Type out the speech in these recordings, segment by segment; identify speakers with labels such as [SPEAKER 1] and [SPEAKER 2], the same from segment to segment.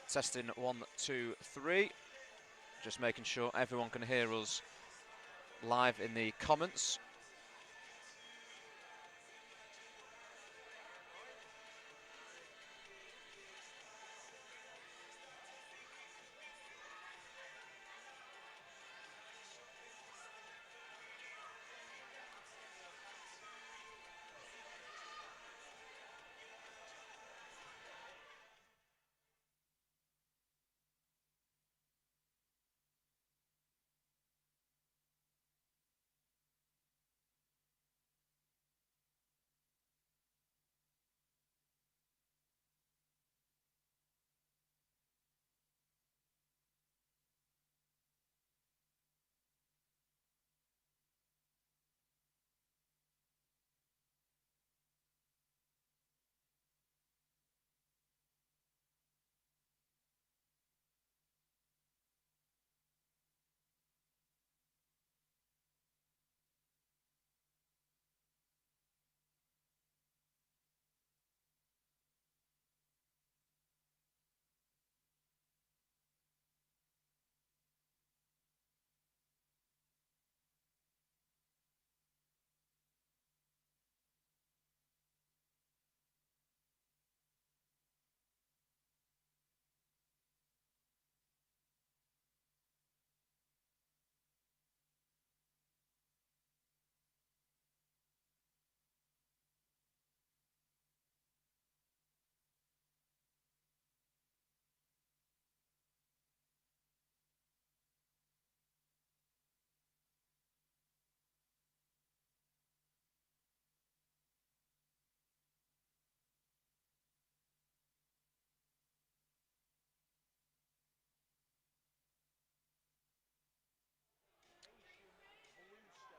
[SPEAKER 1] Testing 1, 2, 3. Just making sure everyone can hear us live in the comments.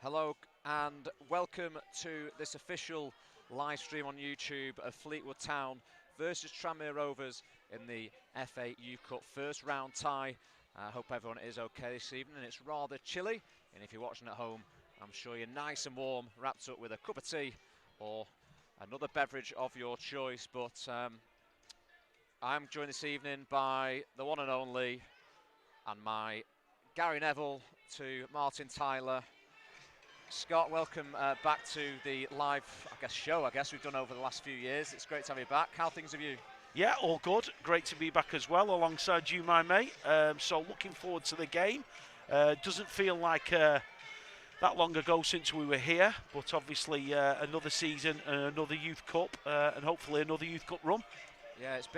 [SPEAKER 1] Hello and welcome to this official live stream on YouTube of Fleetwood Town versus Tranmere Rovers in the FA Youth Cup first round tie. I hope everyone is okay this evening. It's rather chilly, and if you're watching at home, I'm sure you're nice and warm, wrapped up with a cup of tea or another beverage of your choice. But I'm joined this evening by the one and only, and my Gary Neville to Martin Tyler. Scott, welcome back to the live, show we've done over the last few years. It's great to have you back. How are things with you?
[SPEAKER 2] Yeah, all good. Great to be back as well, alongside you, my mate. So looking forward to the game. Doesn't feel like that long ago since we were here, but obviously another season, another Youth Cup, and hopefully another Youth Cup run.
[SPEAKER 1] Yeah, it's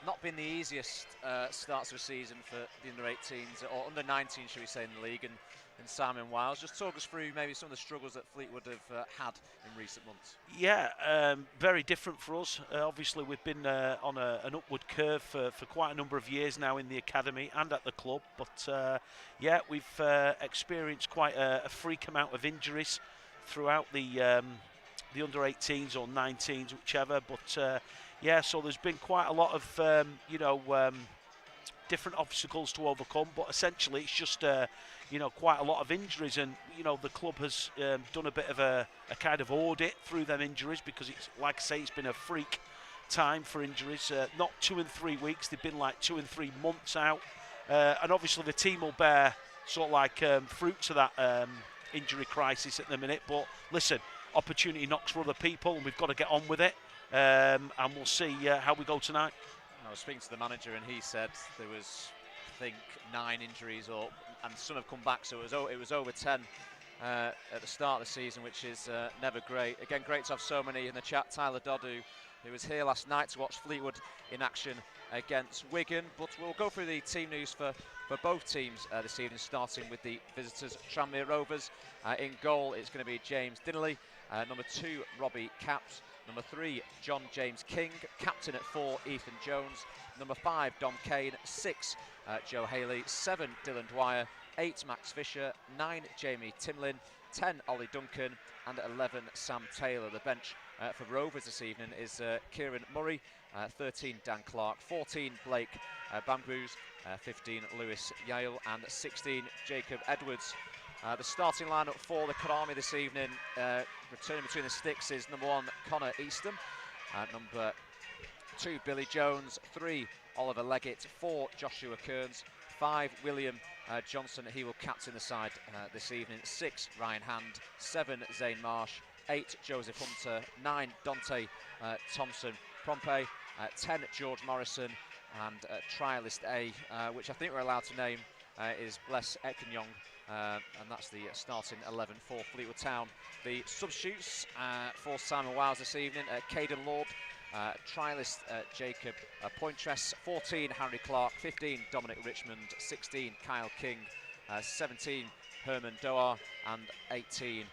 [SPEAKER 1] not been the easiest starts of a season for the under-18s, or under-19, should we say, in the league, and Simon Wiles. Just talk us through maybe some of the struggles that Fleetwood have had in recent months.
[SPEAKER 2] Yeah, very different for us. Obviously, we've been on an upward curve for quite a number of years now in the academy and at the club. But yeah, we've experienced quite a freak amount of injuries throughout the under-18s or 19s, whichever. But yeah, so there's been quite a lot of different obstacles to overcome. But essentially, it's just quite a lot of injuries, and the club has done a bit of a kind of audit through them injuries, because it's, like I say, it's been a freak time for injuries. Not 2 and 3 weeks, they've been like 2 and 3 months out, and obviously the team will bear sort of like fruit to that injury crisis at the minute. But listen, opportunity knocks for other people, and we've got to get on with it, and we'll see how we go tonight.
[SPEAKER 1] I was speaking to the manager, and he said there was, I think, 9 injuries, and some have come back, so it was over 10 at the start of the season, which is never great. Again, great to have so many in the chat. Tyler Dodd, who was here last night to watch Fleetwood in action against Wigan. But we'll go through the team news for both teams this evening, starting with the visitors, Tranmere Rovers. In goal, it's going to be James Dinnerly. Number 2, Robbie Capps. Number 3, John James King. Captain at 4, Ethan Jones. Number 5, Dom Kane. 6, Joe Haley. 7, Dylan Dwyer. 8, Max Fisher. 9, Jamie Timlin. 10, Ollie Duncan. And 11, Sam Taylor. The bench for Rovers this evening is Kieran Murray. 13, Dan Clark. 14, Blake Bamboos. 15, Lewis Yale. And 16, Jacob Edwards. The starting lineup for the Karami this evening, returning between the sticks, is number 1, Connor Easton. Number 2 Billy Jones, 3 Oliver Leggett, 4 Joshua Kearns, 5 William Johnson, he will captain the side this evening, 6 Ryan Hand, 7 Zane Marsh, 8 Joseph Hunter, 9 Dante Thompson Pompey, 10 George Morrison, and trialist A, which I think we're allowed to name, is Bless Ekenyong, and that's the starting 11 for Fleetwood Town. The substitutes for Simon Wiles this evening, Caden Lord, trialist Jacob Pointress, 14 Harry Clark, 15 Dominic Richmond, 16 Kyle King, 17 Herman Doar, and 18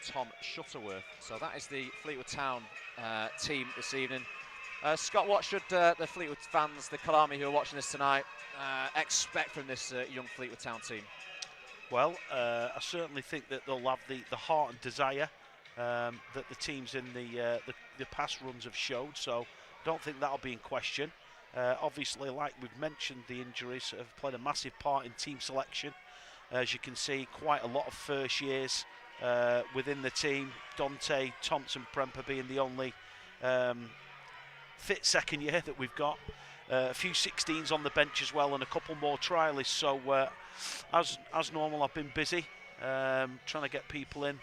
[SPEAKER 1] Tom Shuttleworth. So that is the Fleetwood Town team this evening. Scott, what should the Fleetwood fans, the Kalami who are watching this tonight, expect from this young Fleetwood Town team?
[SPEAKER 2] Well, I certainly think that they'll have the heart and desire that the teams in the past runs have showed, so I don't think that'll be in question. Obviously, like we've mentioned, the injuries have played a massive part in team selection. As you can see, quite a lot of first years within the team. Dante Thompson Premper being the only fit second year that we've got. A few 16s on the bench as well, and a couple more trialists. So as normal, I've been busy trying to get people in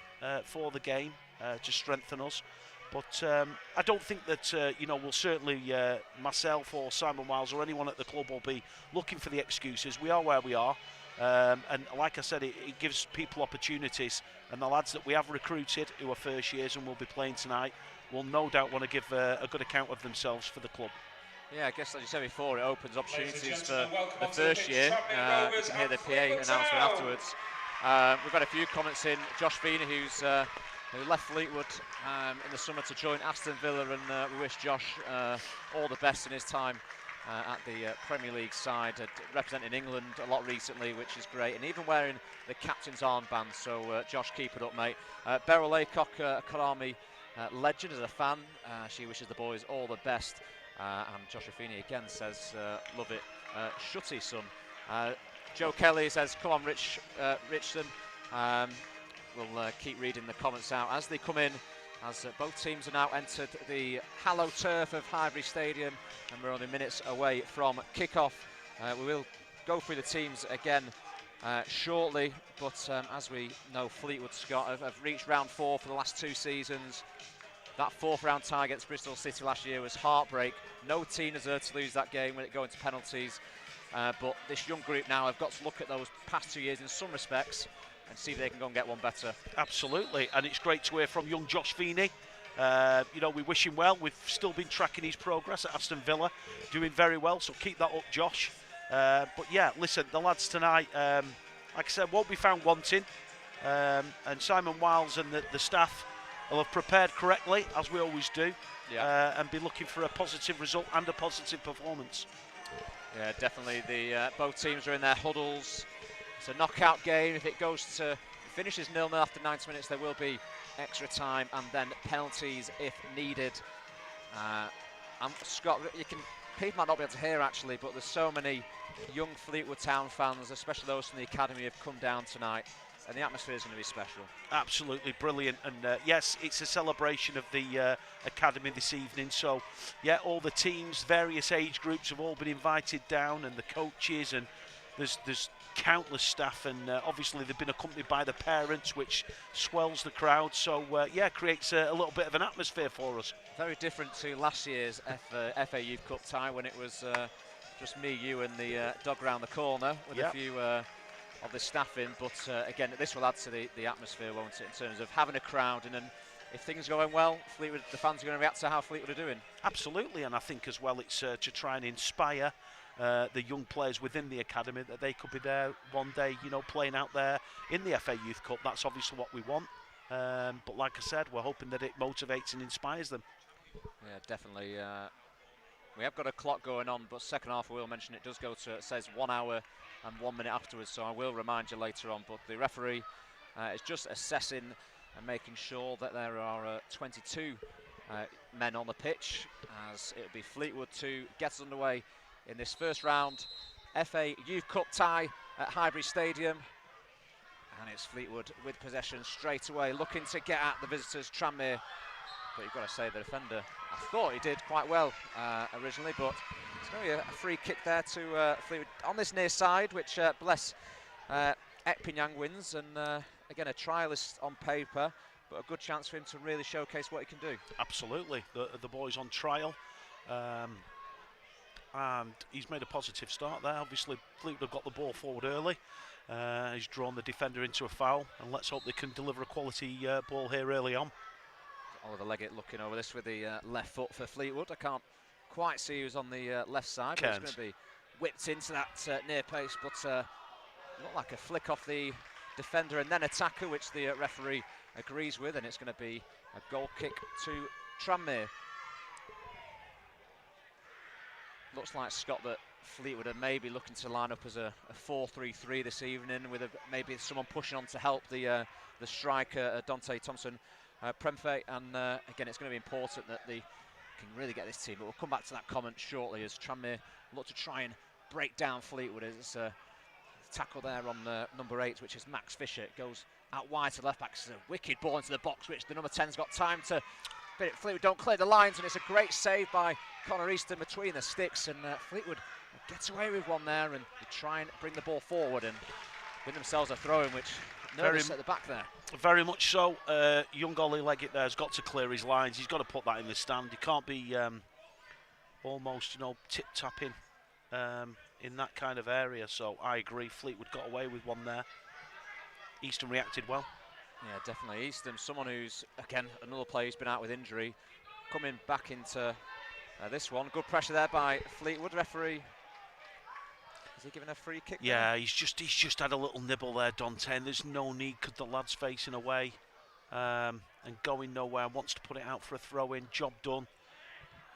[SPEAKER 2] for the game to strengthen us. But I don't think that we'll certainly myself or Simon Wiles or anyone at the club will be looking for the excuses. We are where we are, and like I said, it gives people opportunities. And the lads that we have recruited, who are first years and will be playing tonight, will no doubt want to give a good account of themselves for the club.
[SPEAKER 1] Yeah, I guess as you said before, it opens opportunities for the first year. You can hear the PA announcement afterwards. We've had a few comments in. Josh Feeney, who left Fleetwood in the summer to join Aston Villa, and we wish Josh all the best in his time at the Premier League side, representing England a lot recently, which is great, and even wearing the captain's armband. So Josh, keep it up, mate. Beryl Laycock, a Kalami legend, as a fan, she wishes the boys all the best. And Joshua Feeney again says, love it, Shutty son. Joe Kelly says, come on Richardson. We'll keep reading the comments out as they come in, as both teams have now entered the hallowed turf of Highbury Stadium, and we're only minutes away from kick-off. We will go through the teams again shortly, but as we know, Fleetwood, Scott, have reached round 4 for the last 2 seasons. That 4th round tie against Bristol City last year was heartbreak. No team deserved to lose that game when it go into penalties. But this young group now have got to look at those past 2 years in some respects and see if they can go and get one better. Absolutely, and it's great to hear from young Josh Feeney. We wish him well. We've still been tracking his progress at Aston Villa, doing very well, so keep that up, Josh. But yeah, listen, the lads tonight, like I said, won't be found wanting. And Simon Wiles and the staff will have prepared correctly, as we always do, and be looking for a positive result and a positive performance. Yeah, definitely. Both teams are in their huddles. It's a knockout game. If it finishes 0-0 after 90 minutes, there will be extra time and then penalties if needed. And Scott, people might not be able to hear actually, but there's so many young Fleetwood Town fans, especially those from the academy, have come down tonight. And the atmosphere is going to be special. Absolutely brilliant. And yes, it's a celebration of the academy this evening. So, yeah, all the teams, various age groups have all been invited down, and the coaches, and there's countless staff. And obviously they've been accompanied by the parents, which swells the crowd. So, yeah, creates a little bit of an atmosphere for us. Very different to last year's FA Youth Cup tie, when it was just me, you, and the dog round the corner with a few of the staff in, but again, this will add to the atmosphere, won't it, in terms of having a crowd, and then if things are going well, Fleetwood, the fans are going to react to how Fleetwood are doing. Absolutely, and I think as well it's to try and inspire the young players within the academy that they could be there one day, playing out there in the FA Youth Cup. That's obviously what we want, but like I said, we're hoping that it motivates and inspires them. Yeah, definitely. We have got a clock going on, but second half, I will mention, it does go to, it says 1 hour and 1 minute afterwards, so I will remind you later on. But the referee is just assessing and making sure that there are 22 men on the pitch, as it will be Fleetwood to get us underway in this first round FA Youth Cup tie at Highbury Stadium. And it's Fleetwood with possession straight away, looking to get at the visitors, Tranmere. but you've got to say the defender, I thought he did quite well originally, but it's going to be a free kick there to Fleetwood on this near side, which bless Ekpinyang wins, and again a trialist on paper, but a good chance for him to really showcase what he can do.
[SPEAKER 2] Absolutely, the boy's on trial, and he's made a positive start there. Obviously Fleetwood have got the ball forward early, he's drawn the defender into a foul, and let's hope they can deliver a quality ball here early on.
[SPEAKER 1] Oliver Leggett looking over this with the left foot for Fleetwood. I can't quite see who's on the left side, but it's going to be whipped into that near post, but looked like a flick off the defender and then attacker, which the referee agrees with, and it's going to be a goal kick to Tranmere. Looks like, Scott, that Fleetwood are maybe looking to line up as a 4-3-3 this evening, with maybe someone pushing on to help the striker Dante Thompson Prempeh, and again it's going to be important that they can really get this team, but we'll come back to that comment shortly as Tranmere look to try and break down Fleetwood. It's a tackle there on number 8, which is Max Fisher. It goes out wide to left back. It's a wicked ball into the box, which the number 10's got time to, but Fleetwood don't clear the lines, and it's a great save by Connor Easton between the sticks, and Fleetwood gets away with one there, and they try and bring the ball forward and win themselves a throw-in, which nervous at the back there.
[SPEAKER 2] Very much so. Young Ollie Leggett there has got to clear his lines. He's got to put that in the stand. He can't be almost, you know, tip-tapping in that kind of area. So I agree, Fleetwood got away with one there. Easton reacted well.
[SPEAKER 1] Yeah, definitely. Easton, someone who's, again, another player who's been out with injury, coming back into this one. Good pressure there by Fleetwood. Referee, is he giving a free kick?
[SPEAKER 2] Yeah, he's just had a little nibble there, Dante. And there's no need because the lad's facing away and going nowhere. Wants to put it out for a throw-in. Job done.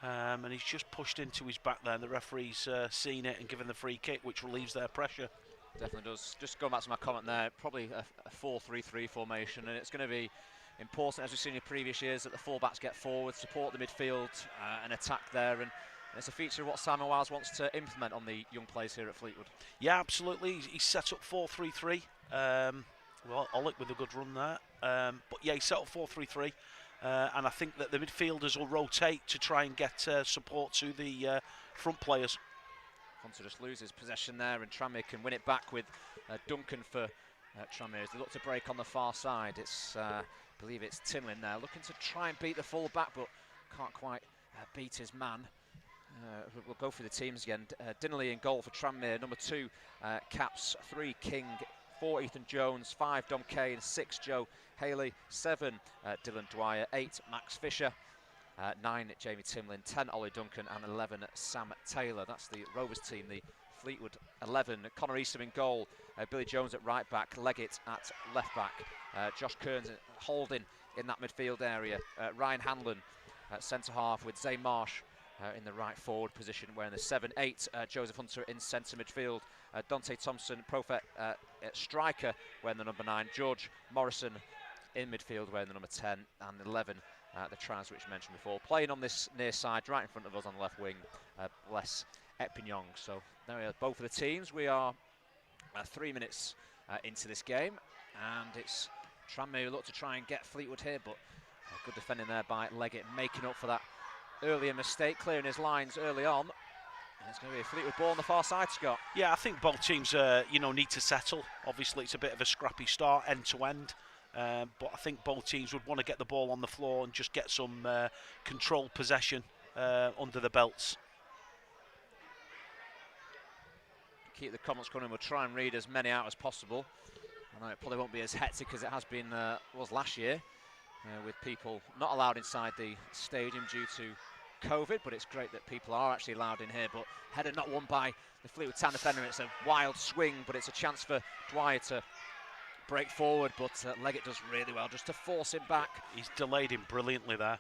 [SPEAKER 2] And he's just pushed into his back there. And the referee's seen it and given the free kick, which relieves their pressure.
[SPEAKER 1] Definitely does. Just going back to my comment there, probably a 4-3-3 formation, and it's going to be important, as we've seen in previous years, that the fullbacks get forward, support the midfield, and attack there. And it's a feature of what Simon Wiles wants to implement on the young players here at Fleetwood. Yeah,
[SPEAKER 2] absolutely. He's set up 4-3-3. Well, Olick with a good run there. But yeah, he's set up 4-3-3. And I think that the midfielders will rotate to try and get support to the front players.
[SPEAKER 1] Hunter just loses possession there, and Tranmere can win it back with Duncan for Tranmere as they look to break on the far side. It's, I believe it's Timlin there, looking to try and beat the full back, but can't quite beat his man. We'll go through the teams again. Dinnerly in goal for Tranmere, number 2, Caps, 3, King, 4, Ethan Jones, 5, Dom Kane, 6, Joe Haley, 7, Dylan Dwyer, 8, Max Fisher, 9, Jamie Timlin, 10, Ollie Duncan, and 11, Sam Taylor. That's the Rovers team, the Fleetwood 11. Connor Easton in goal, Billy Jones at right back, Leggett at left back, Josh Kearns holding in that midfield area, Ryan Hanlon at centre half with Zane Marsh in the right forward position wearing the 7-8, Joseph Hunter in centre midfield, Dante Thompson, Prophet striker wearing the number 9, George Morrison in midfield wearing the number 10, and 11 the trans which you mentioned before. Playing on this near side right in front of us on the left wing, bless Ekpinyang. So there we are, both of the teams. We are 3 minutes into this game, and it's Tranmere who look to try and get Fleetwood here, but good defending there by Leggett, making up for that earlier mistake, clearing his lines early on. And it's going to be a Fleetwood ball on the far side, Scott.
[SPEAKER 2] Yeah, I think both teams, you know, need to settle. Obviously, it's a bit of a scrappy start, end to end. But I think both teams would want to get the ball on the floor and just get some controlled possession under the belts.
[SPEAKER 1] Keep the comments coming. We'll try and read as many out as possible. I know it probably won't be as hectic as it has been was last year, with people not allowed inside the stadium due to COVID, but it's great that people are actually allowed in here. But header not won by the Fleetwood Town defender. It's a wild swing, but it's a chance for Dwyer to break forward, but Leggett does really well just to force him back.
[SPEAKER 2] He's delayed him brilliantly there.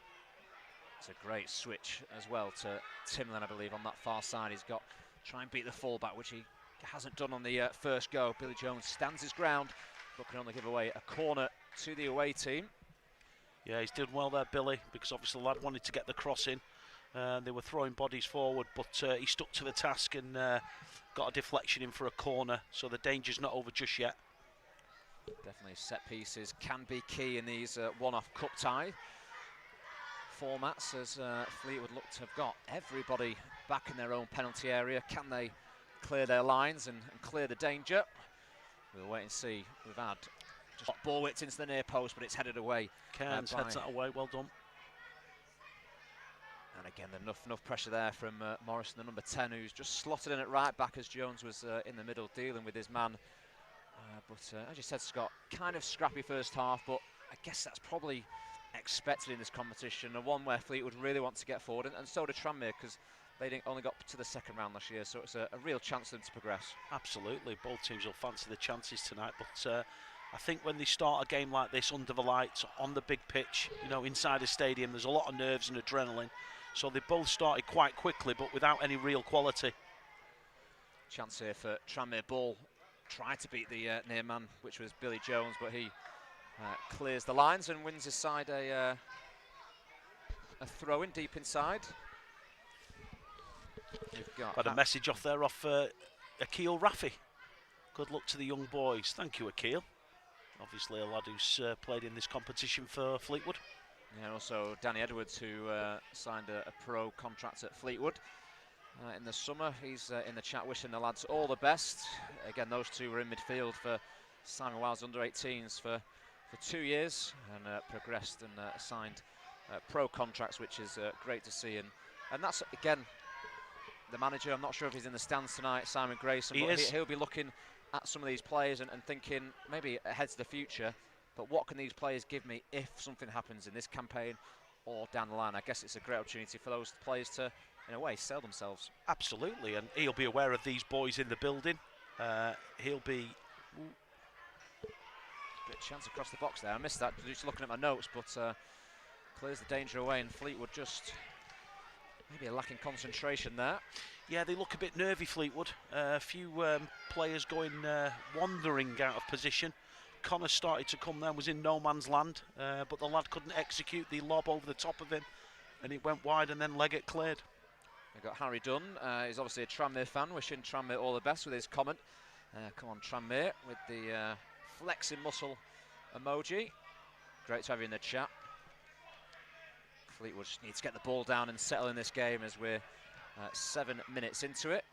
[SPEAKER 1] It's a great switch as well to Timlin, I believe, on that far side. He's got try and beat the fullback, which he hasn't done on the first go. Billy Jones stands his ground, but can only give away a corner to the away team.
[SPEAKER 2] Yeah, he's done well there, Billy, because obviously the lad wanted to get the cross in. They were throwing bodies forward, but he stuck to the task and got a deflection in for a corner, so the danger's not over just yet.
[SPEAKER 1] Definitely set pieces can be key in these one-off cup tie. formats as Fleetwood look to have got everybody back in their own penalty area. Can they clear their lines and clear the danger? We'll wait and see. We've had just ball whipped into the near post, but it's headed away.
[SPEAKER 2] Cairns heads that away, well done.
[SPEAKER 1] And again, enough pressure there from Morrison, the number 10, who's just slotted in at right back as Jones was in the middle dealing with his man. But as you said, Scott, kind of scrappy first half, but I guess that's probably expected in this competition, and one where Fleetwood really want to get forward, and so did Tranmere, because they only got to the second round last year, so it's a real chance for them to progress. Absolutely,
[SPEAKER 2] both teams will fancy the chances tonight, but I think when they start a game like this under the lights, on the big pitch, you know, inside a stadium, there's a lot of nerves and adrenaline, so they both started quite quickly, but without any real quality.
[SPEAKER 1] Chance here for Tranmere. Ball tried to beat the near man, which was Billy Jones, but he clears the lines and wins his side a throw-in deep inside. We've got
[SPEAKER 2] a message off there off Akil Rafi. Good luck to the young boys. Thank you, Akil. Obviously a lad who's played in this competition for Fleetwood.
[SPEAKER 1] Yeah, also Danny Edwards, who signed a pro contract at Fleetwood in the summer. He's in the chat wishing the lads all the best. Again, those two were in midfield for Simon Wild's under-18s for 2 years and progressed and signed pro contracts, which is great to see. And that's, again, the manager, I'm not sure if he's in the stands tonight, Simon Grayson, but he'll be looking at some of these players and thinking maybe ahead to the future, but what can these players give me if something happens in this campaign or down the line? I guess it's a great opportunity for those players to, in a way, sell themselves.
[SPEAKER 2] Absolutely, and he'll be aware of these boys in the building. He'll be...
[SPEAKER 1] Bit of chance across the box there. I missed that, just looking at my notes, but clears the danger away, and Fleetwood just maybe a lack in concentration there.
[SPEAKER 2] Yeah, they look a bit nervy, Fleetwood. A few players going wandering out of position. Connor started to come there, was in no man's land, but the lad couldn't execute the lob over the top of him, and it went wide, and then Leggett cleared.
[SPEAKER 1] We've got Harry Dunn. He's obviously a Tranmere fan, wishing Tranmere all the best with his comment. Come on, Tranmere, with the flexing muscle emoji. Great to have you in the chat. Fleetwood just needs to get the ball down and settle in this game as we're 7 minutes into it.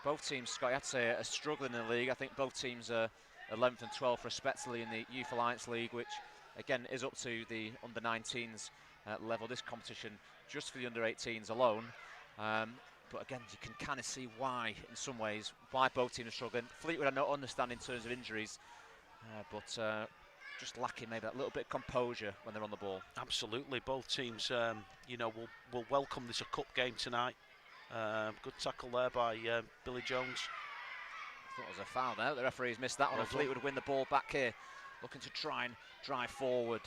[SPEAKER 1] Both teams, Scott, you have to say, are struggling in the league. I think both teams are 11th and 12th respectively in the Youth Alliance League, which again is up to the under-19s level. This competition just for the under-18s alone. But again, you can kind of see why, in some ways, why both teams are struggling. Fleetwood I don't understand in terms of injuries, but just lacking maybe that little bit of composure when they're on the ball.
[SPEAKER 2] Absolutely, both teams, you know, will welcome this a cup game tonight. Good tackle there by Billy Jones.
[SPEAKER 1] I thought it was a foul there. The referee's missed that one, and Fleetwood win the ball back here, looking to try and drive forward.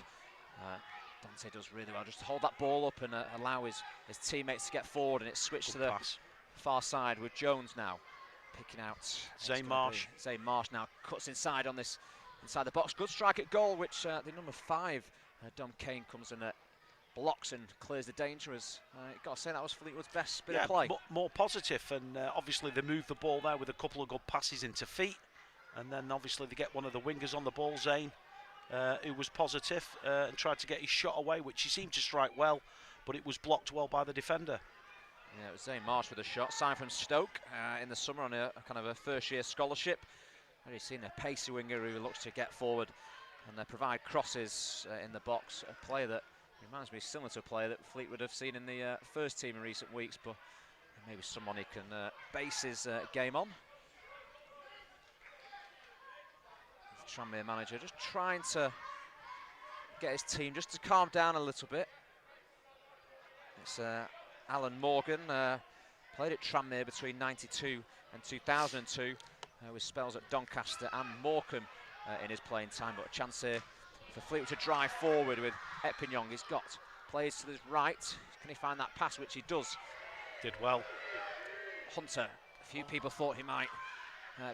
[SPEAKER 1] Dante does really well, just hold that ball up and allow his teammates to get forward, and it's switched to the far side with Jones now picking out
[SPEAKER 2] Zane Marsh.
[SPEAKER 1] Zane Marsh now cuts inside on this, inside the box. Good strike at goal, which the number 5, Dom Kane, comes and blocks and clears the danger. As you've got to say, that was Fleetwood's best bit of play.
[SPEAKER 2] More positive, and obviously they moved the ball there with a couple of good passes into feet, and then obviously they get one of the wingers on the ball, Zane, who was positive and tried to get his shot away, which he seemed to strike well, but it was blocked well by the defender.
[SPEAKER 1] Yeah, it was Zane Marsh with a shot, signed from Stoke in the summer on a kind of a first-year scholarship. Already seen a pacey winger who looks to get forward and provide crosses in the box. A player that reminds me similar to a player that Fleetwood have seen in the first team in recent weeks, but maybe someone he can base his game on. The Tranmere manager just trying to get his team just to calm down a little bit. It's Alan Morgan, played at Tranmere between 92 and 2002, with spells at Doncaster and Morecambe in his playing time, but a chance here for Fleetwood to drive forward with Epignon. He's got players to his right. Can he find that pass, which he does?
[SPEAKER 2] Did well.
[SPEAKER 1] Hunter, a few people thought he might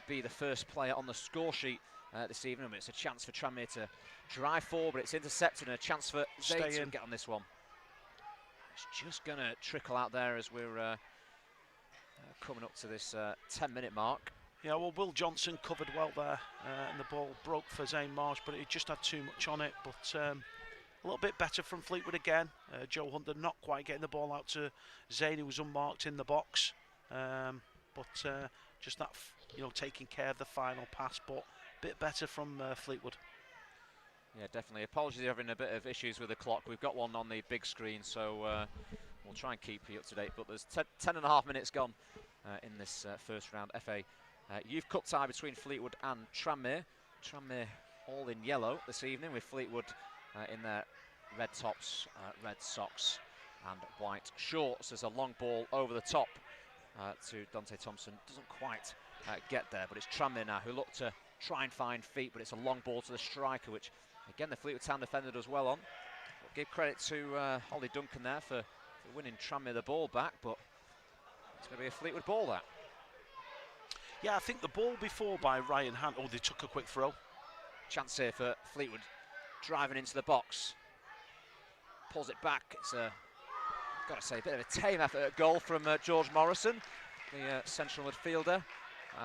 [SPEAKER 1] be the first player on the score sheet this evening, but it's a chance for Tranmere to drive forward, but it's intercepted, and a chance for Zay to get on this one. It's just going to trickle out there as we're coming up to this 10-minute mark.
[SPEAKER 2] Yeah, well, Will Johnson covered well there, and the ball broke for Zane Marsh, but it just had too much on it. But a little bit better from Fleetwood again. Joe Hunter not quite getting the ball out to Zane, who was unmarked in the box. Just that, taking care of the final pass, but a bit better from Fleetwood.
[SPEAKER 1] Yeah, definitely. Apologies, you're having a bit of issues with the clock. We've got one on the big screen, so we'll try and keep you up to date. But there's 10.5 minutes gone in this first round FA Youth Cup tie between Fleetwood and Tranmere. Tranmere all in yellow this evening, with Fleetwood in their red tops, red socks and white shorts. There's a long ball over the top to Dante Thompson. Doesn't quite get there, but it's Tranmere now who look to try and find feet, but it's a long ball to the striker, which again the Fleetwood Town defender does well on. But give credit to Ollie Duncan there for winning Tranmere the ball back, but it's going to be a Fleetwood ball that.
[SPEAKER 2] Yeah, I think the ball before by Ryan Hunt. Oh, they took a quick throw.
[SPEAKER 1] Chance here for Fleetwood, driving into the box. Pulls it back. It's got to say, a bit of a tame effort at goal from George Morrison, the central midfielder.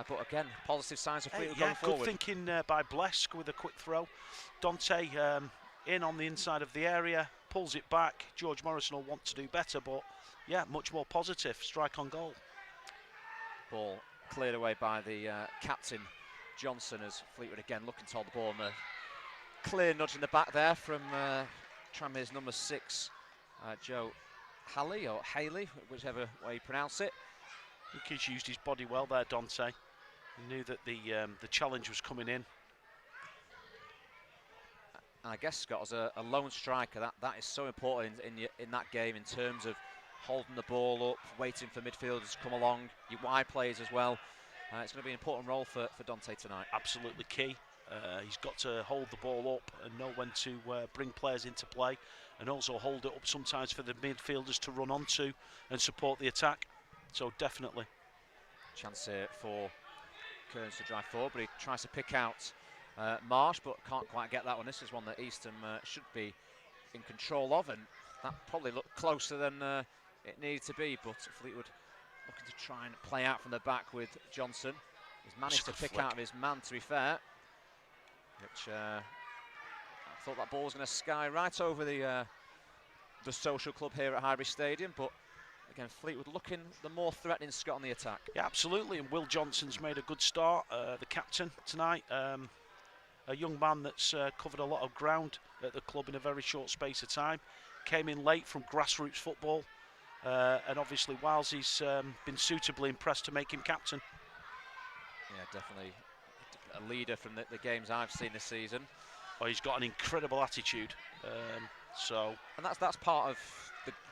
[SPEAKER 1] But again, positive signs of Fleetwood going forward.
[SPEAKER 2] Good thinking by Blesk with a quick throw. Dante in on the inside of the area, pulls it back. George Morrison will want to do better, but yeah, much more positive. Strike on goal. Ball
[SPEAKER 1] cleared away by the captain Johnson, as Fleetwood again looking to hold the ball, and a clear nudge in the back there from Tranmere's number 6, Joe Halley, or Haley, whichever way you pronounce it.
[SPEAKER 2] I think he's used his body well there, Dante. He knew that the challenge was coming in.
[SPEAKER 1] And I guess, Scott, as a lone striker, that is so important in that game, in terms of holding the ball up, waiting for midfielders to come along, your wide players as well. It's going to be an important role for Dante tonight.
[SPEAKER 2] Absolutely key. He's got to hold the ball up and know when to bring players into play, and also hold it up sometimes for the midfielders to run onto and support the attack. So definitely.
[SPEAKER 1] Chance here for Kearns to drive forward, but he tries to pick out Marsh, but can't quite get that one. This is one that Eastham should be in control of, and that probably looked closer than it needed to be, but Fleetwood looking to try and play out from the back with Johnson. He's managed to pick out of his man, to be fair, which I thought that ball was going to sky right over the social club here at Highbury Stadium, but again, Fleetwood looking the more threatening Scott on the attack.
[SPEAKER 2] Yeah, absolutely, and Will Johnson's made a good start, the captain tonight. A young man that's covered a lot of ground at the club in a very short space of time. Came in late from grassroots football, and obviously Wilesey's been suitably impressed to make him captain.
[SPEAKER 1] Yeah, definitely a leader from the games I've seen this season.
[SPEAKER 2] Oh, he's got an incredible attitude.
[SPEAKER 1] And that's part of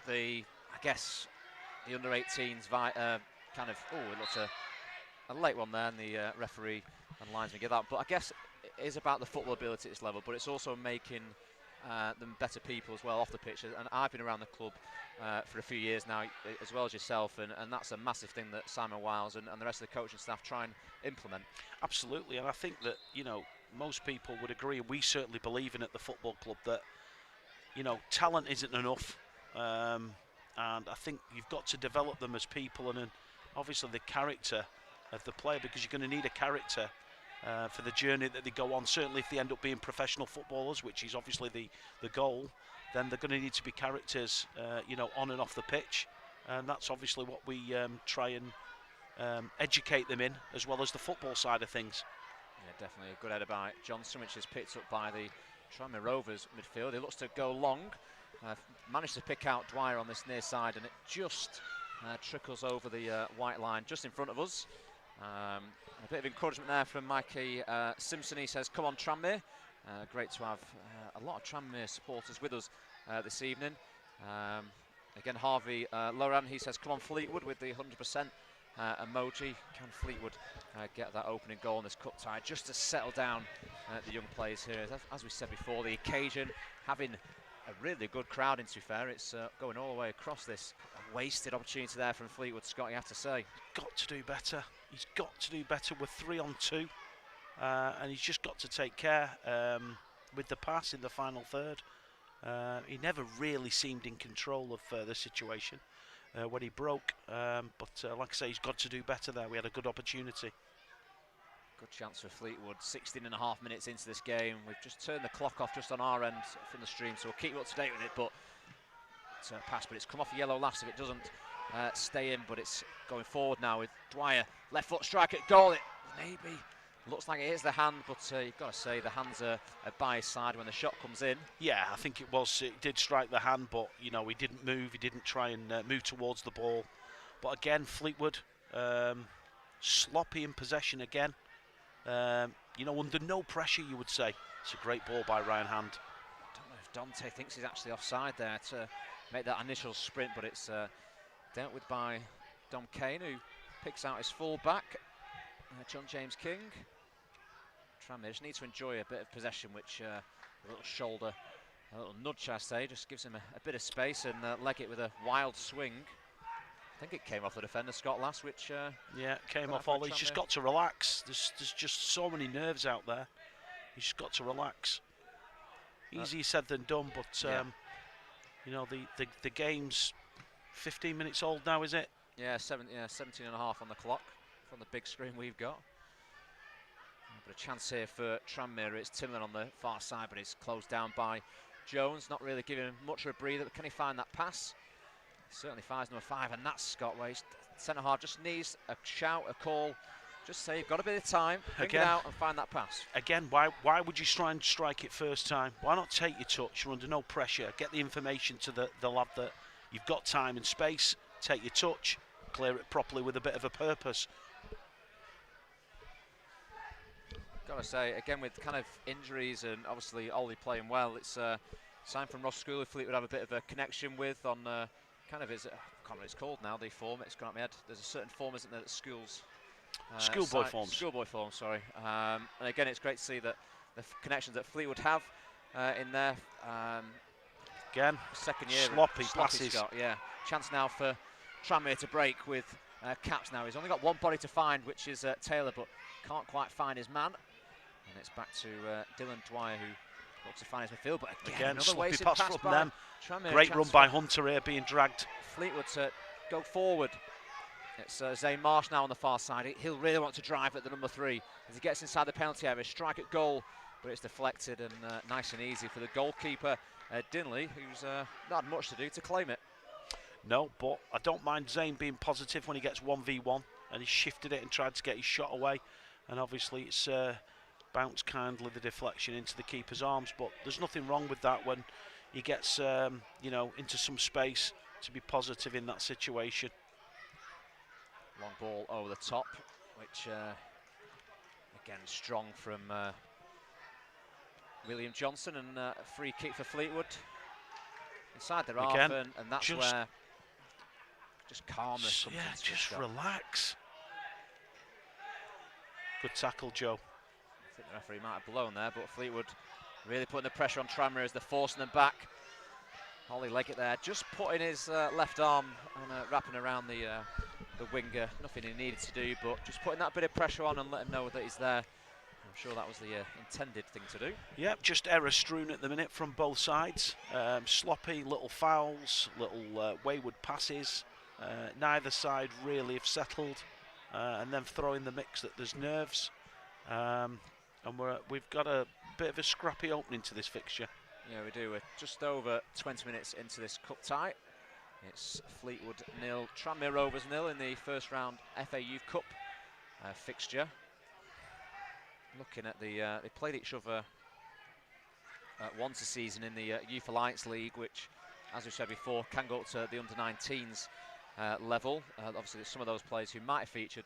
[SPEAKER 1] the I guess, the under-18s kind of. Oh, it looks a late one there, and the referee and linesman give that. But I guess it is about the football ability at this level, but it's also making them better people as well off the pitch. And I've been around the club for a few years now, as well as yourself, and that's a massive thing that Simon Wiles and the rest of the coaching staff try and implement.
[SPEAKER 2] Absolutely, and I think that, most people would agree, and we certainly believe in at the football club, that, talent isn't enough. And I think you've got to develop them as people, and obviously the character of the player, because you're going to need a character for the journey that they go on. Certainly if they end up being professional footballers, which is obviously the goal, then they're going to need to be characters, on and off the pitch. And that's obviously what we try and educate them in, as well as the football side of things.
[SPEAKER 1] Yeah, definitely a good header by Johnson, which is picked up by the Tranmere Rovers midfield. He looks to go long. Managed to pick out Dwyer on this near side, and it just trickles over the white line just in front of us. A bit of encouragement there from Mikey Simpson. He says, come on Tranmere. Great to have a lot of Tranmere supporters with us this evening. Again, Harvey Loran, he says, come on Fleetwood, with the 100% emoji. Can Fleetwood get that opening goal in this cup tie, just to settle down the young players here? As we said before, the occasion having a really good crowd, to be fair. It's going all the way across this. A wasted opportunity there from Fleetwood, Scott, you have to say.
[SPEAKER 2] Got to do better. He's got to do better. We're 3-on-2, and he's just got to take care with the pass in the final third. He never really seemed in control of the situation when he broke, but like I say, he's got to do better there. We had a good opportunity.
[SPEAKER 1] Good chance for Fleetwood. 16.5 minutes into this game. We've just turned the clock off just on our end from the stream, so we'll keep you up to date with it. But it's a pass, but it's come off yellow last if it doesn't stay in. But it's going forward now with Dwyer. Left foot strike at goal. It maybe looks like it is the hand, but you've got to say the hands are by his side when the shot comes in.
[SPEAKER 2] Yeah, I think it was. It did strike the hand, but you know, he didn't move. He didn't try and move towards the ball. But again, Fleetwood sloppy in possession again. You know, under no pressure, you would say. It's a great ball by Ryan Hand.
[SPEAKER 1] I don't know if Dante thinks he's actually offside there to make that initial sprint, but it's dealt with by Dom Kane, who picks out his full back, John James King. Tranmere just needs to enjoy a bit of possession, which a little shoulder, a little nudge, I say, just gives him a bit of space and leg it with a wild swing. I think it came off the defender, Scott Lass, which...
[SPEAKER 2] yeah, it came off Ollie. He's just got to relax. There's just so many nerves out there. He's just got to relax. Easier said than done, but,
[SPEAKER 1] yeah.
[SPEAKER 2] you know, the game's 15 minutes old now, is it?
[SPEAKER 1] Yeah, 17.5 on the clock from the big screen we've got. But a chance here for Tranmere. It's Timlin on the far side, but it's closed down by Jones. Not really giving him much of a breather, but can he find that pass? Certainly finds number 5, and that's Scott Waste. Centre half just needs a shout, a call. Just say you've got a bit of time, bring it out and find that pass.
[SPEAKER 2] Again, why would you try and strike it first time? Why not take your touch? You're under no pressure. Get the information to the lad that you've got time and space. Take your touch, clear it properly with a bit of a purpose.
[SPEAKER 1] Got to say, again, with kind of injuries and obviously Ollie playing well, it's a sign from Ross School who Fleetwood have a bit of a connection with on kind of his, I can't remember what it's called now, the form, it's gone out my head. There's a certain form, isn't there, that schools...
[SPEAKER 2] Schoolboy forms.
[SPEAKER 1] Schoolboy form, sorry. And again, it's great to see that the connections that Fleetwood have in there.
[SPEAKER 2] Again,
[SPEAKER 1] second year.
[SPEAKER 2] Sloppy passes.
[SPEAKER 1] Scott, yeah. Chance now for Tranmere to break with Caps now. He's only got one body to find, which is Taylor, but can't quite find his man. And it's back to Dylan Dwyer, who looks to find his midfield. But again
[SPEAKER 2] sloppy pass from them.
[SPEAKER 1] Tranmere.
[SPEAKER 2] Great run by Hunter here, being dragged.
[SPEAKER 1] Fleetwood to go forward. It's Zane Marsh now on the far side. He'll really want to drive at the number 3 as he gets inside the penalty area. Strike at goal, but it's deflected and nice and easy for the goalkeeper, Dinley, who's not had much to do to claim it.
[SPEAKER 2] No, but I don't mind Zane being positive when he gets 1v1, and he shifted it and tried to get his shot away. And obviously it's bounced kindly, the deflection, into the keeper's arms. But there's nothing wrong with that when he gets, you know, into some space to be positive in that situation.
[SPEAKER 1] Long ball over the top, which again strong from William Johnson, and a free kick for Fleetwood. Inside their half, and that's where just calmness comes into
[SPEAKER 2] just relax. Good tackle, Joe.
[SPEAKER 1] I think the referee might have blown there, but Fleetwood really putting the pressure on Tranmere as they're forcing them back. Holly Leggett there, just putting his left arm and wrapping around the winger. Nothing he needed to do, but just putting that bit of pressure on and let him know that he's there. I'm sure that was the intended thing to do.
[SPEAKER 2] Yep, just error strewn at the minute from both sides. Sloppy, little fouls, little wayward passes. Neither side really have settled. And then throw in the mix that there's nerves. And we've got a bit of a scrappy opening to this fixture.
[SPEAKER 1] Yeah, we do. We're just over 20 minutes into this cup tie. It's Fleetwood 0, Tranmere Rovers 0 in the first round FA Youth Cup fixture. Looking at the, they played each other once a season in the Youth Alliance League, which, as we said before, can go up to the under-19s level. Obviously, some of those players who might have featured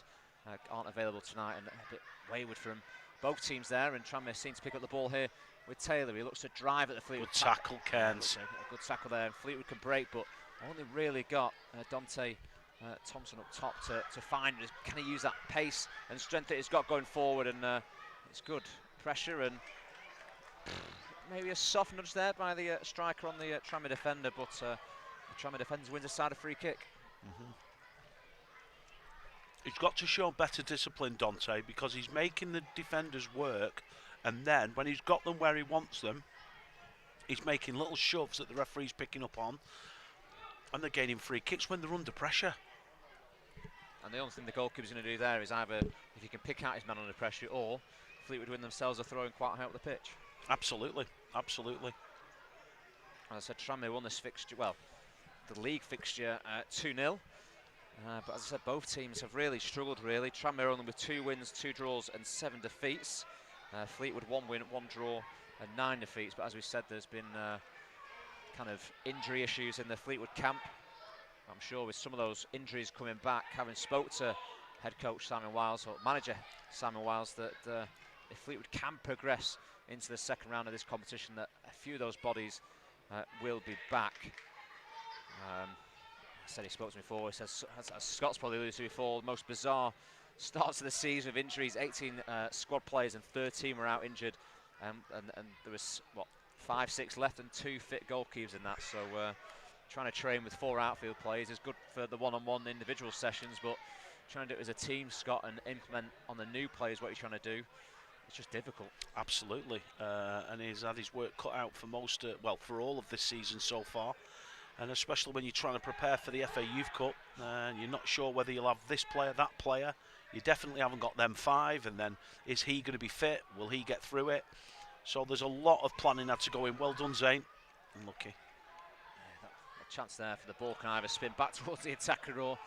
[SPEAKER 1] aren't available tonight, and a bit wayward from both teams there. And Tranmere seems to pick up the ball here with Taylor. He looks to drive at the Fleetwood.
[SPEAKER 2] Good tackle, Cairns.
[SPEAKER 1] A good tackle there, and Fleetwood can break, but only really got Dante Thompson up top to find it. Can he use that pace and strength that he's got going forward? And it's good pressure and maybe a soft nudge there by the striker on the Tranmere defender, but the Tranmere defender wins a side of free kick.
[SPEAKER 2] He's got to show better discipline, Dante, because he's making the defenders work, and then when he's got them where he wants them, he's making little shoves that the referee's picking up on, and they're gaining free kicks when they're under pressure.
[SPEAKER 1] And the only thing the goalkeeper's going to do there is either, if he can pick out his man under pressure, or Fleetwood win themselves are throwing quite high up the pitch.
[SPEAKER 2] Absolutely, absolutely.
[SPEAKER 1] As I said, Tranmere won this fixture, well, the league fixture 2-0. But as I said, both teams have really struggled, really. Tranmere only with 2 wins, 2 draws and 7 defeats. Fleetwood 1 win, 1 draw and 9 defeats. But as we said, there's been kind of injury issues in the Fleetwood camp. I'm sure with some of those injuries coming back, having spoke to head coach Simon Wiles, or manager Simon Wiles, that if Fleetwood can progress into the second round of this competition, that a few of those bodies will be back. I said he spoke to me before, he says, as Scott's probably alluded to before, the most bizarre starts of the season with injuries. 18 squad players and 13 were out injured, and there was, what, 5, 6 left and 2 fit goalkeepers in that. So trying to train with 4 outfield players is good for the one-on-one individual sessions, but trying to do it as a team, Scott, and implement on the new players what you're trying to do, it's just difficult.
[SPEAKER 2] Absolutely, and he's had his work cut out for most, well, for all of this season so far, and especially when you're trying to prepare for the FA Youth Cup, and you're not sure whether you'll have this player, that player. You definitely haven't got them 5, and then is he going to be fit? Will he get through it? So there's a lot of planning had to go in. Well done, Zane. Unlucky.
[SPEAKER 1] A chance there for the ball can either spin back towards the attacker or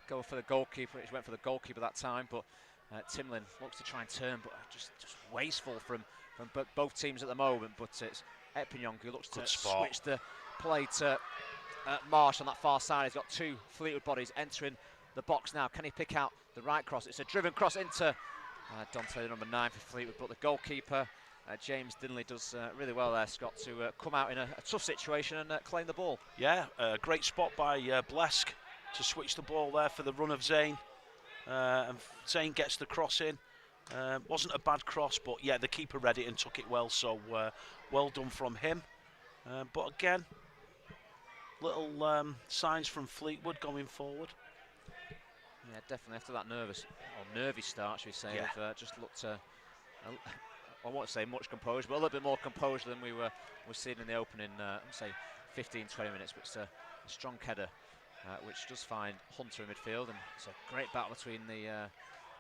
[SPEAKER 1] go for the goalkeeper. He went for the goalkeeper that time, but Timlin looks to try and turn, but just wasteful from both teams at the moment. But it's Epignon who looks to switch the play to Marsh on that far side. He's got 2 Fleetwood bodies entering the box now. Can he pick out the right cross? It's a driven cross into Dante, number 9 for Fleetwood, but the goalkeeper, James Dinley, does really well there, Scott, to come out in a tough situation and claim the ball.
[SPEAKER 2] Yeah, great spot by Blesk to switch the ball there for the run of Zane. And Zane gets the cross in. Wasn't a bad cross, but yeah, the keeper read it and took it well, so well done from him. But again, little signs from Fleetwood going forward.
[SPEAKER 1] Yeah, definitely after that nervy start, should we say, yeah. Just looked I won't say much composure, but a little bit more composure than we were seeing in the opening, say 15-20 minutes. But it's a strong header, which does find Hunter in midfield, and it's a great battle between the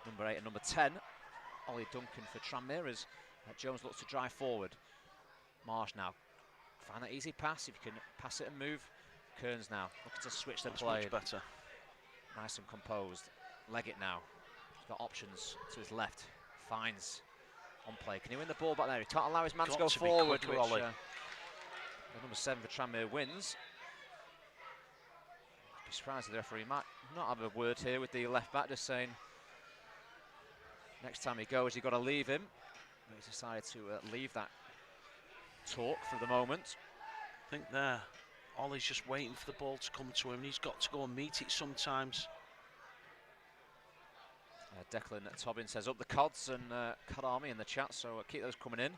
[SPEAKER 1] number 8 and number 10, Ollie Duncan for Tranmere, as Jones looks to drive forward. Marsh now, find that easy pass, if you can pass it and move. Kearns now looking to switch the play.
[SPEAKER 2] Much better.
[SPEAKER 1] Nice and composed. Leggett now, he's got options to his left, finds on play. Can he win the ball back there? He can't allow his man to go forward, which the number 7 for Tranmere wins. I'd be surprised if the referee might not have a word here with the left back, just saying next time he goes, you've got to leave him. But he's decided to leave that talk for the moment.
[SPEAKER 2] I think there, Ollie's just waiting for the ball to come to him. He's got to go and meet it sometimes.
[SPEAKER 1] Declan Tobin says up the cods, and Cod Army in the chat, so keep those coming in.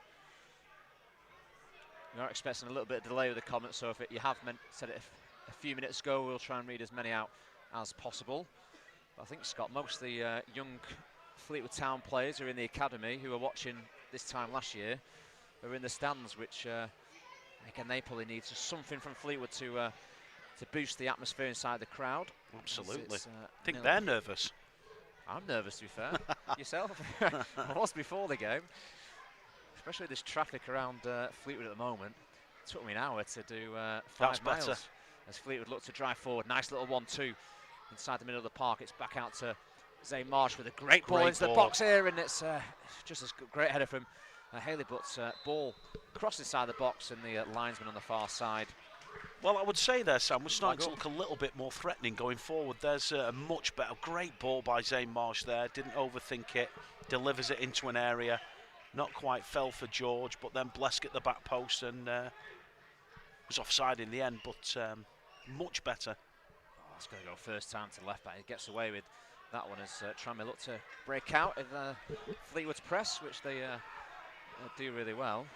[SPEAKER 1] We are expecting a little bit of delay with the comments, so if you have said it a few minutes ago, we'll try and read as many out as possible. But I think, Scott, most of the young Fleetwood Town players who are in the academy, who were watching this time last year, are in the stands, which again, they probably need something from Fleetwood to boost the atmosphere inside the crowd.
[SPEAKER 2] Absolutely. I think they're nervous.
[SPEAKER 1] I'm nervous, to be fair. Yourself? I was before the game. Especially with this traffic around Fleetwood at the moment. It took me an hour to do 5 miles. Better. As Fleetwood look to drive forward. Nice little 1-2 inside the middle of the park. It's back out to Zane Marsh with a great ball into the box here. And it's just a great header from Haley, but ball crossed inside the box and the linesman on the far side.
[SPEAKER 2] Well, I would say there, Sam, we're starting to look a little bit more threatening going forward. There's a much better, great ball by Zane Marsh there. Didn't overthink it, delivers it into an area. Not quite fell for George, but then Blesk at the back post and was offside in the end, but much better.
[SPEAKER 1] Oh, it's going to go first time to left back. He gets away with that one as Tranmere look to break out of Fleetwood's press, which they do really well.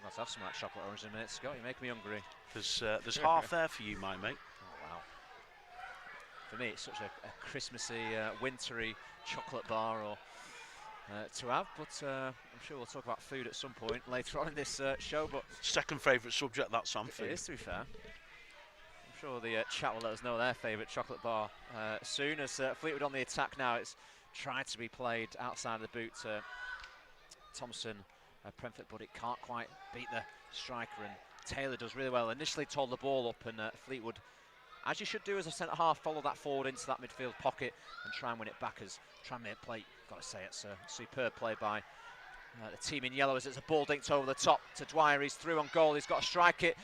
[SPEAKER 1] Let's have some of that chocolate orange in a minute, Scott. You make me hungry.
[SPEAKER 2] There's half there for you, my mate.
[SPEAKER 1] Oh, wow. For me, it's such a Christmassy, wintry chocolate bar or to have, but I'm sure we'll talk about food at some point later on in this show. But
[SPEAKER 2] second favourite subject, that, Sam, for
[SPEAKER 1] it
[SPEAKER 2] you.
[SPEAKER 1] is, to be fair. sure the chat will let us know their favourite chocolate bar soon. As Fleetwood on the attack now, it's tried to be played outside of the boot to Thompson, Brentford, but it can't quite beat the striker, and Taylor does really well. Initially told the ball up, and Fleetwood, as you should do as a centre half, follow that forward into that midfield pocket and try and win it back. As Tranmere play, got to say it's a superb play by the team in yellow, as it's a ball dinked over the top to Dwyer. He's through on goal, he's got to strike it,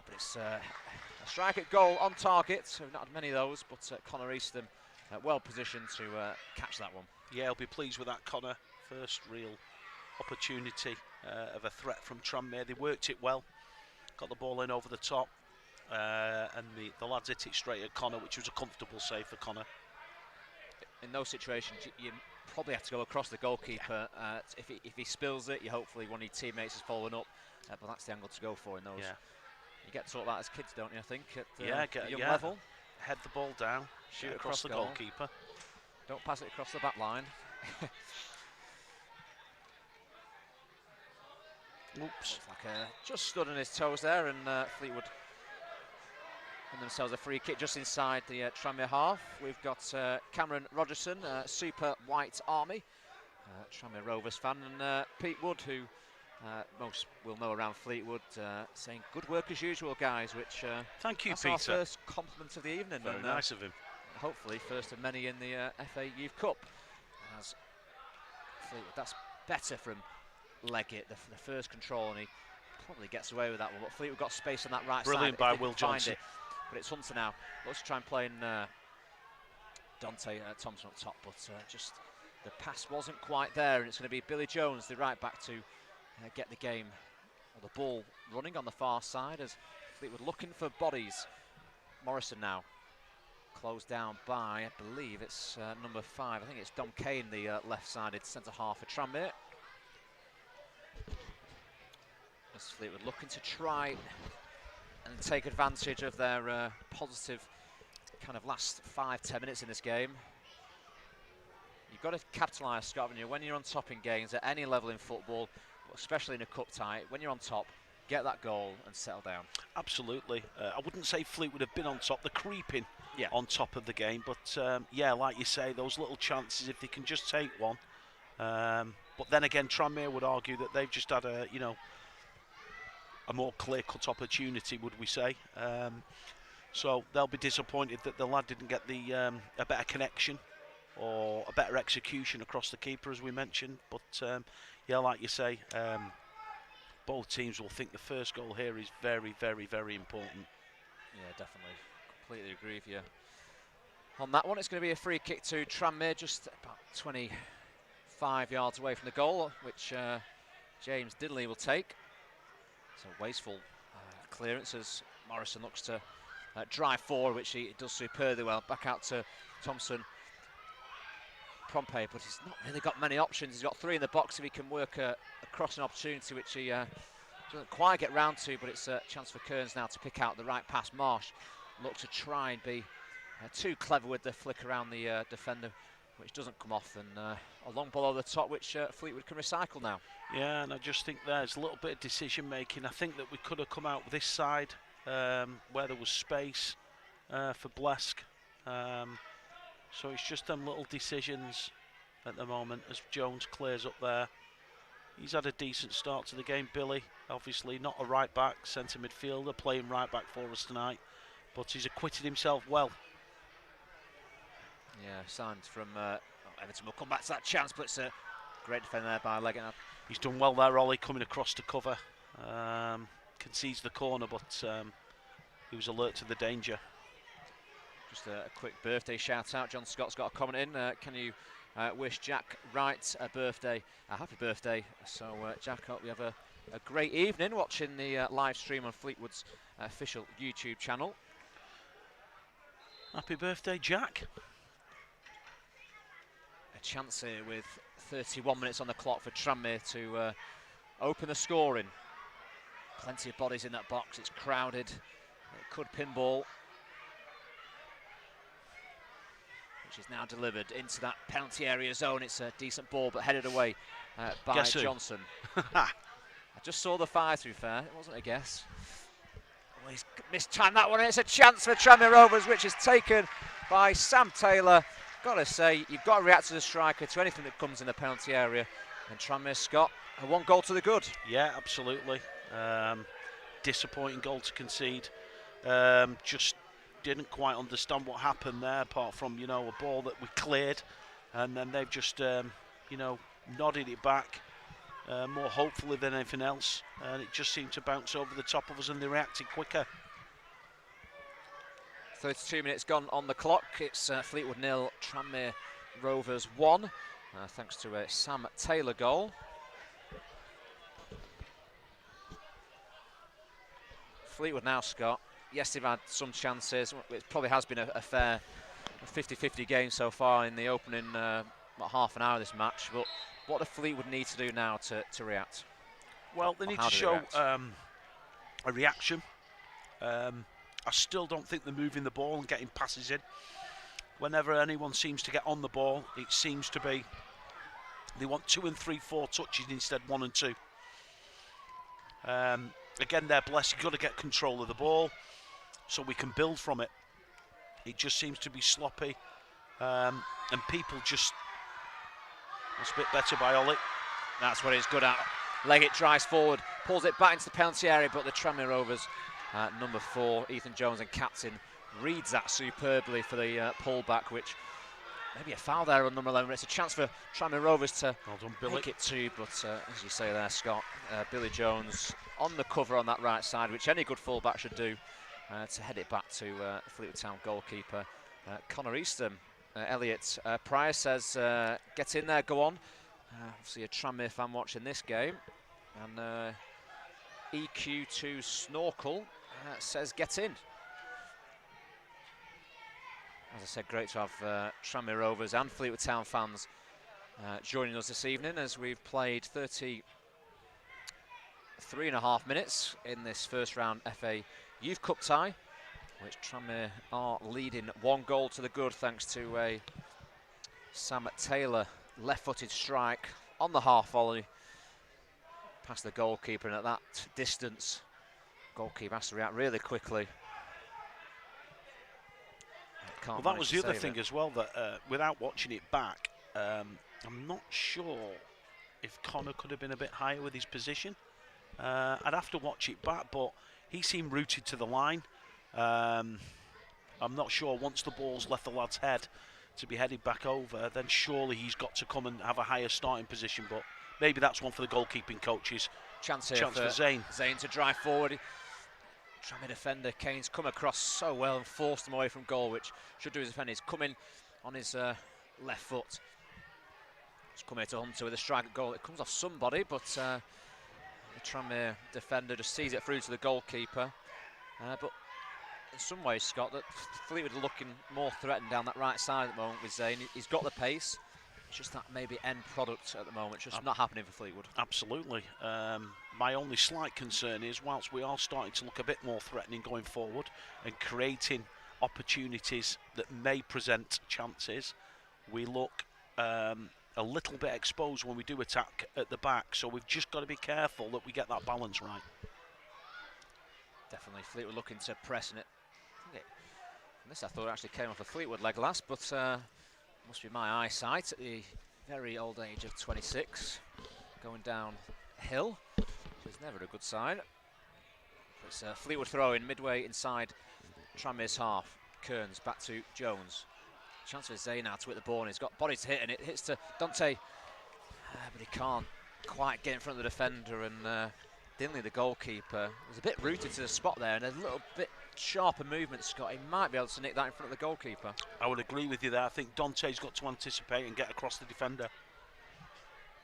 [SPEAKER 1] but it's a strike at goal on target. So we've not had many of those, but Connor Easton well positioned to catch that one.
[SPEAKER 2] Yeah, I'll be pleased with that, Connor. First real opportunity of a threat from Tranmere. They worked it well, got the ball in over the top, and the lads hit it straight at Connor, which was a comfortable save for Connor.
[SPEAKER 1] In those situations, you probably have to go across the goalkeeper. If he spills it, you hopefully one of your teammates is following up, but that's the angle to go for in those. Yeah. You get taught that as kids, don't you, I think, at a young level.
[SPEAKER 2] Head the ball down, shoot across the goalkeeper.
[SPEAKER 1] Don't pass it across the back line.
[SPEAKER 2] Oops.
[SPEAKER 1] Looks like just stood on his toes there, and Fleetwood and themselves a free kick just inside the Tranmere half. We've got Cameron Rogerson, Super White Army, Tranmere Rovers fan, and Pete Wood, who most will know around Fleetwood, saying good work as usual, guys, which
[SPEAKER 2] thank you,
[SPEAKER 1] that's
[SPEAKER 2] Peter.
[SPEAKER 1] Our first compliment of the evening.
[SPEAKER 2] Very nice of him.
[SPEAKER 1] Hopefully first of many in the FA Youth Cup. As Fleetwood, that's better from Leggett, the first control, and he probably gets away with that one, but Fleetwood got space on that right side.
[SPEAKER 2] Brilliant by Will Johnson.
[SPEAKER 1] But it's Hunter now. Let's try and play in Dante Thompson up top, but just the pass wasn't quite there, and it's going to be Billy Jones, the right back, to get the game, or the ball running on the far side, as Fleetwood looking for bodies. Morrison now, closed down by, I believe it's number 5. I think it's Dom Kane, the left-sided centre half for Tranmere. As Fleetwood looking to try and take advantage of their positive kind of last 5-10 minutes in this game. You've got to capitalise, Scott, haven't you? When you're on top in games at any level in football, but especially in a cup tie, when you're on top, get that goal and settle down.
[SPEAKER 2] Absolutely. I wouldn't say Fleetwood have been on top. They're creeping on top of the game, but yeah, like you say, those little chances, if they can just take one. But then again, Tranmere would argue that they've just had a more clear-cut opportunity, would we say? So they'll be disappointed that the lad didn't get the a better connection or a better execution across the keeper, as we mentioned. But yeah, like you say, both teams will think the first goal here is very, very, very important.
[SPEAKER 1] Yeah, definitely. Completely agree with you on that one. It's going to be a free kick to Tranmere, just about 25 yards away from the goal, which James Diddley will take. So wasteful clearance as Morrison looks to drive forward, which he does superbly well. Back out to Thompson. Pompey, but he's not really got many options. He's got 3 in the box if he can work across an opportunity, which he doesn't quite get round to, but it's a chance for Kearns now to pick out the right pass. Marsh looks to try and be too clever with the flick around the defender, which doesn't come off, and a long ball over the top, which Fleetwood can recycle now.
[SPEAKER 2] Yeah, and I just think there's a little bit of decision making. I think that we could have come out this side where there was space for Blesk. So it's just them little decisions at the moment as Jones clears up there. He's had a decent start to the game, Billy. Obviously not a right back, centre midfielder, playing right back for us tonight, but he's acquitted himself well.
[SPEAKER 1] Yeah, signed from Everton. We'll come back to that chance, but it's a great defender there by Leggett.
[SPEAKER 2] He's done well there, Ollie, coming across to cover. Concedes the corner, but he was alert to the danger.
[SPEAKER 1] Just a quick birthday shout out. John Scott's got a comment in. Can you wish Jack Wright a happy birthday? So Jack, hope you have a great evening watching the live stream on Fleetwood's official YouTube channel.
[SPEAKER 2] Happy birthday, Jack.
[SPEAKER 1] A chance here with 31 minutes on the clock for Tranmere to open the scoring. Plenty of bodies in that box. It's crowded. It could pinball. Which is now delivered into that penalty area zone. It's a decent ball, but headed away by Johnson. I just saw the fire, to be fair. It wasn't a guess. Well, he's mistimed that one, and it's a chance for Tranmere Rovers, which is taken by Sam Taylor. Got to say, you've got to react as a striker to anything that comes in the penalty area. And Tranmere, Scott, a 1 goal to the good.
[SPEAKER 2] Yeah, absolutely. Disappointing goal to concede. Just didn't quite understand what happened there, apart from, you know, a ball that we cleared, and then they've just, you know, nodded it back more hopefully than anything else, and it just seemed to bounce over the top of us, and they reacted quicker.
[SPEAKER 1] 32 minutes gone on the clock. It's Fleetwood 0, Tranmere Rovers 1, thanks to a Sam Taylor goal. Fleetwood now, Scott. Yes, they've had some chances. It probably has been a fair 50-50 game so far in the opening half an hour of this match. But what do Fleetwood need to do now to react?
[SPEAKER 2] Well, they need to show a reaction. I still don't think they're moving the ball and getting passes in. Whenever anyone seems to get on the ball, it seems to be they want 2 and 3, 4 touches instead 1 and 2. Again, they're blessed. You've got to get control of the ball so we can build from it. It just seems to be sloppy, and people just... That's a bit better by Ollie.
[SPEAKER 1] That's what he's good at. Leggett drives forward, pulls it back into the penalty area, but the Tranmere Rovers, number 4, Ethan Jones, and captain, reads that superbly for the pullback, which maybe a foul there on number 11. It's a chance for Tranmere Rovers to make it 2, but as you say there, Scott, Billy Jones on the cover on that right side, which any good fullback should do, to head it back to Fleetwood Town goalkeeper Connor Easton. Elliot Pryor says, get in there, go on. Obviously a Tranmere fan watching this game, and EQ2 Snorkel says get in. As I said, great to have Tranmere Rovers and Fleetwood Town fans joining us this evening as we've played 33.5 minutes in this first round FA Youth Cup tie, which Tranmere are leading 1 goal to the good thanks to a Sam Taylor left-footed strike on the half volley past the goalkeeper, and at that distance, goalkeeper has to react really quickly.
[SPEAKER 2] Well, that was the other thing as well, that without watching it back, I'm not sure if Connor could have been a bit higher with his position. I'd have to watch it back, but he seemed rooted to the line. I'm not sure, once the ball's left the lad's head to be headed back over, then surely he's got to come and have a higher starting position, but maybe that's one for the goalkeeping coaches.
[SPEAKER 1] Chance here for
[SPEAKER 2] Zane.
[SPEAKER 1] Zane to drive forward. Tranmere defender Kane's come across so well and forced him away from goal, which should do his defender. He's coming on his left foot. He's coming to Hunter with a strike at goal. It comes off somebody, but the Tranmere defender just sees it through to the goalkeeper. But in some ways, Scott, that Fleetwood are looking more threatened down that right side at the moment with Zane. He's got the pace. It's just that maybe end product at the moment, just not happening for Fleetwood.
[SPEAKER 2] Absolutely. My only slight concern is, whilst we are starting to look a bit more threatening going forward and creating opportunities that may present chances, we look a little bit exposed when we do attack at the back. So we've just got to be careful that we get that balance right.
[SPEAKER 1] Definitely, Fleetwood looking to press, and this I thought actually came off a Fleetwood leg last, but must be my eyesight at the very old age of 26, going downhill, which is never a good sign. It's a Fleetwood throw in midway inside Tranmere's half. Kearns back to Jones. Chance for Zane now to hit the ball, and he's got body to hit, and it hits to Dante, but he can't quite get in front of the defender, and Dinley, the goalkeeper, was a bit rooted to the spot there, and a little bit sharper movement, Scott. He might be able to nick that in front of the goalkeeper.
[SPEAKER 2] I would agree with you there. I think Dante's got to anticipate and get across the defender.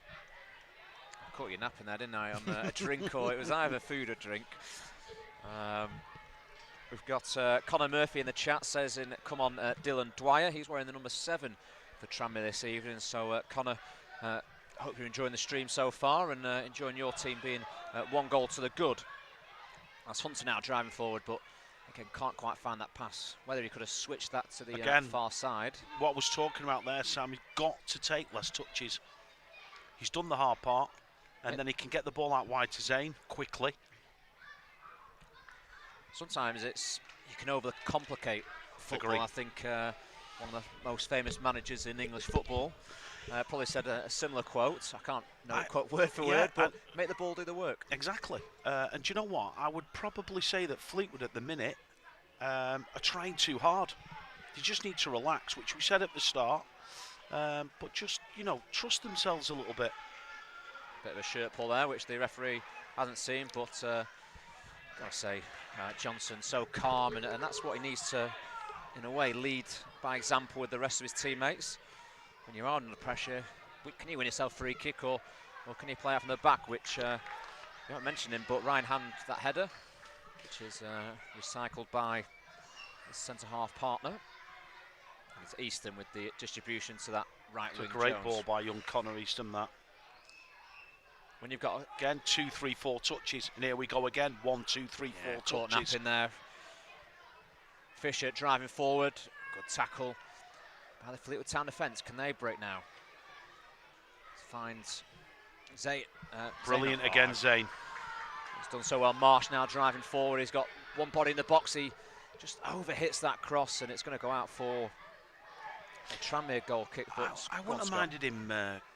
[SPEAKER 1] I caught you napping there, didn't I, on a drink, or it was either food or drink. We've got Connor Murphy in the chat, says, come on, Dylan Dwyer. He's wearing the number 7 for Tranmere this evening. So, Connor, hope you're enjoying the stream so far and enjoying your team being 1 goal to the good. That's Hunter now driving forward, but again, can't quite find that pass. Whether he could have switched that to the far side.
[SPEAKER 2] What I was talking about there, Sam, he's got to take less touches. He's done the hard part, and then he can get the ball out wide to Zane quickly.
[SPEAKER 1] sometimes you can overcomplicate football.
[SPEAKER 2] Agree.
[SPEAKER 1] I think one of the most famous managers in English football probably said a similar quote. I can't know it quote word for word, but make the ball do the work.
[SPEAKER 2] Exactly. And do you know what? I would probably say that Fleetwood at the minute are trying too hard. They just need to relax, which we said at the start. But just, trust themselves a little bit.
[SPEAKER 1] Bit of a shirt pull there, which the referee hasn't seen, but gotta say, Johnson so calm, and that's what he needs to, in a way, lead by example with the rest of his teammates. When you're under pressure, can you win yourself a free kick, or can you play out from the back, which you haven't mentioned him, but Ryan Hand, that header, which is recycled by his centre-half partner. And it's Easton with the distribution to that right wing.
[SPEAKER 2] It's a great
[SPEAKER 1] Jones.
[SPEAKER 2] ball by young Connor Easton, that.
[SPEAKER 1] When you've got
[SPEAKER 2] again 2, 3, 4 touches, and here we go again. 1, 2, 3, 4 touches.
[SPEAKER 1] Nap in there. Fisher driving forward. Good tackle by the Fleetwood Town defence. Can they break now? Finds Zayn.
[SPEAKER 2] Brilliant again, Zayn.
[SPEAKER 1] He's done so well. Marsh now driving forward. He's got one body in the box. He just overhits that cross, and it's going to go out for a Tranmere goal kick.
[SPEAKER 2] I wouldn't have minded him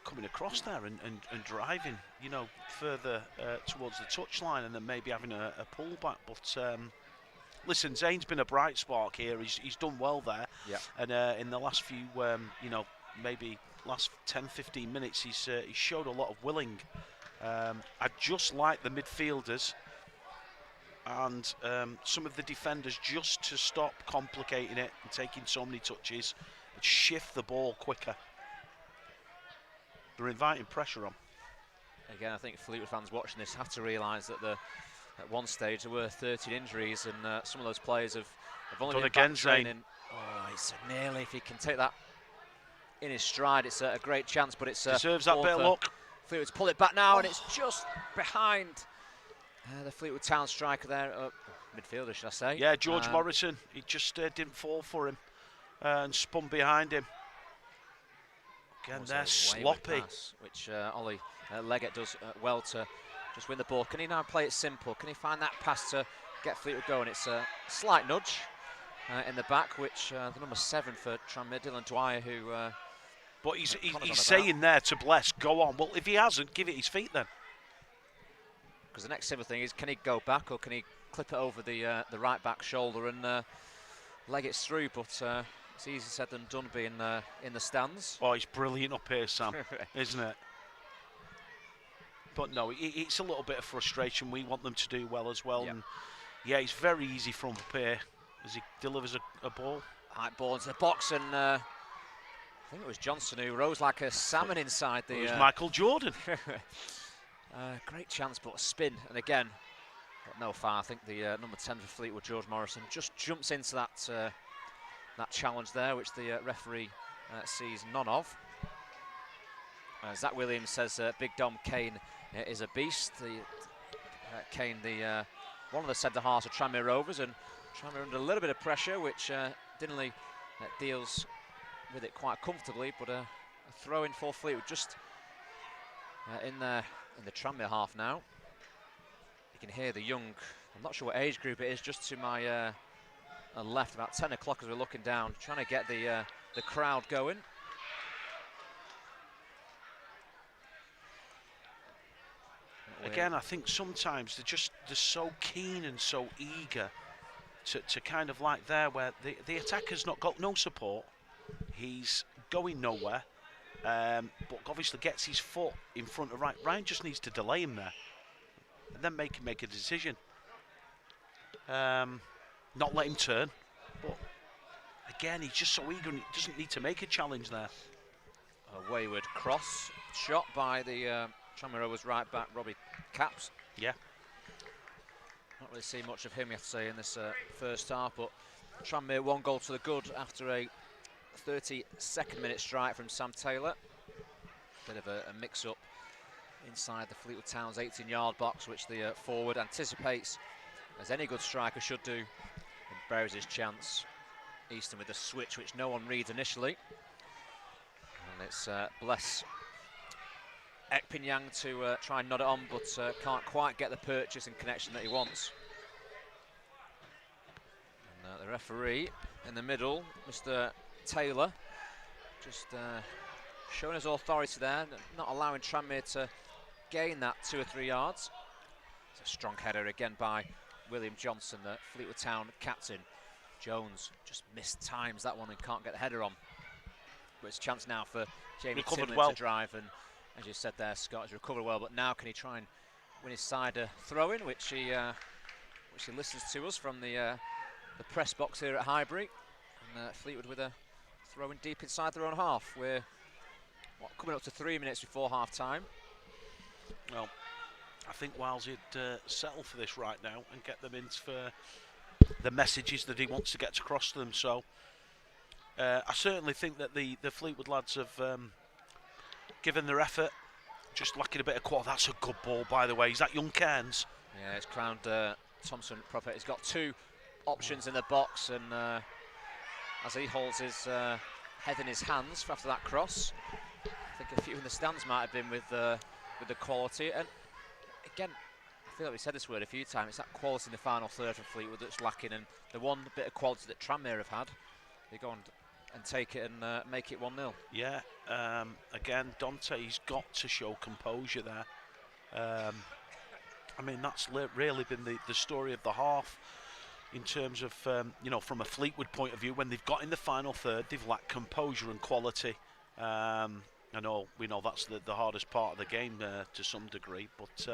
[SPEAKER 2] coming across there and driving, further towards the touchline, and then maybe having a pullback. But listen, Zayn's been a bright spark here. He's done well there.
[SPEAKER 1] Yeah.
[SPEAKER 2] And in the last few, maybe last 10-15 minutes, he's showed a lot of willing. I just like the midfielders and some of the defenders just to stop complicating it and taking so many touches. Shift the ball quicker. They're inviting pressure on.
[SPEAKER 1] Again, I think Fleetwood fans watching this have to realise that at one stage there were 13 injuries, and some of those players have only
[SPEAKER 2] done
[SPEAKER 1] been
[SPEAKER 2] again,
[SPEAKER 1] back training. Oh, it's nearly, if he can take that in his stride, it's a great chance, but it's
[SPEAKER 2] deserves that bit of luck.
[SPEAKER 1] Fleetwood to pull it back now, and it's just behind the Fleetwood Town striker there, midfielder, should I say?
[SPEAKER 2] Yeah, George Morrison. He just didn't fall for him. And spun behind him. Again, they're sloppy.
[SPEAKER 1] Pass, which Ollie Leggett does well to just win the ball. Can he now play it simple? Can he find that pass to get Fleetwood going? It's a slight nudge in the back, which the number 7 for Tranmere, Dylan Dwyer, who...
[SPEAKER 2] but he's saying there to Bless, go on. Well, if he hasn't, give it his feet then.
[SPEAKER 1] Because the next simple thing is, can he go back, or can he clip it over the right back shoulder and leg it through? But... it's easier said than done being in the stands.
[SPEAKER 2] Oh, he's brilliant up here, Sam, isn't it? But no, it's a little bit of frustration. We want them to do well as well.
[SPEAKER 1] Yep.
[SPEAKER 2] And yeah, it's very easy from up here as he delivers a ball.
[SPEAKER 1] High ball into the box, and I think it was Johnson who rose like a salmon inside the...
[SPEAKER 2] It was Michael Jordan.
[SPEAKER 1] Great chance, but a spin. And again, no foul. I think the number 10 for Fleetwood, George Morrison, just jumps into that challenge there, which the referee sees none of. Zach Williams says Big Dom Kane is a beast. Kane, one of the centre-halves of Tranmere Rovers, and Tranmere under a little bit of pressure, which Dinley deals with it quite comfortably, but a throw-in for Fleetwood just in the Tranmere half now. You can hear the young, I'm not sure what age group it is, just to my left, about 10 o'clock as we're looking down, trying to get the crowd going.
[SPEAKER 2] Again, I think sometimes they're so keen and so eager to kind of like there, where the attacker's not got no support. He's going nowhere, but obviously gets his foot in front of Ryan just needs to delay him there and then make a decision. Not let him turn, but again, he's just so eager and he doesn't need to make a challenge there.
[SPEAKER 1] A wayward cross shot by the Tranmere Rovers right back, Robbie Capps.
[SPEAKER 2] Yeah.
[SPEAKER 1] Not really seen much of him, you have to say, in this first half, but Tranmere 1 goal to the good after a 32nd minute strike from Sam Taylor. Bit of a mix-up inside the Fleetwood Town's 18-yard box, which the forward anticipates, as any good striker should do, and buries his chance. Easton with the switch, which no one reads initially. And it's Bless Ekpinyang to try and nod it on, but can't quite get the purchase and connection that he wants. The referee in the middle, Mr. Taylor, just showing his authority there, not allowing Tranmere to gain that 2 or 3 yards. It's a strong header again by William Johnson, the Fleetwood Town captain. Jones just missed times that one and can't get the header on. But it's a chance now for Jamie Timlin to drive, and as you said there, Scott has recovered well, but now can he try and win his side a throw-in, which he listens to us from the press box here at Highbury. And Fleetwood with a throw-in deep inside their own half. We're coming up to 3 minutes before half-time.
[SPEAKER 2] Well, I think Wiles'd settle for this right now and get them in for the messages that he wants to get across to them. So I certainly think that the Fleetwood lads have given their effort, just lacking a bit of quality. That's a good ball, by the way. Is that young Cairns?
[SPEAKER 1] Yeah, it's crowned Thompson proper. He's got 2 options in the box, and as he holds his head in his hands after that cross, I think a few in the stands might have been with the quality. And again, I feel like we said this word a few times, it's that quality in the final third for Fleetwood that's lacking, and the one bit of quality that Tranmere have had, they go on and take it and make it 1-0.
[SPEAKER 2] Yeah, again, Dante's got to show composure there. I mean, that's really been the story of the half in terms of, you know, from a Fleetwood point of view. When they've got in the final third, they've lacked composure and quality. We know that's the hardest part of the game to some degree, but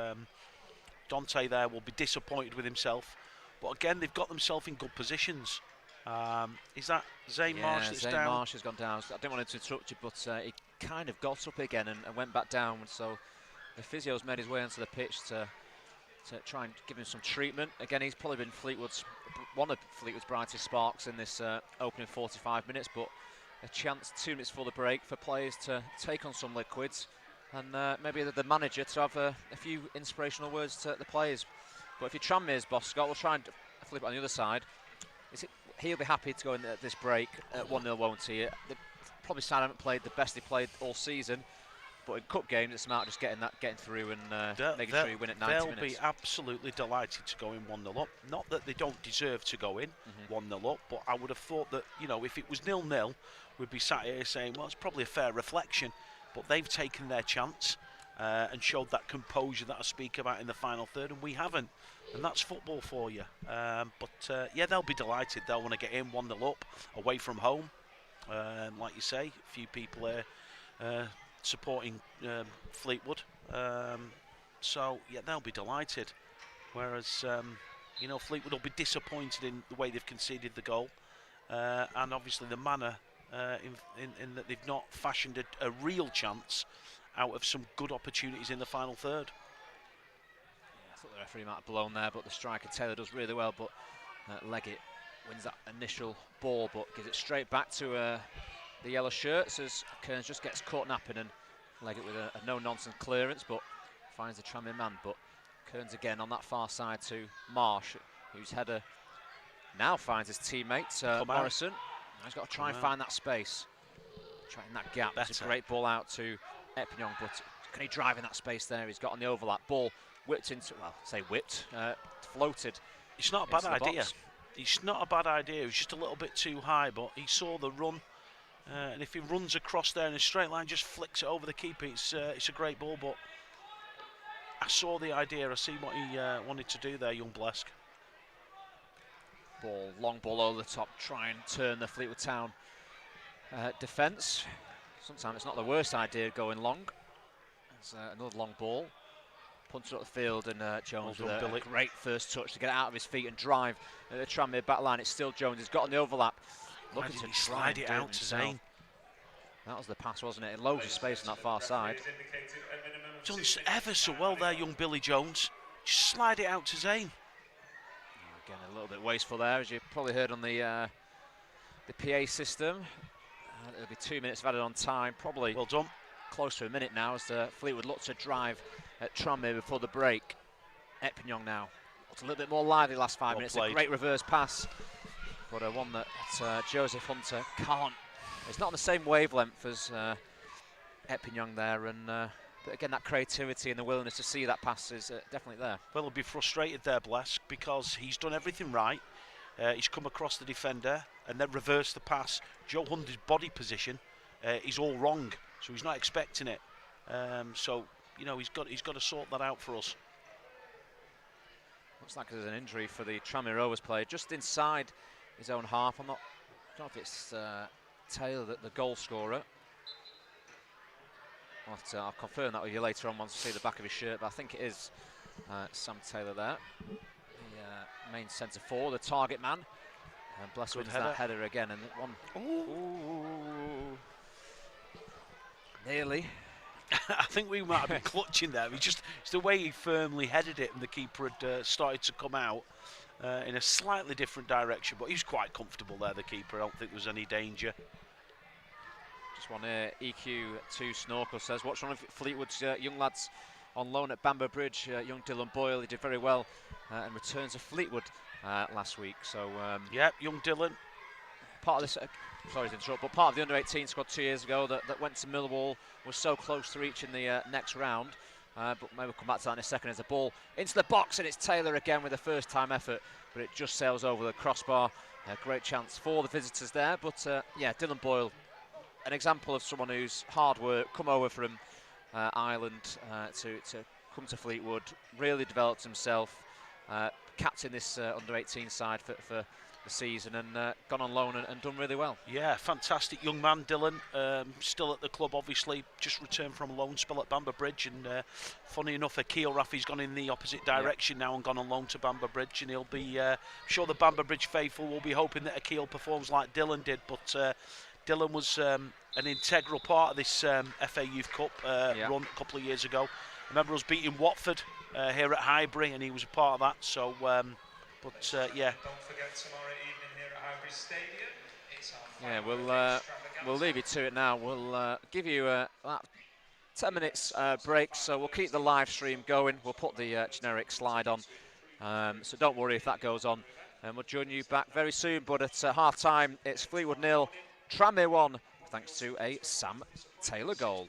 [SPEAKER 2] Dante there will be disappointed with himself. But again, they've got themselves in good positions. Is that Zane Marsh that's
[SPEAKER 1] Zane
[SPEAKER 2] down?
[SPEAKER 1] Marsh has gone down. I didn't want to interrupt you, but he kind of got up again and went back down. So the physio's made his way onto the pitch to try and give him some treatment. Again, he's probably been one of Fleetwood's brightest sparks in this opening 45 minutes, but a chance 2 minutes before the break for players to take on some liquids, and maybe the manager to have a few inspirational words to the players. But if you're Tranmere's boss, Scott, we'll try and flip it on the other side. He'll be happy to go in at this break at 1-0, won't he? They probably haven't played the best they played all season, but in cup games it's about just getting through and making sure you win at 90 minutes.
[SPEAKER 2] They'll be absolutely delighted to go in 1-0 up. Not that they don't deserve to go in 1-0 up, but I would have thought that, you know, if it was 0-0, we'd be sat here saying, well, it's probably a fair reflection. But they've taken their chance and showed that composure that I speak about in the final third, and we haven't. And that's football for you. Yeah, they'll be delighted. They'll want to get in 1-0 up, away from home. Like you say, a few people here supporting Fleetwood. So, yeah, they'll be delighted. Whereas, you know, Fleetwood will be disappointed in the way they've conceded the goal. And obviously the manner in that they've not fashioned a real chance out of some good opportunities in the final third.
[SPEAKER 1] I thought the referee might have blown there, but the striker Taylor does really well. But Leggett wins that initial ball, but gives it straight back to the yellow shirts as Kearns just gets caught napping, and Leggett with a no-nonsense clearance, but finds the Tranmere man. But Kearns again on that far side to Marsh, whose header now finds his teammate Morrison. He's got to try and find that space, trying that gap. It's a great ball out to Epignon, but can he drive in that space there? He's got on the overlap. Ball whipped into, floated.
[SPEAKER 2] It's not a bad idea. It's not a bad idea. It was just a little bit too high, but he saw the run. And if he runs across there in a straight line, just flicks it over the keeper, it's a great ball. But I saw the idea. I see what he wanted to do there, young Blesk.
[SPEAKER 1] Long ball over the top, try and turn the Fleetwood Town defence. Sometimes it's not the worst idea going long. There's another long ball. Punts up the field, and Jones with a great first touch to get it out of his feet and drive at the Tranmere back line. It's still Jones. He's got on the overlap. Looking to slide it out to Zane. That was the pass, wasn't it? In loads of space on that far side.
[SPEAKER 2] Done ever so well there, young Billy Jones. Just slide it out to Zane.
[SPEAKER 1] Again, a little bit wasteful there, as you probably heard on the PA system. It'll be 2 minutes of added on time, probably.
[SPEAKER 2] Well done.
[SPEAKER 1] Close to a minute now as Fleetwood look to drive at Tranmere before the break. Epignon now. It's a little bit more lively last 5 minutes. A great reverse pass, but one that Joseph Hunter can't. It's not on the same wavelength as Epignon there, and but again, that creativity and the willingness to see that pass is definitely there.
[SPEAKER 2] Well, he'll be frustrated there, Blesk, because he's done everything right. He's come across the defender and then reversed the pass. Joe Hunter's body position is all wrong, so he's not expecting it. So you know, he's got to sort that out for us.
[SPEAKER 1] Looks like there's an injury for the Tranmere Rovers player just inside his own half. I don't know if it's Taylor, the goal scorer. I'll confirm that with you later on once I see the back of his shirt, but I think it is Sam Taylor there, the main centre forward, the target man. And bless wins that header again, and one. Ooh. Nearly.
[SPEAKER 2] I think we might have been clutching there. It's the way he firmly headed it, and the keeper had started to come out in a slightly different direction, but he was quite comfortable there, the keeper. I don't think there was any danger.
[SPEAKER 1] Just one here, EQ2 Snorkel says, watch one of Fleetwood's young lads on loan at Bamber Bridge, young Dylan Boyle. He did very well and returned to Fleetwood last week. So
[SPEAKER 2] yeah, young Dylan.
[SPEAKER 1] Part of this, sorry to interrupt, but part of the under-18 squad 2 years ago that went to Millwall, was so close to reaching the next round. But maybe we'll come back to that in a second. As the ball into the box, and it's Taylor again with a first-time effort, but it just sails over the crossbar. Great chance for the visitors there, but yeah, Dylan Boyle, an example of someone who's hard work, come over from Ireland to come to Fleetwood, really developed himself, captain this under-18 side for the season, and gone on loan and done really well.
[SPEAKER 2] Yeah, fantastic young man, Dylan. Still at the club, obviously, just returned from a loan spell at Bamber Bridge, and funny enough, Akil Rafi's gone in the opposite direction now and gone on loan to Bamber Bridge, and he'll be sure the Bamber Bridge faithful will be hoping that Akil performs like Dylan did, but Dylan was an integral part of this FA Youth Cup run a couple of years ago. I remember us beating Watford here at Highbury, and he was a part of that. So, yeah.
[SPEAKER 3] Don't forget tomorrow evening here at Highbury Stadium. It's
[SPEAKER 1] Yeah, we'll leave you to it now. We'll give you about 10 minutes break, so we'll keep the live stream going. We'll put the generic slide on, so don't worry if that goes on. And we'll join you back very soon. But at half time, it's Fleetwood 0, Tranmere 1, thanks to a Sam Taylor goal.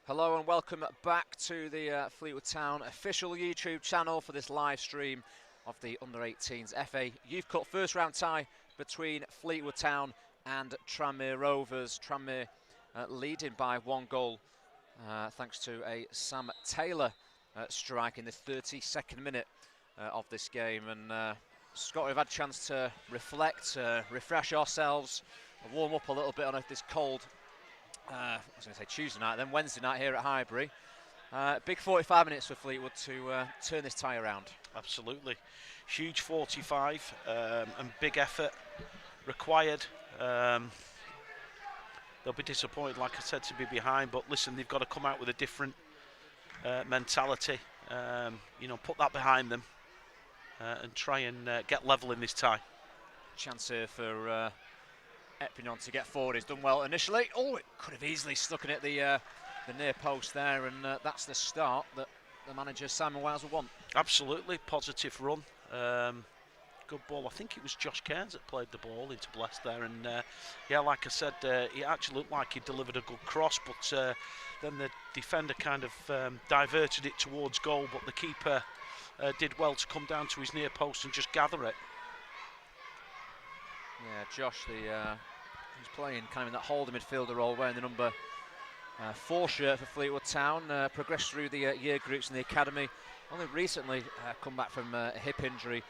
[SPEAKER 1] Hello and welcome back to the Fleetwood Town official YouTube channel for this live stream of the Under-18s FA Youth Cup first round tie between Fleetwood Town and Tranmere Rovers. Tranmere leading by 1 goal thanks to a Sam Taylor strike in the 32nd minute of this game. And Scott, we've had a chance to reflect, refresh ourselves, warm up a little bit on this cold I was going to say Tuesday night, then Wednesday night here at Highbury. Big 45 minutes for Fleetwood to turn this tie around.
[SPEAKER 2] Absolutely. Huge 45 and big effort required. They'll be disappointed, like I said, to be behind, but listen, they've got to come out with a different mentality. You know, put that behind them and try and get level in this tie.
[SPEAKER 1] Chance here for Epignon to get forward. He's done well initially. Oh, it could have easily stuck in at the near post there, and that's the start that the manager Simon Wiles will want.
[SPEAKER 2] Absolutely, positive run. Good ball. I think it was Josh Cairns that played the ball into Blest there, and yeah, like I said, he actually looked like he delivered a good cross, but then the defender kind of diverted it towards goal, but the keeper did well to come down to his near post and just gather it.
[SPEAKER 1] Yeah, Josh, he's playing kind of in that holding midfielder role, wearing the number 4 shirt for Fleetwood Town. Progressed through the year groups in the academy. Only recently come back from a hip injury.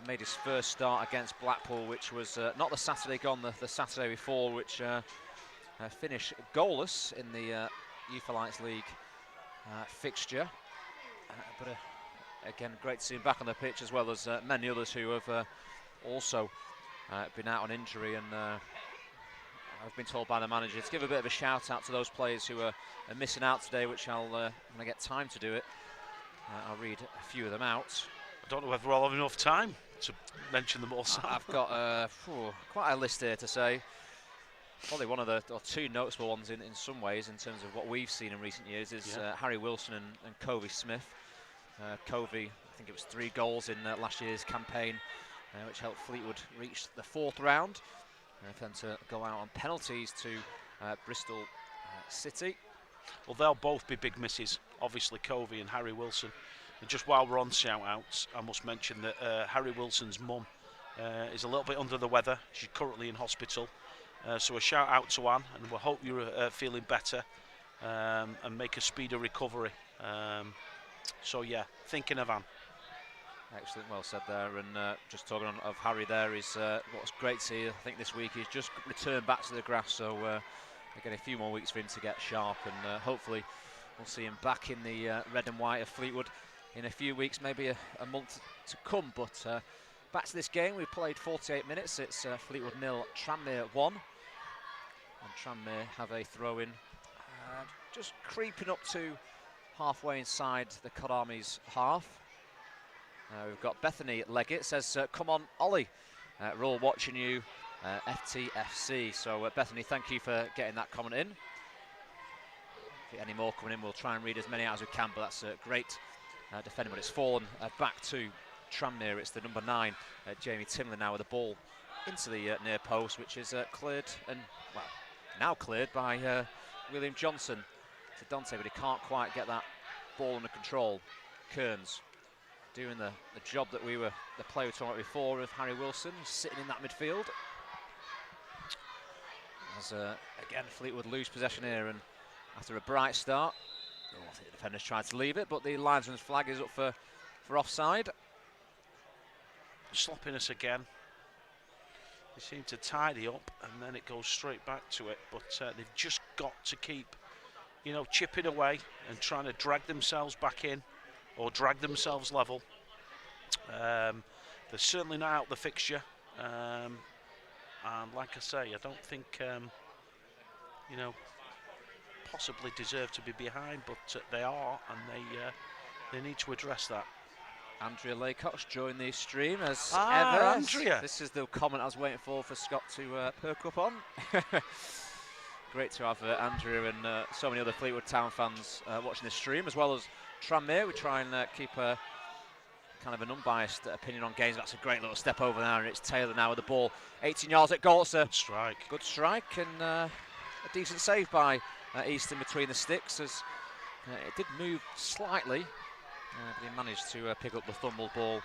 [SPEAKER 1] Made his first start against Blackpool, which was not the Saturday gone, the Saturday before, which finished goalless in the Youth Alliance League fixture. But again, great to see him back on the pitch, as well as many others who have also been out on injury, and I've been told by the manager to give a bit of a shout out to those players who are missing out today, which I'll when I get time to do it, I'll read a few of them out.
[SPEAKER 2] I don't know whether we'll have enough time to mention them all.
[SPEAKER 1] I've got quite a list here to say. Probably one of the two noticeable ones in some ways in terms of what we've seen in recent years is Harry Wilson and Covey Smith. Covey, I think it was 3 goals in last year's campaign, which helped Fleetwood reach the 4th round, for them to go out on penalties to Bristol City.
[SPEAKER 2] Well, they'll both be big misses, obviously Covey and Harry Wilson. And just while we're on shout-outs, I must mention that Harry Wilson's mum is a little bit under the weather. She's currently in hospital. So a shout-out to Anne, and we hope you're feeling better and make a speedy recovery. So yeah, thinking of Anne.
[SPEAKER 1] Excellent, well said there. And just talking of Harry there is what's great to see. I think this week he's just returned back to the grass, so again a few more weeks for him to get sharp, and hopefully we'll see him back in the red and white of Fleetwood in a few weeks, maybe a month to come. But back to this game, we played 48 minutes. It's Fleetwood 0, Tranmere 1, and Tranmere have a throw-in, just creeping up to halfway inside the Kodami's half. We've got Bethany Leggett, says, come on, Ollie, we're all watching you, FTFC. So Bethany, thank you for getting that comment in. If any more coming in, we'll try and read as many out as we can, but that's great defending. But it's fallen back to Tranmere. It's the number 9, Jamie Timlin, now with the ball into the near post, which is cleared, and, well, now cleared by William Johnson to Dante, but he can't quite get that ball under control. Kearns doing the job that the player we were talking about before of Harry Wilson, sitting in that midfield. As again, Fleetwood lose possession here, and after a bright start, I think the defenders tried to leave it, but the linesman's flag is up for offside.
[SPEAKER 2] Sloppiness again. They seem to tidy up, and then it goes straight back to it, but they've just got to keep, you know, chipping away and trying to drag themselves back in, or drag themselves level. They're certainly not out the fixture, and like I say, I don't think you know, possibly deserve to be behind, but they are, and they need to address that.
[SPEAKER 1] Andrea Laycox joined the stream as
[SPEAKER 2] ever. Andrea,
[SPEAKER 1] this is the comment I was waiting for Scott to perk up on. Great to have Andrea and so many other Fleetwood Town fans watching this stream, as well as Tranmere. We try and keep a kind of an unbiased opinion on games. That's a great little step over there, and it's Taylor now with the ball. 18 yards at goal. It's a
[SPEAKER 2] good strike.
[SPEAKER 1] Good strike, and a decent save by Easton between the sticks as it did move slightly, but he managed to pick up the fumbled ball.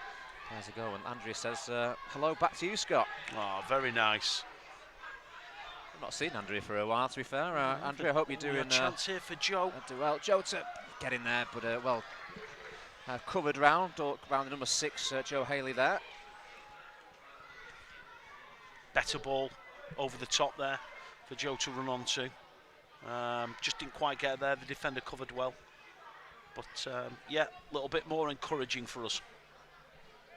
[SPEAKER 1] There's a go, and Andrea says hello back to you, Scott.
[SPEAKER 2] Oh, very nice.
[SPEAKER 1] I've not seen Andrea for a while, to be fair. Andrea, I hope you're doing...
[SPEAKER 2] a chance here for Joe.
[SPEAKER 1] Do well. Joe to get in there, but well, covered round the number 6, Joe Haley there.
[SPEAKER 2] Better ball over the top there for Joe to run onto. Just didn't quite get there. The defender covered well. But yeah, a little bit more encouraging for us.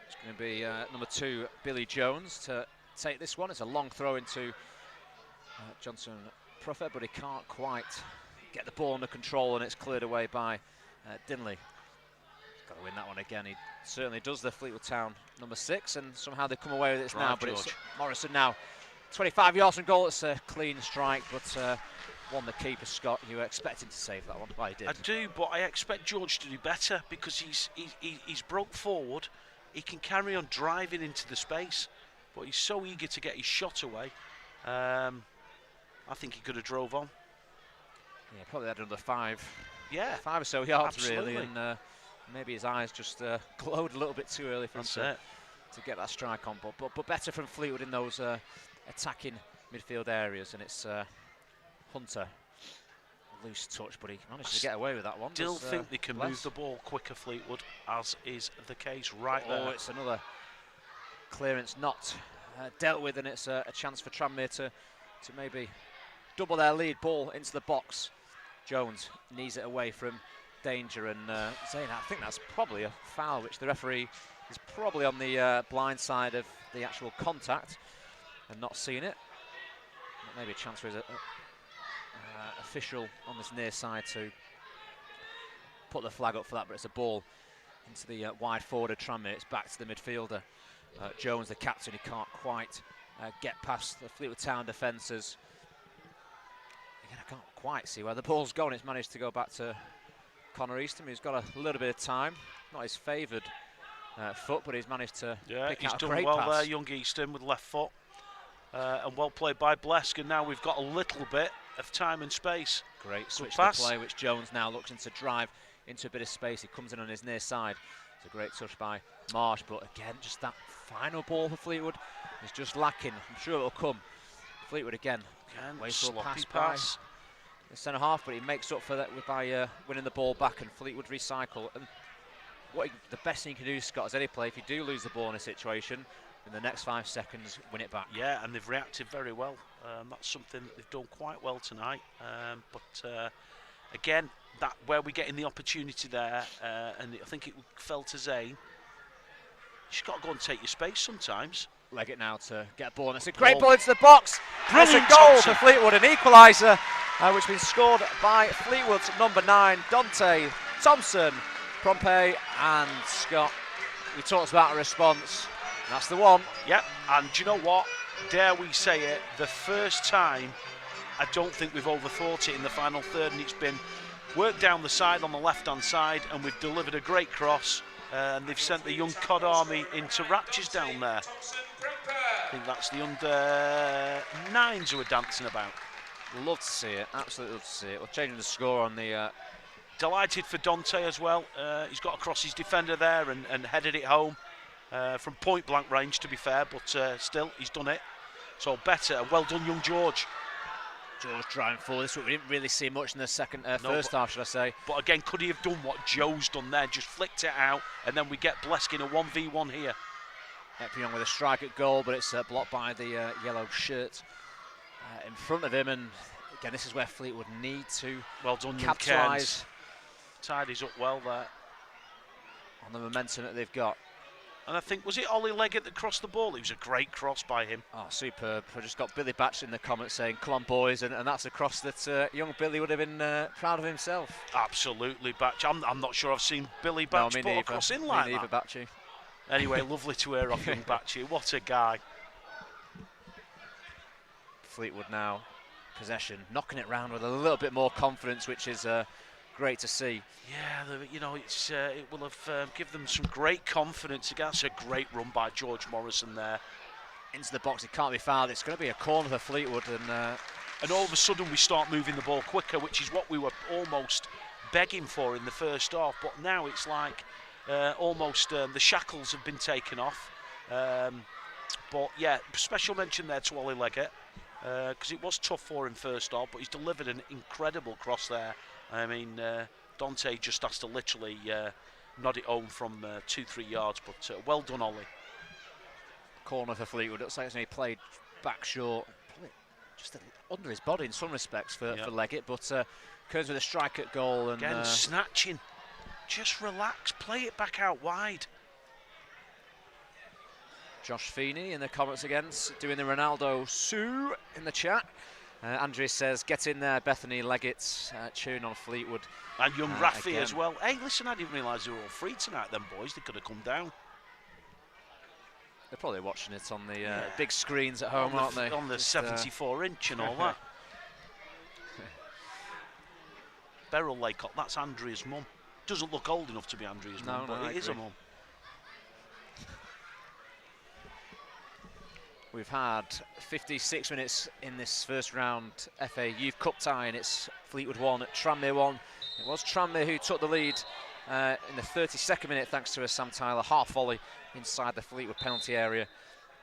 [SPEAKER 1] It's going to be number 2, Billy Jones, to take this one. It's a long throw into Johnson Prophet, but he can't quite get the ball under control, and it's cleared away by Dinley. He's got to win that one again. He certainly does, the Fleetwood Town number 6, and somehow they come away with this now. But
[SPEAKER 2] George.
[SPEAKER 1] It's Morrison now. 25 yards from goal. It's a clean strike, but one the keeper, Scott. You were expecting to save that one. Well, he did.
[SPEAKER 2] I do, but I expect George to do better because he's broke forward. He can carry on driving into the space, but he's so eager to get his shot away. I think he could have drove on.
[SPEAKER 1] Yeah, probably had another 5 or so yards,
[SPEAKER 2] absolutely.
[SPEAKER 1] really, and maybe his eyes just glowed a little bit too early for him to get that strike on. But better from Fleetwood in those attacking midfield areas, and it's Hunter. Loose touch, but he managed to get away with that one.
[SPEAKER 2] Still think they can move the ball quicker, Fleetwood, as is the case right there.
[SPEAKER 1] Oh, it's another clearance not dealt with, and it's a chance for Tranmere to maybe double their lead. Ball into the box. Jones knees it away from danger, and Zayn, I think that's probably a foul, which the referee is probably on the blind side of the actual contact and not seeing it. Maybe a chance for his official on this near side to put the flag up for that, but it's a ball into the wide forward of Tranmere. It's back to the midfielder. Jones, the captain, he can't quite get past the Fleetwood Town defences. Again, I can't quite see where the ball's gone. It's managed to go back to Connor Easton, who's got a little bit of time. Not his favoured foot, but he's managed to pick out a great
[SPEAKER 2] well
[SPEAKER 1] pass.
[SPEAKER 2] there, young Easton, with left foot. And well played by Blesk, and now we've got a little bit of time and space.
[SPEAKER 1] Great switch to play, which Jones now looks into drive into a bit of space. He comes in on his near side. It's a great touch by Marsh, but again, just that final ball for Fleetwood is just lacking. I'm sure it'll come. Fleetwood again, wasteful pass by the centre half, but he makes up for that by winning the ball back, and Fleetwood recycle. And the best thing you can do, Scott, is any play, if you do lose the ball in a situation, in the next 5 seconds, win it back.
[SPEAKER 2] Yeah, and they've reacted very well. That's something that they've done quite well tonight. But again, that where we're getting the opportunity there, and I think it fell to Zayn. You just got to go and take your space sometimes.
[SPEAKER 1] Leg it now to get a ball, and it's a great ball into the box.
[SPEAKER 2] Brilliant
[SPEAKER 1] That's a goal
[SPEAKER 2] Thompson.
[SPEAKER 1] for Fleetwood, an equaliser, which has been scored by Fleetwood's number 9, Dante Thompson. Pompey and Scott, we talked about a response. That's the one.
[SPEAKER 2] Yep, and do you know what? Dare we say it, the first time I don't think we've overthought it in the final third, and it's been worked down the side on the left-hand side, and we've delivered a great cross, and they've sent the young COD army into raptures down there. I think that's the under-9s who are dancing about.
[SPEAKER 1] Love to see it, absolutely love to see it. We're changing the score on the...
[SPEAKER 2] Delighted for Dante as well. He's got across his defender there and headed it home. From point-blank range, to be fair, but still, he's done it. So better. Well done, young George.
[SPEAKER 1] George driving forward. This one we didn't really see much in the first half, should I say.
[SPEAKER 2] But again, could he have done what Joe's done there? Just flicked it out, and then we get Blesk in a 1v1 here. Epion
[SPEAKER 1] with a strike at goal, but it's blocked by the yellow shirt in front of him. And again, this is where Fleetwood need to capitalise.
[SPEAKER 2] Tidies up well there.
[SPEAKER 1] On the momentum that they've got.
[SPEAKER 2] And I think, was it Ollie Leggett that crossed the ball? It was a great cross by him.
[SPEAKER 1] Oh, superb. I just got Billy Batch in the comments saying, come on, boys, and that's a cross that young Billy would have been proud of himself.
[SPEAKER 2] Absolutely, Batch. I'm not sure I've seen Billy Batch put a cross in like that.
[SPEAKER 1] Batchy.
[SPEAKER 2] Anyway, lovely to hear off young Batchy. What a guy.
[SPEAKER 1] Fleetwood now, possession, knocking it round with a little bit more confidence, which is great to see.
[SPEAKER 2] Yeah, you know, it will have given them some great confidence. That's a great run by George Morrison there.
[SPEAKER 1] Into the box, it can't be fouled. It's going to be a corner for Fleetwood, and
[SPEAKER 2] and all of a sudden we start moving the ball quicker, which is what we were almost begging for in the first half. But now it's like almost the shackles have been taken off. But yeah, special mention there to Ollie Leggett, because it was tough for him first half, but he's delivered an incredible cross there. I mean, Dante just has to literally nod it home from 2-3 yards, but well done, Ollie.
[SPEAKER 1] Corner for Fleetwood. Looks like he played back short, just under his body in some respects for Leggett, but Kearns with a strike at goal. And
[SPEAKER 2] again, snatching. Just relax, play it back out wide.
[SPEAKER 1] Josh Feeney in the comments again, doing the Ronaldo Sue in the chat. Andrew says, get in there, Bethany Leggett, cheering on Fleetwood.
[SPEAKER 2] And young Rafi as well. Hey, listen, I didn't realise they were all free tonight, them boys. They could have come down.
[SPEAKER 1] They're probably watching it on the big screens at home, aren't they?
[SPEAKER 2] On the 74-inch and all that. Beryl Laycock, that's Andrea's mum. Doesn't look old enough to be Andrea's mum, but it is a mum.
[SPEAKER 1] We've had 56 minutes in this first round FA Youth Cup tie, and it's Fleetwood 1, Tranmere 1. It was Tranmere who took the lead in the 32nd minute thanks to a Sam Tyler half volley inside the Fleetwood penalty area.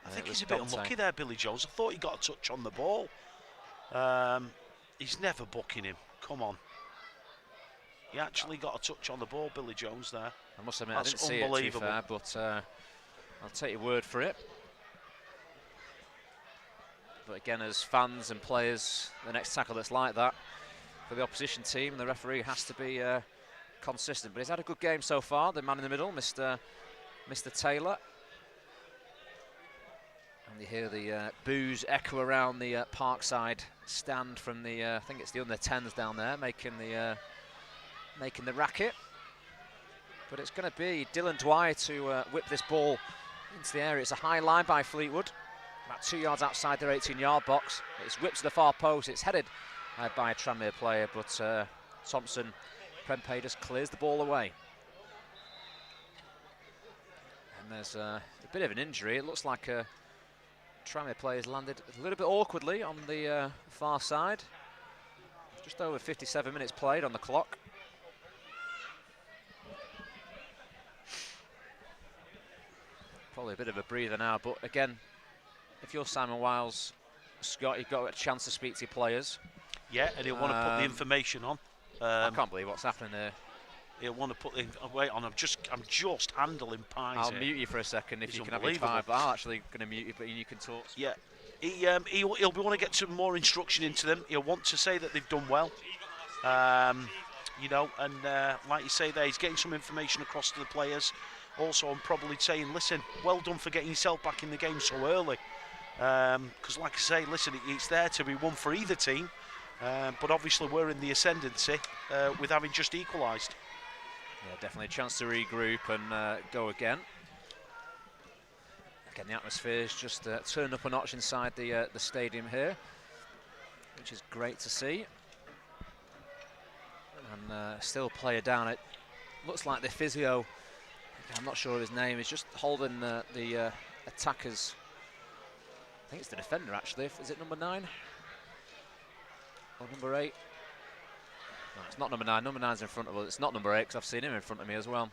[SPEAKER 2] I think he's a bit unlucky there, Billy Jones. I thought he got a touch on the ball. He's never booking him. Come on. He actually got a touch on the ball, Billy Jones, there.
[SPEAKER 1] I must admit, I didn't see it, to be fair, but I'll take your word for it. But again, as fans and players, the next tackle that's like that for the opposition team, the referee has to be consistent. But he's had a good game so far, the man in the middle, Mr. Taylor. And you hear the boos echo around the Parkside stand from the, I think it's the under-10s down there, making the racket. But it's going to be Dylan Dwyer to whip this ball into the area. It's a high line by Fleetwood, about 2 yards outside their 18-yard box. It's whipped to the far post. It's headed by a Tranmere player, but Thompson Prempeh just clears the ball away. And there's a bit of an injury. It looks like a Tranmere player's landed a little bit awkwardly on the far side. Just over 57 minutes played on the clock. Probably a bit of a breather now, but again, if you're Simon Wiles, Scott, you've got a chance to speak to your players.
[SPEAKER 2] Yeah, and he'll want to put the information on.
[SPEAKER 1] I can't believe what's happening there.
[SPEAKER 2] He'll want to put the wait on. I'm just handling pies.
[SPEAKER 1] I'll
[SPEAKER 2] here.
[SPEAKER 1] mute you for a second if you can have your pie, but I'm actually going to mute you, but you can talk.
[SPEAKER 2] Yeah, he'll want to get some more instruction into them. He'll want to say that they've done well. You know, and like you say there, he's getting some information across to the players. Also, I'm probably saying, listen, well done for getting yourself back in the game so early. Because like I say, listen, it's there to be won for either team. But obviously we're in the ascendancy with having just equalised.
[SPEAKER 1] Yeah, definitely a chance to regroup and go again. Again, the atmosphere's just turned up a notch inside the stadium here, which is great to see. And still a player down. It looks like the physio, I'm not sure of his name, is just holding the attackers. I think it's the defender actually. Is it number 9? Or number 8? No, it's not number 9. Number 9's in front of us. It's not number 8 because I've seen him in front of me as well.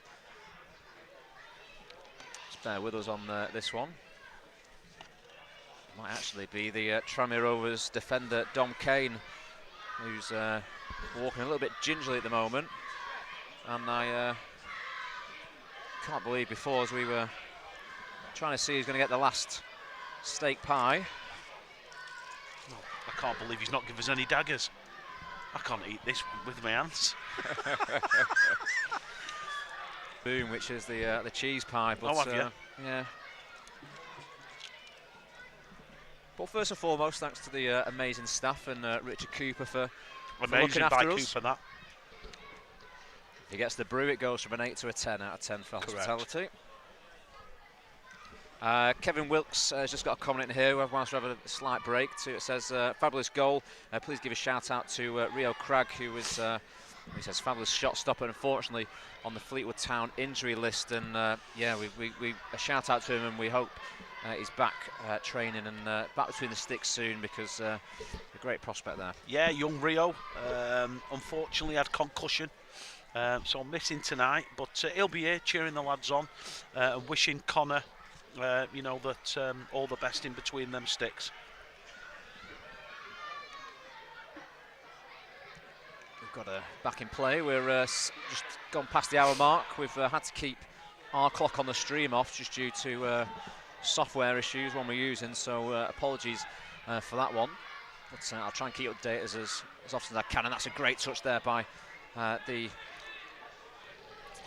[SPEAKER 1] Just bear with us on this one. Might actually be the Tranmere Rovers defender Dom Kane, who's walking a little bit gingerly at the moment. And I can't believe before, as we were trying to see who's going to get the last steak pie.
[SPEAKER 2] Oh, I can't believe he's not given us any daggers. I can't eat this with my hands.
[SPEAKER 1] Boom, which is the cheese pie. But,
[SPEAKER 2] oh, have you?
[SPEAKER 1] Yeah. But first and foremost, thanks to the amazing staff and Richard Cooper for looking after us.
[SPEAKER 2] Cooper, that.
[SPEAKER 1] If he gets the brew, it goes from an 8 to a 10 out of 10 for hospitality. Kevin Wilkes has just got a comment in here whilst we have a slight break. It says, fabulous goal. Please give a shout out to Rio Cragg, who was, he says, fabulous shot stopper, unfortunately on the Fleetwood Town injury list. And yeah, we a shout out to him, and we hope he's back training and back between the sticks soon, because a great prospect there.
[SPEAKER 2] Yeah, young Rio, unfortunately had concussion, so missing tonight, but he'll be here cheering the lads on and wishing Connor, you know, that all the best in between them sticks.
[SPEAKER 1] We've got back in play. We're just gone past the hour mark. We've had to keep our clock on the stream off just due to software issues one we're using, so apologies for that one. But I'll try and keep updated as often as I can, and that's a great touch there by the...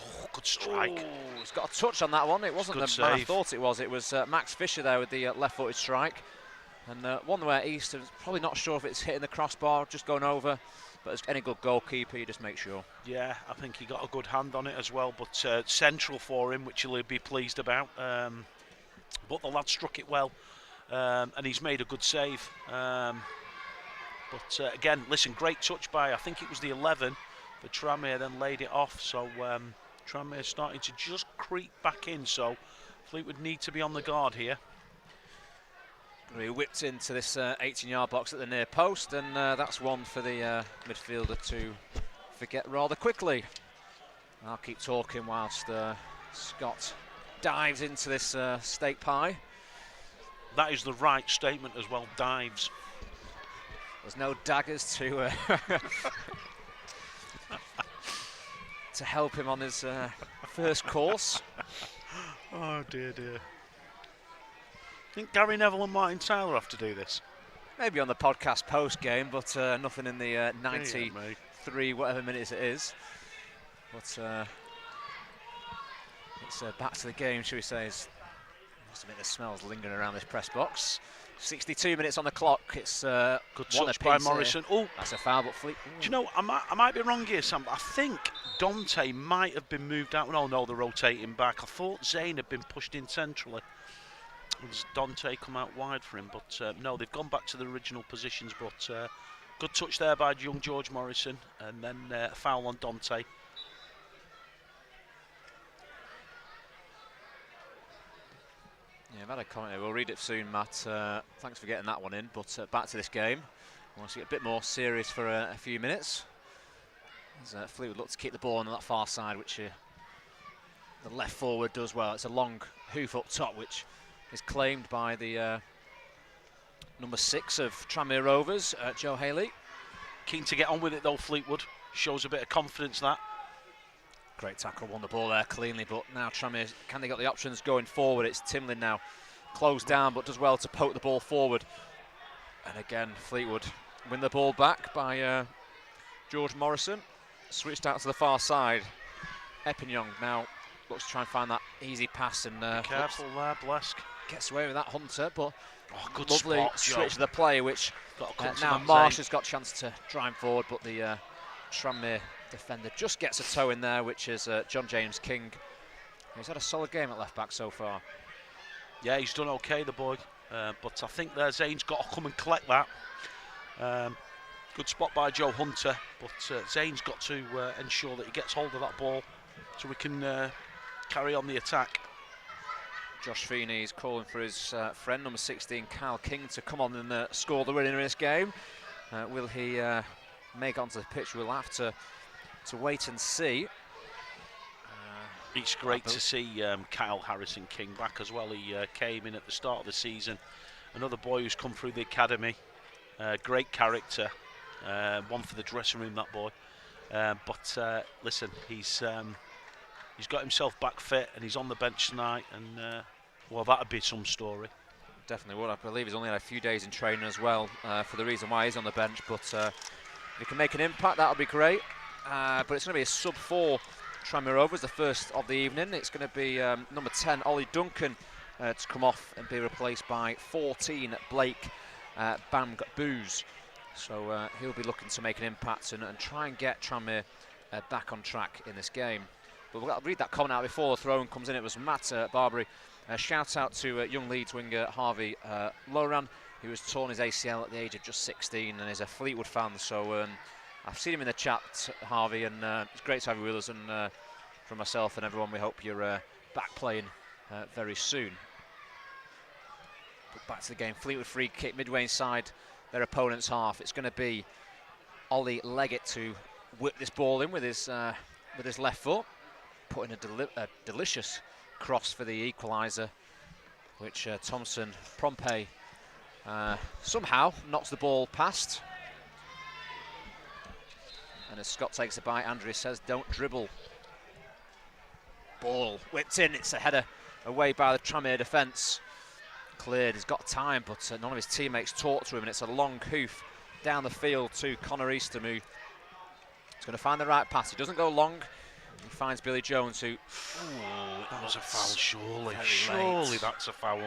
[SPEAKER 2] Oh, good strike.
[SPEAKER 1] Oh, he's got a touch on that one. It wasn't the man I thought it was. It was Max Fisher there with the left-footed strike. And one where Easton's probably not sure if it's hitting the crossbar, just going over. But as any good goalkeeper, you just make sure.
[SPEAKER 2] Yeah, I think he got a good hand on it as well, but central for him, which he'll be pleased about. But the lad struck it well, and he's made a good save. But again, listen, great touch by, I think it was the 11, but TRANMERE then laid it off. So TRANMERE starting to just creep back in, so Fleetwood need to be on the guard here.
[SPEAKER 1] We whipped into this 18-yard box at the near post, and that's one for the midfielder to forget rather quickly. I'll keep talking whilst Scott dives into this steak pie.
[SPEAKER 2] That is the right statement as well, dives.
[SPEAKER 1] There's no daggers to to help him on his first course.
[SPEAKER 2] Oh dear, dear. I think Gary Neville and Martin Tyler have to do this.
[SPEAKER 1] Maybe on the podcast post-game, but nothing in the 93, whatever minutes it is. But it's back to the game, shall we say. Must admit the smells lingering around this press box. 62 minutes on the clock. It's
[SPEAKER 2] good touch by Morrison. Oh,
[SPEAKER 1] that's a foul, but Fleet.
[SPEAKER 2] Do you know, I might be wrong here, Sam, but I think Dante might have been moved out. No, they're rotating back. I thought Zane had been pushed in centrally. Dante come out wide for him, but no, they've gone back to the original positions. But good touch there by young George Morrison, and then a foul on Dante.
[SPEAKER 1] Yeah, I've had a comment here. We'll read it soon, Matt. Thanks for getting that one in. But back to this game. I want to get a bit more serious for a few minutes. As Fleetwood look to keep the ball on that far side, which the left forward does well. It's a long hoof up top, which is claimed by the number 6 of Tranmere Rovers, Joe Haley.
[SPEAKER 2] Keen to get on with it though, Fleetwood. Shows a bit of confidence, that.
[SPEAKER 1] Great tackle, won the ball there cleanly, but now Tranmere, can they got the options going forward? It's Timlin now, closed down, but does well to poke the ball forward. And again, Fleetwood win the ball back by George Morrison. Switched out to the far side. Epignon now looks to try and find that easy pass, and
[SPEAKER 2] careful there, Blesk.
[SPEAKER 1] Gets away with that Hunter, but
[SPEAKER 2] good
[SPEAKER 1] lovely
[SPEAKER 2] spot,
[SPEAKER 1] switch of the play, which now Marsh has got a chance to drive forward, but the Tranmere defender just gets a toe in there, which is John James King. He's had a solid game at left back so far.
[SPEAKER 2] Yeah, he's done okay, the boy, but I think Zane's got to come and collect that. Good spot by Joe Hunter, but Zane's got to ensure that he gets hold of that ball so we can carry on the attack.
[SPEAKER 1] Josh Feeney's calling for his friend, number 16, Kyle King, to come on and score the winner in this game. Will he make it onto the pitch? We'll have to wait and see.
[SPEAKER 2] It's great to see Kyle Harrison King back as well. He came in at the start of the season. Another boy who's come through the academy. Great character. One for the dressing room, that boy. But listen, he's got himself back fit and he's on the bench tonight, and well, that'd be some story.
[SPEAKER 1] Definitely would. I believe he's only had a few days in training as well, for the reason why he's on the bench, but if he can make an impact, that'll be great. But it's going to be a sub-4 Tranmere Rovers, the first of the evening. It's going to be number 10, Ollie Duncan, to come off and be replaced by 14, Blake Bang Booz. So he'll be looking to make an impact and try and get Tranmere back on track in this game. But we'll read that comment out before the throw-in comes in. It was Matt Barbary. Shout out to young Leeds winger Harvey Loran, who was torn his ACL at the age of just 16 and is a Fleetwood fan. So I've seen him in the chat, Harvey, and it's great to have you with us. And from myself and everyone, we hope you're back playing very soon. But back to the game. Fleetwood free kick midway inside their opponent's half. It's going to be Ollie Leggett to whip this ball in with his left foot, putting a delicious cross for the equaliser, which Thompson Prompe somehow knocks the ball past. And as Scott takes a bite, Andrea says, don't dribble. Ball whipped in, it's a header away by the Tranmere defence. Cleared, he's got time, but none of his teammates talk to him, and it's a long hoof down the field to Connor Eastham, who is going to find the right pass. He doesn't go long, he finds Billy Jones, who...
[SPEAKER 2] Ooh, that was a foul, surely.
[SPEAKER 1] Surely
[SPEAKER 2] That's a foul.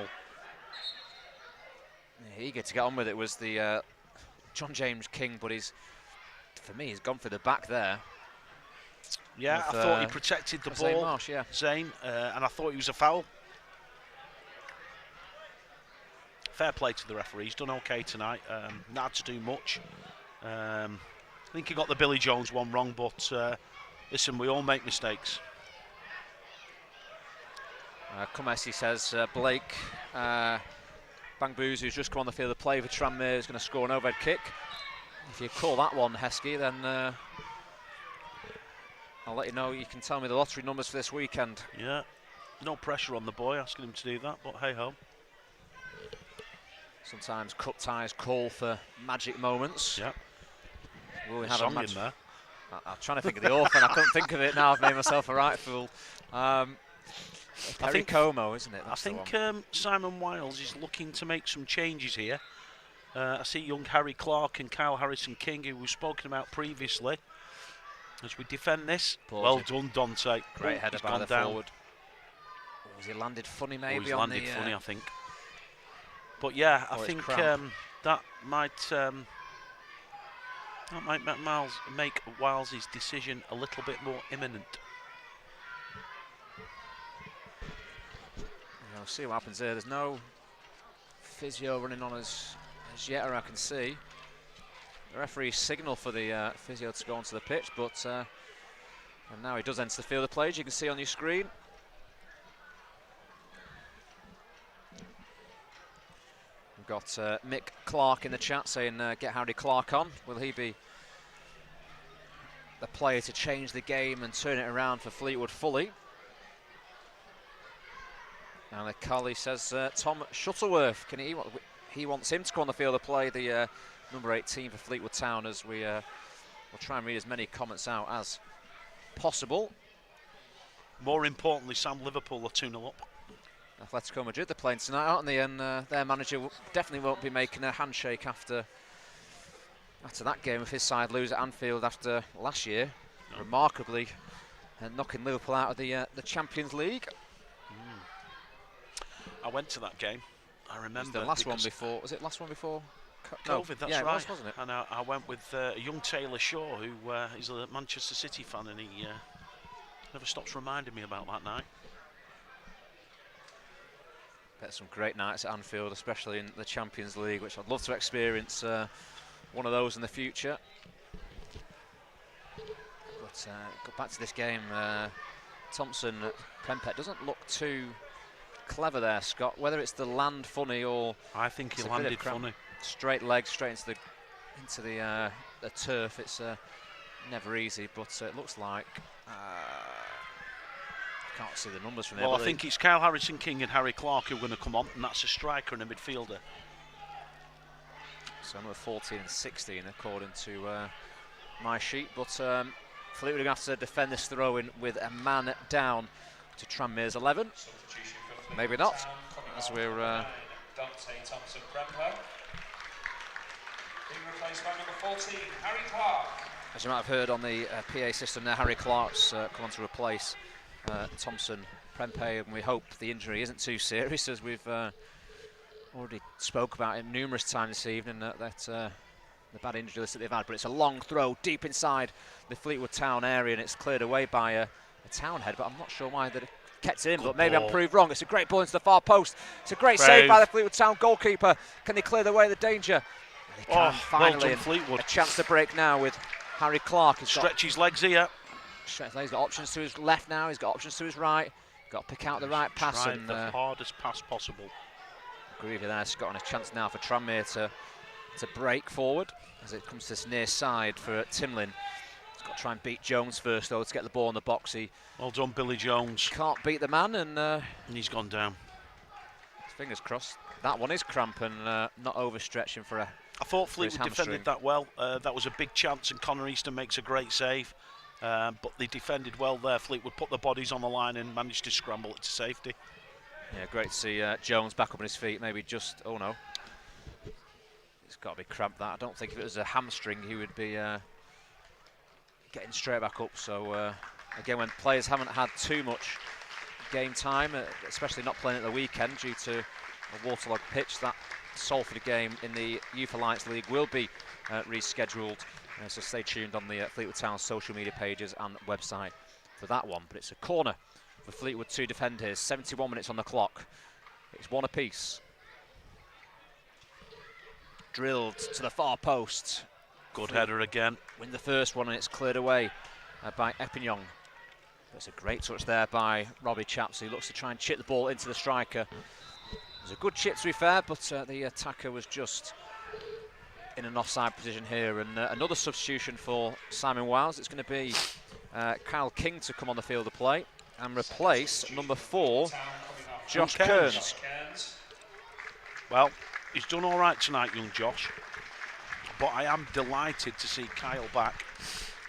[SPEAKER 1] Eager to get on with it was the John James King, but for me, he's gone for the back there.
[SPEAKER 2] Yeah,
[SPEAKER 1] with,
[SPEAKER 2] I thought he protected the ball,
[SPEAKER 1] Zane Marsh, yeah.
[SPEAKER 2] Zane, and I thought he was a foul. Fair play to the referee, he's done okay tonight, not had to do much. I think he got the Billy Jones one wrong, but listen, we all make mistakes.
[SPEAKER 1] Kumesi says Blake Bangboos, who's just come on the field of play for Tranmere, is going to score an overhead kick. If you call that one, Heskey, then I'll let you know. You can tell me the lottery numbers for this weekend.
[SPEAKER 2] Yeah, no pressure on the boy asking him to do that, but hey ho.
[SPEAKER 1] Sometimes cup ties call for magic moments.
[SPEAKER 2] Yeah.
[SPEAKER 1] Will we have
[SPEAKER 2] song
[SPEAKER 1] a magic?
[SPEAKER 2] in there?
[SPEAKER 1] I'm trying to think of the author and I couldn't think of it now. I've made myself a right fool. Perry Como, isn't it? That's
[SPEAKER 2] I think Simon Wiles is looking to make some changes here. I see young Harry Clark and Kyle Harrison-King, who we've spoken about previously. As we defend this, well done, Dante.
[SPEAKER 1] Great header by the forward. Was he landed funny maybe?
[SPEAKER 2] He's landed funny, I think. But yeah, I think that might make Wiles' decision a little bit more imminent.
[SPEAKER 1] We'll see what happens there. There's no physio running on us as yet, or I can see. The referee signal for the physio to go onto the pitch, but and now he does enter the field of play, as you can see on your screen. We've got Mick Clark in the chat saying, get Harry Clark on. Will he be the player to change the game and turn it around for Fleetwood fully? And Carly says Tom Shuttleworth, he wants him to go on the field of play, the number 18 for Fleetwood Town, as we will try and read as many comments out as possible.
[SPEAKER 2] More importantly, Sam, Liverpool are 2-0 up.
[SPEAKER 1] Atletico Madrid, they're playing tonight, aren't they? And their manager definitely won't be making a handshake after that game, if his side lose at Anfield after last year, remarkably, knocking Liverpool out of the Champions League.
[SPEAKER 2] I went to that game. I remember
[SPEAKER 1] the last one before. Was it last one before
[SPEAKER 2] COVID?
[SPEAKER 1] No.
[SPEAKER 2] That's
[SPEAKER 1] yeah,
[SPEAKER 2] right.
[SPEAKER 1] it was, wasn't it?
[SPEAKER 2] And I went with a young Taylor Shaw, who is a Manchester City fan, and he never stops reminding me about that night.
[SPEAKER 1] Bet some great nights at Anfield, especially in the Champions League, which I'd love to experience one of those in the future. But go back to this game. Thompson Prempeh doesn't look too clever there, Scott. Whether it's the land funny or
[SPEAKER 2] I think he landed funny.
[SPEAKER 1] Straight legs straight into the turf. It's never easy, but it looks like I can't see the numbers from there.
[SPEAKER 2] Well, I think it's Kyle Harrison-King and Harry Clark who are going to come on, and that's a striker and a midfielder.
[SPEAKER 1] So number 14 and 16 according to my sheet, but Fleetwood are going to have to defend this throw-in with a man down to Tranmere's 11. Maybe not, as we're
[SPEAKER 3] Dante Thompson Prempeh being replaced by number 14, Harry Clark.
[SPEAKER 1] As you might have heard on the PA system there, Harry Clark's come on to replace Thompson Prempeh, and we hope the injury isn't too serious, as we've already spoke about it numerous times this evening, the bad injury list that they've had. But it's a long throw deep inside the Fleetwood Town area, and it's cleared away by a Townhead, but I'm not sure why that kept it in, but maybe I'm proved wrong. It's a great ball into the far post. It's a great save by the Fleetwood Town goalkeeper. Can they clear away the danger? They can finally.
[SPEAKER 2] Fleetwood.
[SPEAKER 1] A chance to break now with Harry Clark.
[SPEAKER 2] Stretch his legs here.
[SPEAKER 1] He's got options to his left now. He's got options to his right. Got to pick out the right pass.
[SPEAKER 2] Tried the hardest pass possible.
[SPEAKER 1] agree with you there. Scott on a chance now for Tranmere to break forward as it comes to this near side for Timlin. He's got to try and beat Jones first, though, to get the ball in the box. He
[SPEAKER 2] well done, Billy Jones.
[SPEAKER 1] Can't beat the man, and
[SPEAKER 2] he's gone down.
[SPEAKER 1] Fingers crossed. That one is cramp and not overstretching for a.
[SPEAKER 2] I thought Fleetwood defended that well. That was a big chance, and Connor Easton makes a great save. But they defended well there. Fleetwood put the bodies on the line and managed to scramble it to safety.
[SPEAKER 1] Yeah, great to see Jones back up on his feet. Maybe just, oh no. It's got to be cramped, that. I don't think if it was a hamstring he would be getting straight back up. So again, when players haven't had too much game time, especially not playing at the weekend due to a waterlogged pitch, that Salford game in the Youth Alliance League will be rescheduled. So stay tuned on the Fleetwood Town social media pages and website for that one. But it's a corner for Fleetwood to defend here. 71 minutes on the clock. It's one apiece. Drilled to the far post.
[SPEAKER 2] Good header again.
[SPEAKER 1] Win the first one, and it's cleared away by Epignon. It's a great touch there by Robbie Chaps, who looks to try and chip the ball into the striker. It was a good chip, to be fair, but the attacker was just in an offside position here. And another substitution for Simon Wiles. It's going to be Kyle King to come on the field of play and replace number 4, Josh Kearns.
[SPEAKER 2] Well, he's done all right tonight, young Josh. But I am delighted to see Kyle back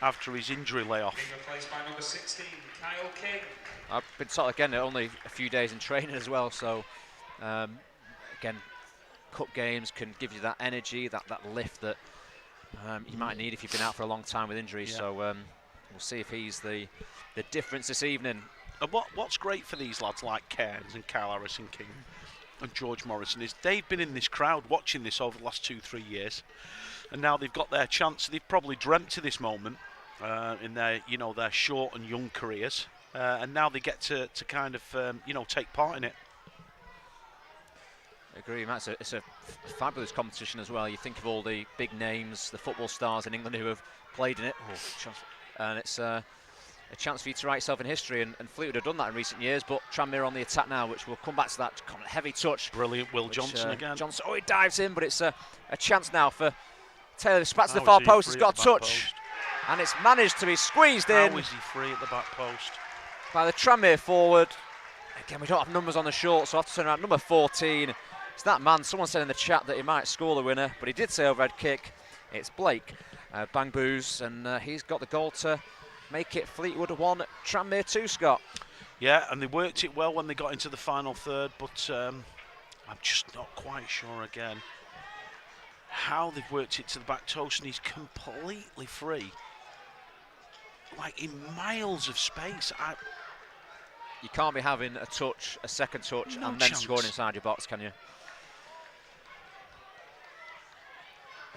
[SPEAKER 2] after his injury layoff.
[SPEAKER 3] Replaced by number 16, Kyle King.
[SPEAKER 1] I've been told again, only a few days in training as well. So again, cup games can give you that energy, that lift that you might need if you've been out for a long time with injuries. Yeah. So we'll see if he's the difference this evening.
[SPEAKER 2] And what's great for these lads like Cairns and Kyle Harrison King and George Morrison is they've been in this crowd watching this over the last 2-3 years, and now they've got their chance. They've probably dreamt of this moment in their their short and young careers, and now they get to kind of take part in it.
[SPEAKER 1] I agree, Matt. It's a fabulous competition as well. You think of all the big names, the football stars in England who have played in it, and it's a chance for you to write yourself in history, and Fleetwood have done that in recent years, but Tranmere on the attack now, which we'll come back to that heavy touch.
[SPEAKER 2] Brilliant, Will Johnson again.
[SPEAKER 1] Johnson, he dives in, but it's a chance now for Taylor. Spat to the far post, he's got a touch, and it's managed to be squeezed in.
[SPEAKER 2] How is he free at the back post?
[SPEAKER 1] By the Tranmere forward. Again, we don't have numbers on the short, so I have to turn around. Number 14, it's that man. Someone said in the chat that he might score the winner, but he did say overhead kick. It's Blake Bangboos, and he's got the goal to make it Fleetwood 1, Tranmere 2, Scott.
[SPEAKER 2] Yeah, and they worked it well when they got into the final third, but I'm just not quite sure again how they've worked it to the back post, and he's completely free. Like in miles of space.
[SPEAKER 1] You can't be having a touch, a second touch,
[SPEAKER 2] no
[SPEAKER 1] and then
[SPEAKER 2] chance.
[SPEAKER 1] scoring inside your box, can you?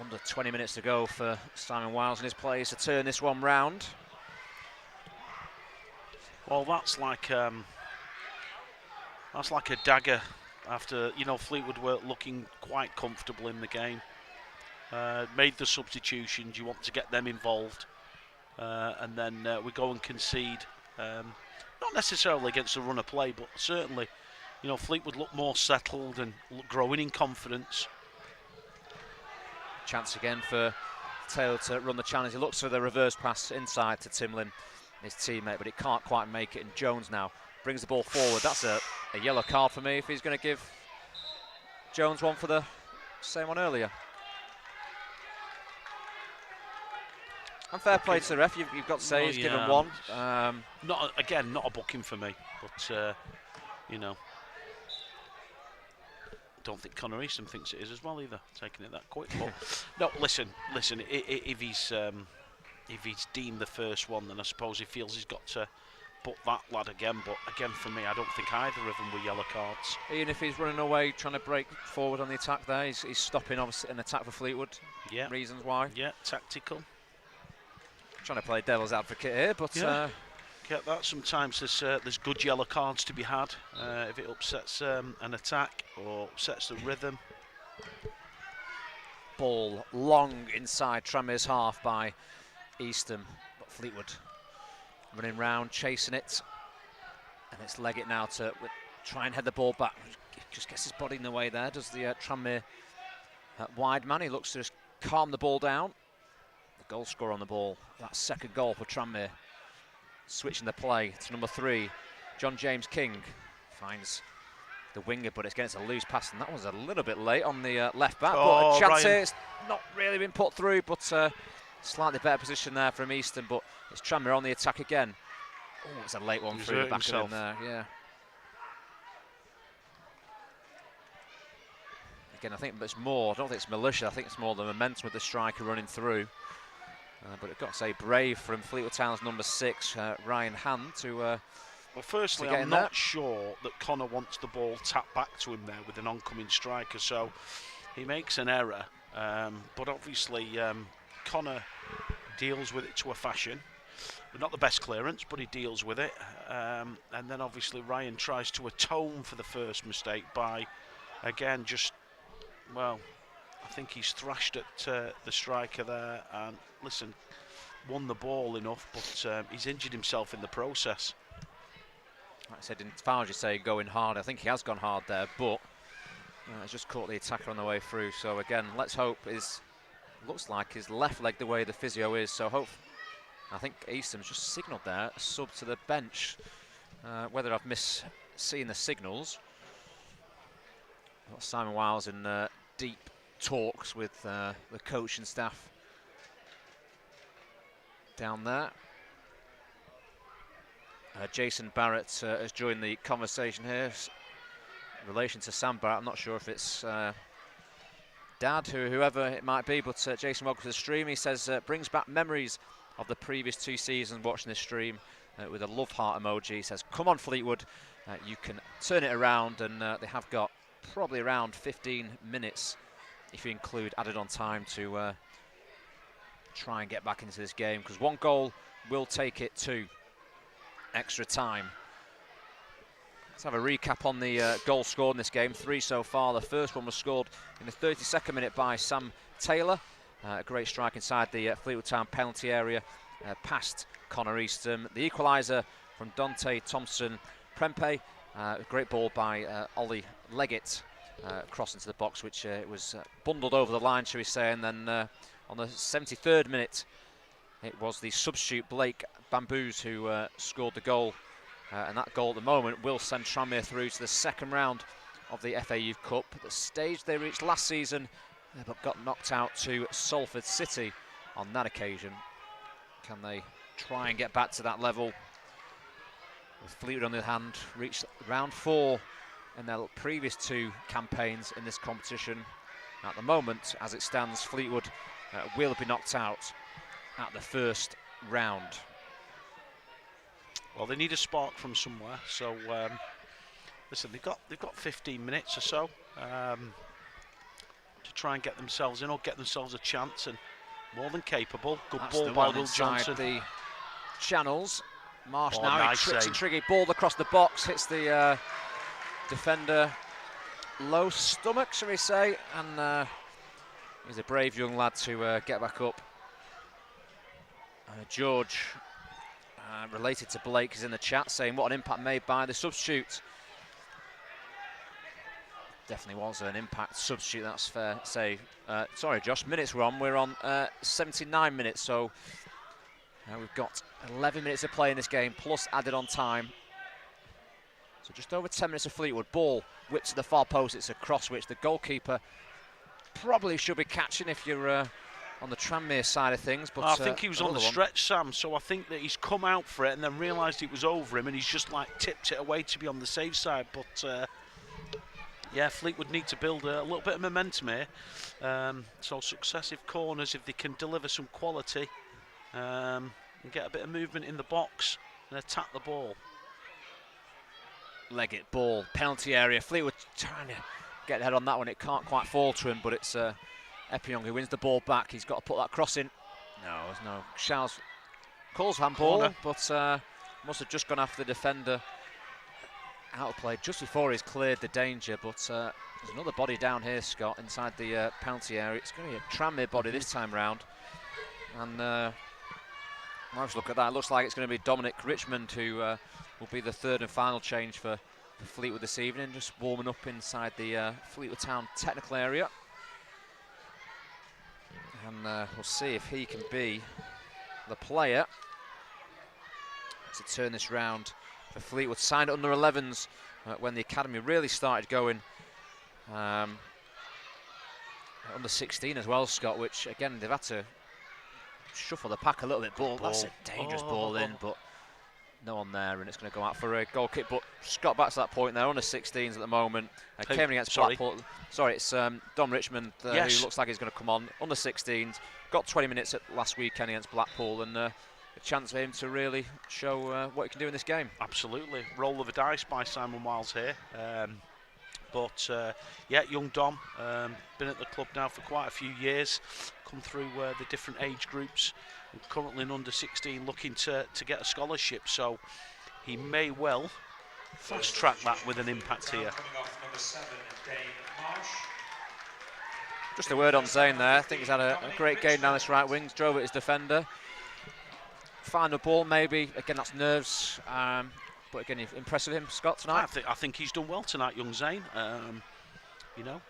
[SPEAKER 1] Under 20 minutes to go for Simon Wiles and his players to turn this one round.
[SPEAKER 2] Well, that's like a dagger after Fleetwood were looking quite comfortable in the game. Made the substitutions. You want to get them involved, and then we go and concede. Not necessarily against the run of play, but certainly, Fleetwood look more settled and growing in confidence.
[SPEAKER 1] Chance again for Taylor to run the challenge. He looks for the reverse pass inside to Timlin, his teammate, but he can't quite make it. And Jones now brings the ball forward. That's a yellow card for me if he's going to give Jones one for the same one earlier. And fair play to the ref. You've got to say he's given one.
[SPEAKER 2] Not a booking for me, but don't think Connor Easton thinks it is as well either, taking it that quick. But no, listen. If he's deemed the first one, then I suppose he feels he's got to put that lad again. But again, for me, I don't think either of them were yellow cards.
[SPEAKER 1] Even if he's running away, trying to break forward on the attack there, he's stopping obviously an attack for Fleetwood.
[SPEAKER 2] Yeah.
[SPEAKER 1] Reasons why.
[SPEAKER 2] Yeah, tactical.
[SPEAKER 1] Trying to play devil's advocate here, but
[SPEAKER 2] get that. Sometimes there's good yellow cards to be had if it upsets an attack or upsets the rhythm.
[SPEAKER 1] Ball long inside Tranmere's half by Easton, but Fleetwood running round, chasing it, and it's Leggett now to try and head the ball back. just gets his body in the way there, does the Tranmere wide man. He looks to just calm the ball down. The goal scorer on the ball, that second goal for Tranmere. Switching the play to number 3, John James King. Finds the winger, but it's against a loose pass, and that was a little bit late on the left back.
[SPEAKER 2] Oh,
[SPEAKER 1] but a chance
[SPEAKER 2] Ryan.
[SPEAKER 1] here, it's not really been put through, but slightly better position there from Easton, but it's Tranmere on the attack again. Oh, it's a late one through the back of him there, yeah. Again, I think it's more, I don't think it's malicious, I think it's more the momentum with the striker running through. But I've got to say, brave from Fleetwood Town's number 6, Ryan Hand, to
[SPEAKER 2] well, firstly, I'm not sure that Connor wants the ball tapped back to him there with an oncoming striker, so he makes an error. But obviously, Connor deals with it to a fashion. But not the best clearance, but he deals with it. And then obviously Ryan tries to atone for the first mistake by, again, just, well, I think he's thrashed at the striker there and, listen, won the ball enough, but he's injured himself in the process.
[SPEAKER 1] Like I said, as far as you say, going hard, I think he has gone hard there, but he's just caught the attacker on the way through. So again, let's hope looks like his left leg the way the physio is, so I think Easton's just signalled there, a sub to the bench. Whether I've missed seeing the signals. Simon Wiles in deep talks with the coach and staff down there. Jason Barrett has joined the conversation here in relation to Sam Barrett. I'm not sure if it's Dad, whoever it might be, but Jason, welcome to the stream. He says brings back memories of the previous 2 seasons watching this stream with a love heart emoji. He says, come on Fleetwood, you can turn it around, and they have got probably around 15 minutes if you include added on time to try and get back into this game, because 1 goal will take it to extra time. Let's have a recap on the goals scored in this game. 3 so far. The first one was scored in the 32nd minute by Sam Taylor. A great strike inside the Fleetwood Town penalty area, past Connor Easton. The equaliser from Dante Thompson Prempeh. A great ball by Ollie Leggett across into the box, which was bundled over the line, shall we say. And then on the 73rd minute, it was the substitute Blake Bamboos who scored the goal. And that goal at the moment will send Tranmere through to the second round of the FA Youth Cup, the stage they reached last season, but got knocked out to Salford City on that occasion. Can they try and get back to that level? With Fleetwood on the hand, reached round 4 in their previous 2 campaigns in this competition. At the moment, as it stands, Fleetwood will be knocked out at the first round.
[SPEAKER 2] Well, they need a spark from somewhere, so listen, they've got 15 minutes or so to try and get themselves in or get themselves a chance, and more than capable. Good
[SPEAKER 1] That's
[SPEAKER 2] ball by Will Johnson.
[SPEAKER 1] The channels. Marsh
[SPEAKER 2] Oh,
[SPEAKER 1] now,
[SPEAKER 2] nice
[SPEAKER 1] he tricks
[SPEAKER 2] save.
[SPEAKER 1] and tricky, ball across the box, hits the defender low stomach, shall we say, and he's a brave young lad to get back up. George, related to Blake, is in the chat saying what an impact made by the substitute. Definitely was an impact substitute, that's fair to say. Sorry Josh, minutes we're on 79 minutes, so we've got 11 minutes of play in this game, plus added on time. So just over 10 minutes of Fleetwood. Ball whipped to the far post, it's a cross which the goalkeeper probably should be catching if you're on the Tranmere side of things. But
[SPEAKER 2] I think he was on the stretch, Sam, so I think that he's come out for it and then realised it was over him and he's just like tipped it away to be on the safe side. But yeah, Fleetwood need to build a little bit of momentum here. So successive corners, if they can deliver some quality and get a bit of movement in the box and attack the ball.
[SPEAKER 1] Leggett, ball, penalty area. Fleetwood trying to get ahead on that one. It can't quite fall to him, but it's Epiong who wins the ball back. He's got to put that cross in. No, there's no. Charles calls handball, but must have just gone after the defender. Out of play just before he's cleared the danger, but there's another body down here, Scott, inside the penalty area. It's going to be a Tranmere body this time round. And let's look at that. It looks like it's going to be Dominic Richmond who will be the third and final change for for Fleetwood this evening, just warming up inside the Fleetwood Town technical area. And we'll see if he can be the player to turn this round for Fleetwood. Signed under 11s when the academy really started going. Under 16 as well, Scott, which again they've had to shuffle the pack a little bit. That's a dangerous ball in, but no one there, and it's going to go out for a goal kick. But Scott, back to that point there, under 16s at the moment. Came in against Blackpool. Sorry, it's Dom Richmond who looks like he's going to come on. Under 16s, got 20 minutes at last weekend against Blackpool, and a chance for him to really show what he can do in this game.
[SPEAKER 2] Absolutely. Roll of the dice by Simon Wiles here. But yeah, young Dom, been at the club now for quite a few years, come through the different age groups, and currently an under 16 looking to get a scholarship, so he may well fast track that with an impact here.
[SPEAKER 1] Just a word on Zane there. I think he's had a great game down this right wing. He's drove at his defender. Final ball, maybe. Again, that's nerves. But again, you've impressed with him, Scott, tonight?
[SPEAKER 2] I think he's done well tonight, young Zane. You know,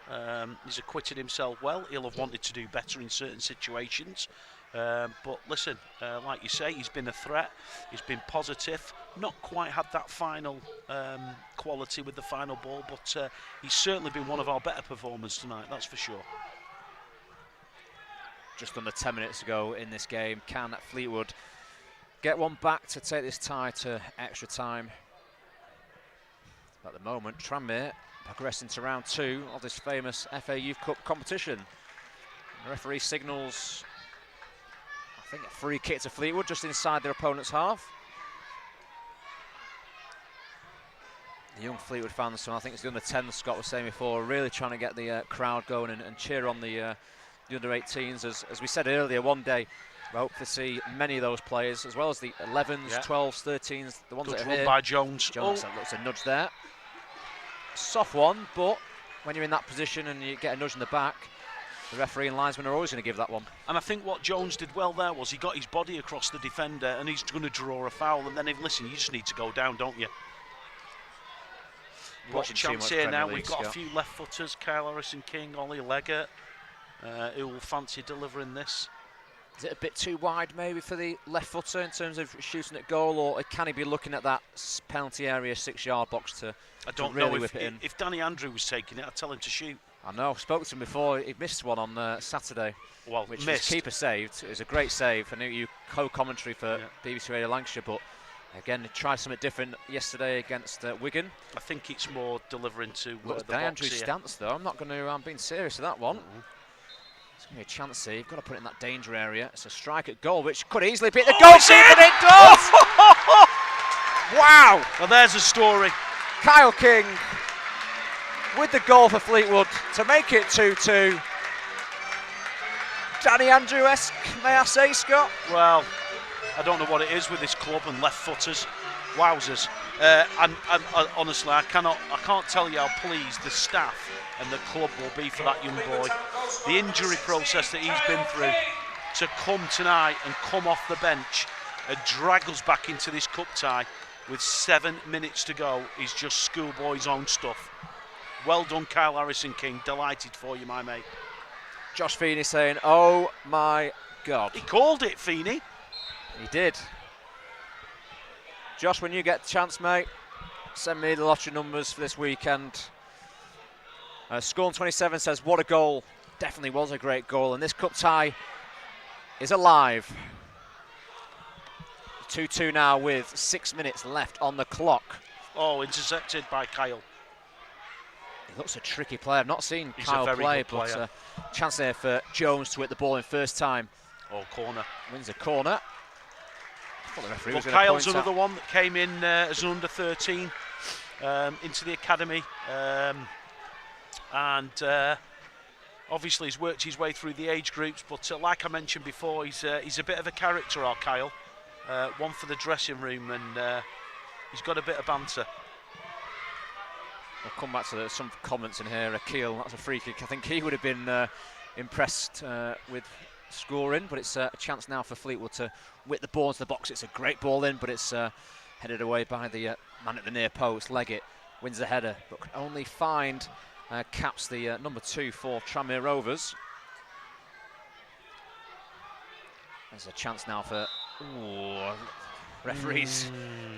[SPEAKER 2] he's acquitted himself well. He'll have wanted to do better in certain situations. But listen, like you say, he's been a threat. He's been positive. Not quite had that final quality with the final ball, but he's certainly been one of our better performers tonight, that's for sure.
[SPEAKER 1] Just under 10 minutes to go in this game. Can Fleetwood get one back to take this tie to extra time? At the moment, Tranmere progressing to round 2 of this famous FA Youth Cup competition. The referee signals, I think, a free kick to Fleetwood just inside their opponent's half. The young Fleetwood fans, so I think it's the under 10s Scott was saying before, really trying to get the crowd going and cheer on the under 18s. As we said earlier, one day we hope to see many of those players, as well as the 11s, 12s, 13s, the ones that are here.
[SPEAKER 2] By Jones.
[SPEAKER 1] Looks a nudge there. Soft one, but when you're in that position and you get a nudge in the back, the referee and linesman are always going to give that one.
[SPEAKER 2] And I think what Jones did well there was he got his body across the defender and he's going to draw a foul. And then, listen, you just need to go down, don't you? What chance here now? We've got a few left-footers, Kyle Harrison-King, Ollie Leggett, who will fancy delivering this.
[SPEAKER 1] Is it a bit too wide maybe for the left footer in terms of shooting at goal, or can he be looking at that penalty area 6-yard box to really whip it in?
[SPEAKER 2] If Danny Andrew was taking it, I'd tell him to shoot.
[SPEAKER 1] I know, spoke to him before. He missed one on Saturday, which his keeper saved. It was a great save. I knew you co-commentary for BBC Radio Lancashire, but again, he tried something different yesterday against Wigan.
[SPEAKER 2] I think it's more delivering to the box
[SPEAKER 1] Danny Andrew's stance though. I'm being serious with that one. It's going to be a chance here. You've got to put it in that danger area. It's a strike at goal, which could easily be the goalkeeper, and it does! Wow!
[SPEAKER 2] Well, there's a story.
[SPEAKER 1] Kyle King with the goal for Fleetwood to make it 2-2. Danny Andrew-esque, may I say, Scott?
[SPEAKER 2] Well, I don't know what it is with this club and left-footers. Wowzers. And honestly, I can't tell you how pleased the staff and the club will be for that young boy. The injury process that he's been through, to come tonight and come off the bench and drag us back into this cup tie with 7 minutes to go is just schoolboy's own stuff. Well done, Kyle Harrison-King. Delighted for you, my mate.
[SPEAKER 1] Josh Feeney saying, oh my God.
[SPEAKER 2] He called it, Feeney.
[SPEAKER 1] He did. Josh, when you get the chance, mate, send me the lottery numbers for this weekend. Scorn27 says, what a goal. Definitely was a great goal, and this cup tie is alive. 2-2 now with 6 minutes left on the clock.
[SPEAKER 2] Oh, intercepted by Kyle.
[SPEAKER 1] He looks a tricky player. I've not seen Kyle play, but chance there for Jones to hit the ball in first time.
[SPEAKER 2] Oh, corner.
[SPEAKER 1] Wins the corner.
[SPEAKER 2] Well, Kyle's another one that came in as an under 13 into the academy, and obviously he's worked his way through the age groups. But like I mentioned before, he's a bit of a character, our Kyle. One for the dressing room, and he's got a bit of banter.
[SPEAKER 1] We'll come back to some comments in here. Akil, that's a free kick. I think he would have been impressed with scoring, but it's a chance now for Fleetwood to whip the ball into the box. It's a great ball in, but it's headed away by the man at the near post, Leggett. wins the header, but can only find caps the number 2 for Tranmere Rovers. There's a chance now for referees.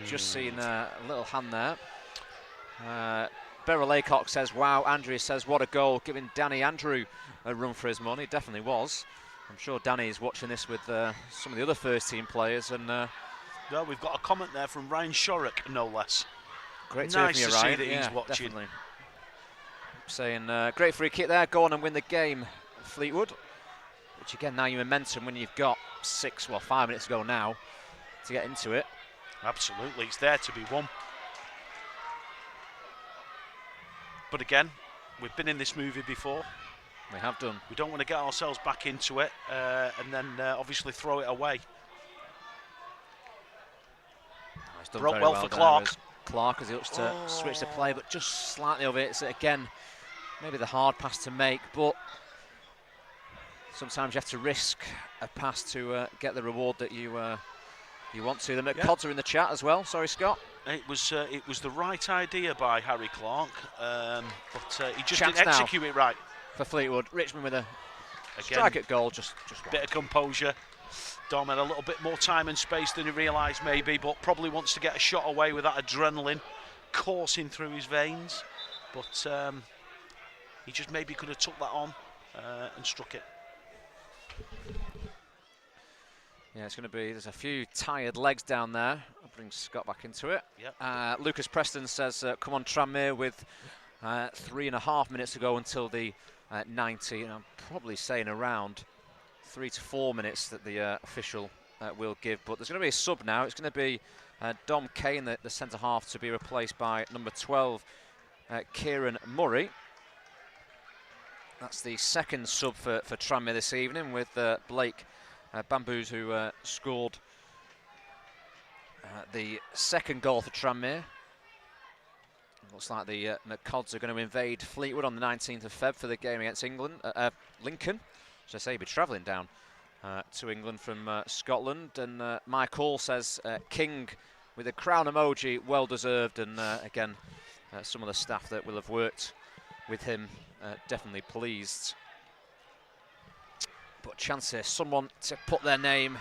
[SPEAKER 1] Just seen a little hand there. Beryl Laycock says, wow. Andrew says, what a goal, giving Danny Andrew a run for his money. Definitely was. I'm sure Danny is watching this with some of the other first team players. And
[SPEAKER 2] well, we've got a comment there from Ryan Shorrock, no less.
[SPEAKER 1] Great
[SPEAKER 2] nice
[SPEAKER 1] to hear
[SPEAKER 2] to
[SPEAKER 1] from you,
[SPEAKER 2] see
[SPEAKER 1] Ryan.
[SPEAKER 2] that
[SPEAKER 1] Yeah,
[SPEAKER 2] he's watching.
[SPEAKER 1] Definitely. Saying, great free kick there, go on and win the game, Fleetwood. Which again, now your momentum when you've got 5 minutes to go now to get into it.
[SPEAKER 2] Absolutely, it's there to be won. But again, we've been in this movie before.
[SPEAKER 1] We have done.
[SPEAKER 2] We don't want to get ourselves back into it and then obviously throw it away.
[SPEAKER 1] He's done
[SPEAKER 2] Broke
[SPEAKER 1] very
[SPEAKER 2] well
[SPEAKER 1] well
[SPEAKER 2] for
[SPEAKER 1] there
[SPEAKER 2] Clark.
[SPEAKER 1] as Clark as he looks to switch the play, but just slightly over it. So again, maybe the hard pass to make, but sometimes you have to risk a pass to get the reward that you want to. The McCods are in the chat as well. Sorry, Scott.
[SPEAKER 2] It was the right idea by Harry Clark, but he just
[SPEAKER 1] Chance
[SPEAKER 2] didn't
[SPEAKER 1] now
[SPEAKER 2] execute it right.
[SPEAKER 1] For Fleetwood, Richmond with a
[SPEAKER 2] Again,
[SPEAKER 1] strike at goal, just
[SPEAKER 2] bit of composure. Dom had a little bit more time and space than he realised maybe, but probably wants to get a shot away with that adrenaline coursing through his veins. But he just maybe could have took that on and struck it.
[SPEAKER 1] Yeah, it's going to be, there's a few tired legs down there. I'll bring Scott back into it.
[SPEAKER 2] Yep.
[SPEAKER 1] Lucas Preston says, come on Tranmere with 3.5 minutes to go until the 90. And I'm probably saying around 3 to 4 minutes that the official will give. But there's going to be a sub now. It's going to be Dom Kane, the centre half, to be replaced by number 12, Kieran Murray. That's the second sub for Tranmere this evening, with Blake Bamboos, who scored the second goal for Tranmere. Looks like the McCods are going to invade Fleetwood on the 19th of Feb for the game against England. Lincoln, should I say, be travelling down to England from Scotland. And Mike Hall says, King with a crown emoji, well deserved. And again, some of the staff that will have worked with him definitely pleased. But chance here, someone to put their name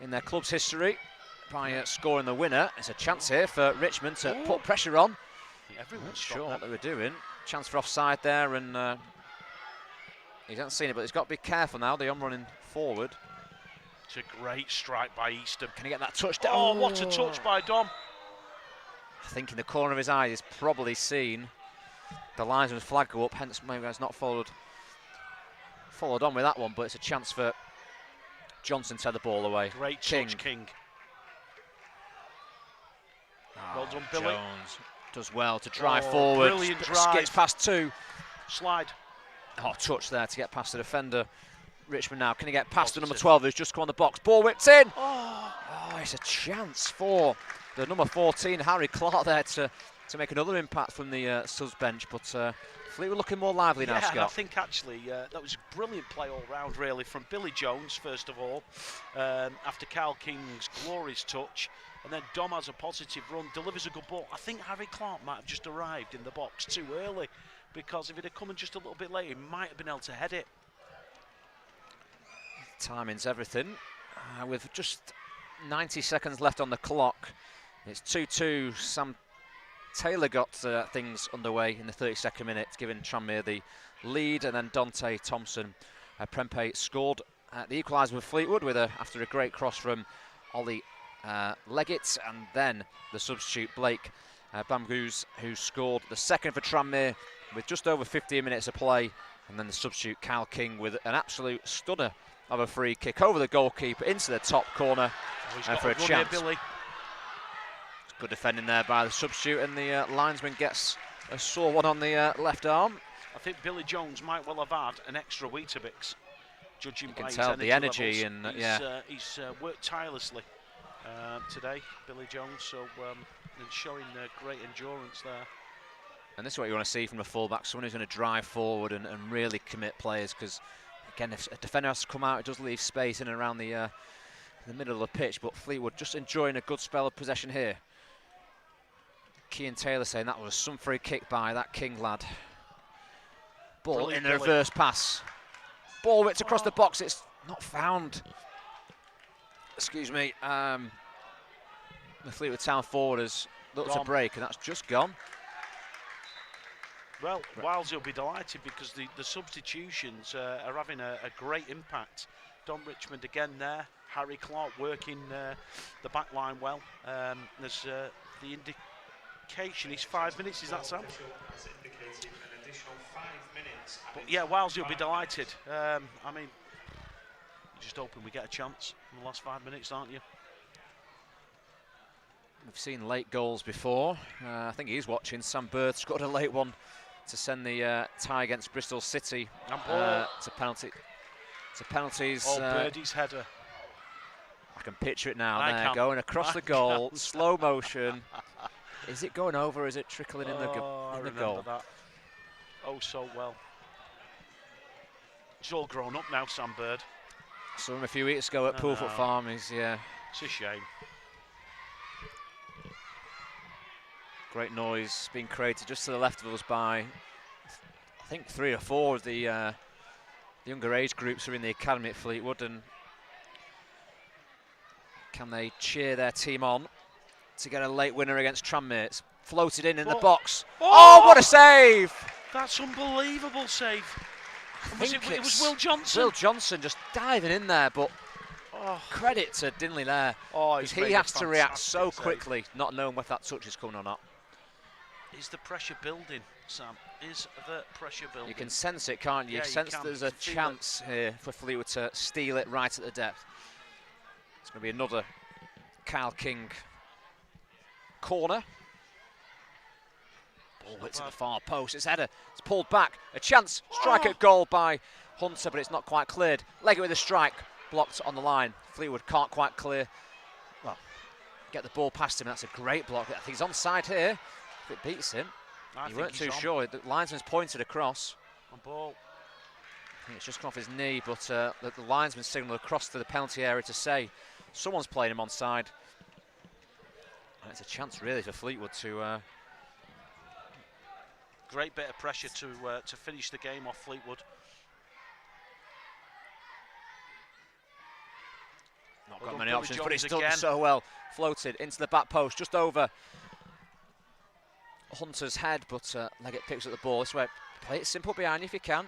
[SPEAKER 1] in their club's history by scoring the winner. It's a chance here for Richmond to put pressure on.
[SPEAKER 2] Everyone's
[SPEAKER 1] sure what they were doing. Chance for offside there, and he hasn't seen it, but he's got to be careful now. They are running forward.
[SPEAKER 2] It's a great strike by Easton.
[SPEAKER 1] Can he get that touchdown?
[SPEAKER 2] Oh, what a touch by Dom.
[SPEAKER 1] I think in the corner of his eye, he's probably seen the linesman's flag go up, hence maybe has not followed on with that one, but it's a chance for Johnson to head the ball away.
[SPEAKER 2] Great touch, King. Well done, Billy.
[SPEAKER 1] Jones does well to drive forward.
[SPEAKER 2] Brilliant drive.
[SPEAKER 1] Skips past two.
[SPEAKER 2] Slide.
[SPEAKER 1] Oh, touch there to get past the defender. Richmond now. Can he get past the number 12 who's just come on the box? Ball whipped in. Oh, it's a chance for the number 14, Harry Clark, there to make another impact from the subs bench. But Fleetwood looking more lively now, Scott.
[SPEAKER 2] I think actually that was a brilliant play all round, really, from Billy Jones, first of all, after Kyle King's glorious touch. And then Dom has a positive run, delivers a good ball. I think Harry Clark might have just arrived in the box too early, because if it had come in just a little bit later, he might have been able to head it.
[SPEAKER 1] Timing's everything. With just 90 seconds left on the clock, it's 2-2. Sam Taylor got things underway in the 32nd minute, giving Tranmere the lead, and then Dante Thompson Prempeh scored the equaliser with Fleetwood after a great cross from Ollie Leggett, and then the substitute Blake Bamboos, who scored the second for Tranmere with just over 15 minutes of play, and then the substitute Kyle King with an absolute stunner of a free kick over the goalkeeper into the top corner for a chance.
[SPEAKER 2] Here, Billy.
[SPEAKER 1] Good defending there by the substitute, and the linesman gets a sore one on the left arm.
[SPEAKER 2] I think Billy Jones might well have had an extra Weetabix, judging by his
[SPEAKER 1] energy
[SPEAKER 2] levels.
[SPEAKER 1] and
[SPEAKER 2] he's worked tirelessly today, Billy Jones, so and showing great endurance there.
[SPEAKER 1] And this is what you want to see from a fullback, someone who's going to drive forward and really commit players, because again, if a defender has to come out, it does leave space in and around the middle of the pitch. But Fleetwood just enjoying a good spell of possession here. Kean Taylor saying that was some free kick by that King lad. Ball
[SPEAKER 2] Brilliant,
[SPEAKER 1] in the reverse pass. Ball whipped across the box. It's not found. Excuse me. The Fleetwood Town forward has looked to break, and that's just gone.
[SPEAKER 2] Well, Wilesy will be delighted because the substitutions are having a great impact. Don Richmond again there. Harry Clark working the back line well. There's the indication is 5 minutes, is that Sam? But yeah, Wilesy will be delighted. I mean, just hoping we get a chance in the last 5 minutes, aren't you?
[SPEAKER 1] We've seen late goals before. I think he's watching. Sam Bird scored a late one to send the tie against Bristol City to penalties.
[SPEAKER 2] Oh, Birdie's header.
[SPEAKER 1] I can picture it now. Going across the goal, slow motion. Is it going over? Or is it trickling in the goal?
[SPEAKER 2] That. Oh, so well. He's all grown up now, Sam Bird.
[SPEAKER 1] Saw him a few weeks ago at Poolfoot Farm. It's a
[SPEAKER 2] shame.
[SPEAKER 1] Great noise being created just to the left of us by, I think, 3 or 4 of the younger age groups are in the academy at Fleetwood, and can they cheer their team on to get a late winner against Tranmere? It's floated in the box. Oh, what a save!
[SPEAKER 2] That's unbelievable save. It was Will Johnson.
[SPEAKER 1] Will Johnson just diving in there, but credit to Dinley there. He has to react so quickly, not knowing whether that touch is coming or not.
[SPEAKER 2] Is the pressure building, Sam? Is the pressure building?
[SPEAKER 1] You can sense it, can't you?
[SPEAKER 2] Yeah,
[SPEAKER 1] you sense there's a chance here for Fleetwood to steal it right at the depth. It's going to be another Kyle King corner. Ball hits at the far post. It's header. It's pulled back. A chance. Strike at goal by Hunter, but it's not quite cleared. Leg it with a strike. Blocked on the line. Fleetwood can't quite clear. Well, get the ball past him. That's a great block. I think he's onside here. If it beats him, you weren't too sure. The linesman's pointed across.
[SPEAKER 2] On ball.
[SPEAKER 1] I think it's just come off his knee, but the linesman signalled across to the penalty area to say someone's playing him onside. And it's a chance really for Fleetwood to.
[SPEAKER 2] Great bit of pressure to finish the game off Fleetwood.
[SPEAKER 1] Not got many options, but it's done so well. Floated into the back post, just over Hunter's head, but Leggett picks up the ball. This way, play it simple behind you if you can.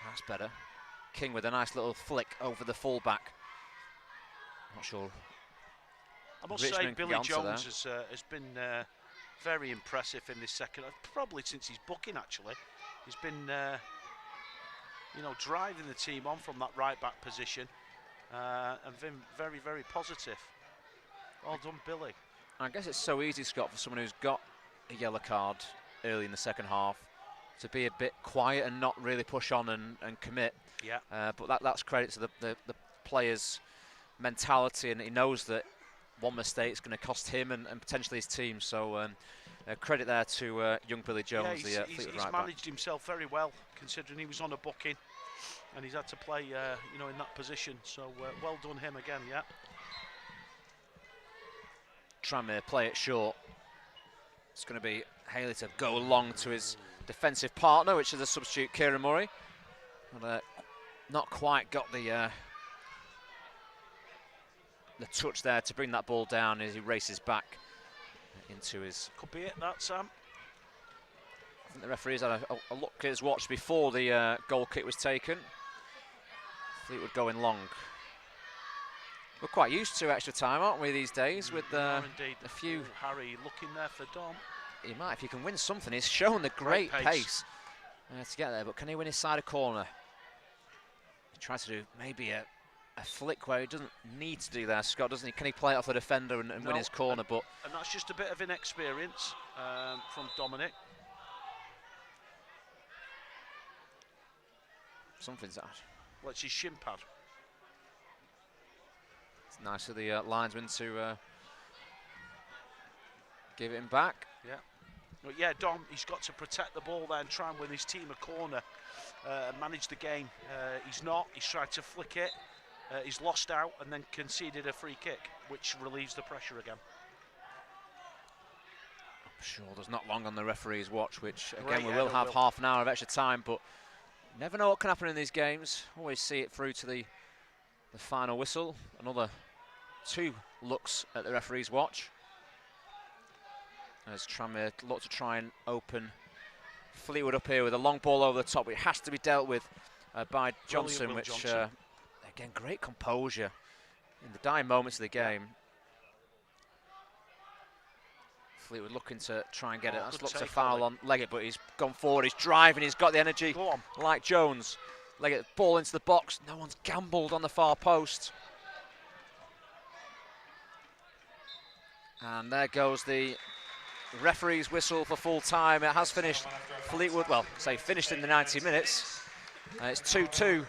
[SPEAKER 1] That's better. King with a nice little flick over the full-back. Not sure.
[SPEAKER 2] I must say, Billy Jones has been very impressive in this second, probably since his booking actually. He's been, driving the team on from that right-back position and been very, very positive. Well done, Billy.
[SPEAKER 1] I guess it's so easy, Scott, for someone who's got a yellow card early in the second half to be a bit quiet and not really push on and commit.
[SPEAKER 2] Yeah.
[SPEAKER 1] But that's credit to the player's mentality, and he knows that one mistake is going to cost him and potentially his team. So credit there to young Billy Jones,
[SPEAKER 2] yeah,
[SPEAKER 1] the Fleetwood
[SPEAKER 2] he's
[SPEAKER 1] right
[SPEAKER 2] managed
[SPEAKER 1] back.
[SPEAKER 2] himself very well, considering he was on a booking and he's had to play, in that position. So well done him again. Yeah.
[SPEAKER 1] Tranmere play it short. It's going to be Haley to go long to his defensive partner, which is a substitute, Kieran Murray. And, not quite got the touch there to bring that ball down as he races back into his.
[SPEAKER 2] Could be it, that, Sam.
[SPEAKER 1] I think the referee's had a look at his watch before the goal kick was taken. Fleetwood going long. We're quite used to extra time, aren't we, these days, with a few.
[SPEAKER 2] Harry looking there for Dom.
[SPEAKER 1] He might, if he can win something. He's shown the great pace to get there, but can he win his side of corner? He tries to do maybe a flick where he doesn't need to do that, Scott, doesn't he? Can he play it off the defender and win his corner?
[SPEAKER 2] And that's just a bit of inexperience from Dominic.
[SPEAKER 1] Something's that.
[SPEAKER 2] Well, it's his shin pad.
[SPEAKER 1] It's nice of the linesman to give it him back.
[SPEAKER 2] Yeah. But yeah, Dom, he's got to protect the ball there and try and win his team a corner and manage the game. He's not. He's tried to flick it. He's lost out and then conceded a free kick, which relieves the pressure again.
[SPEAKER 1] Sure, there's not long on the referee's watch, which again
[SPEAKER 2] Great
[SPEAKER 1] we will
[SPEAKER 2] header,
[SPEAKER 1] have
[SPEAKER 2] Will.
[SPEAKER 1] half an hour of extra time, but never know what can happen in these games. Always see it through to the final whistle. Another 2 looks at the referee's watch as Tranmere look to try and open Fleetwood up here with a long ball over the top. It has to be dealt with by Johnson,
[SPEAKER 2] Will
[SPEAKER 1] which
[SPEAKER 2] Johnson.
[SPEAKER 1] again, great composure in the dying moments of the game. Fleetwood looking to try and get it. That's
[SPEAKER 2] Good
[SPEAKER 1] looked a
[SPEAKER 2] take,
[SPEAKER 1] foul
[SPEAKER 2] Ollie.
[SPEAKER 1] on Leggett, but he's gone forward. He's driving. He's got the energy
[SPEAKER 2] Go on.
[SPEAKER 1] like Jones. Leggett, ball into the box. No one's gambled on the far post. And there goes the referee's whistle for full time. It has finished. Fleetwood, well, say finished in the 90 minutes. It's 2-2.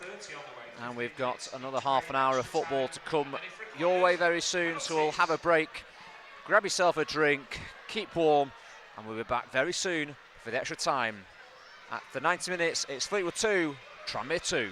[SPEAKER 1] And we've got another half an hour of football to come your way very soon. So we'll have a break. Grab yourself a drink, keep warm, and we'll be back very soon for the extra time. At the 90 minutes, it's Fleetwood 2, Tranmere 2.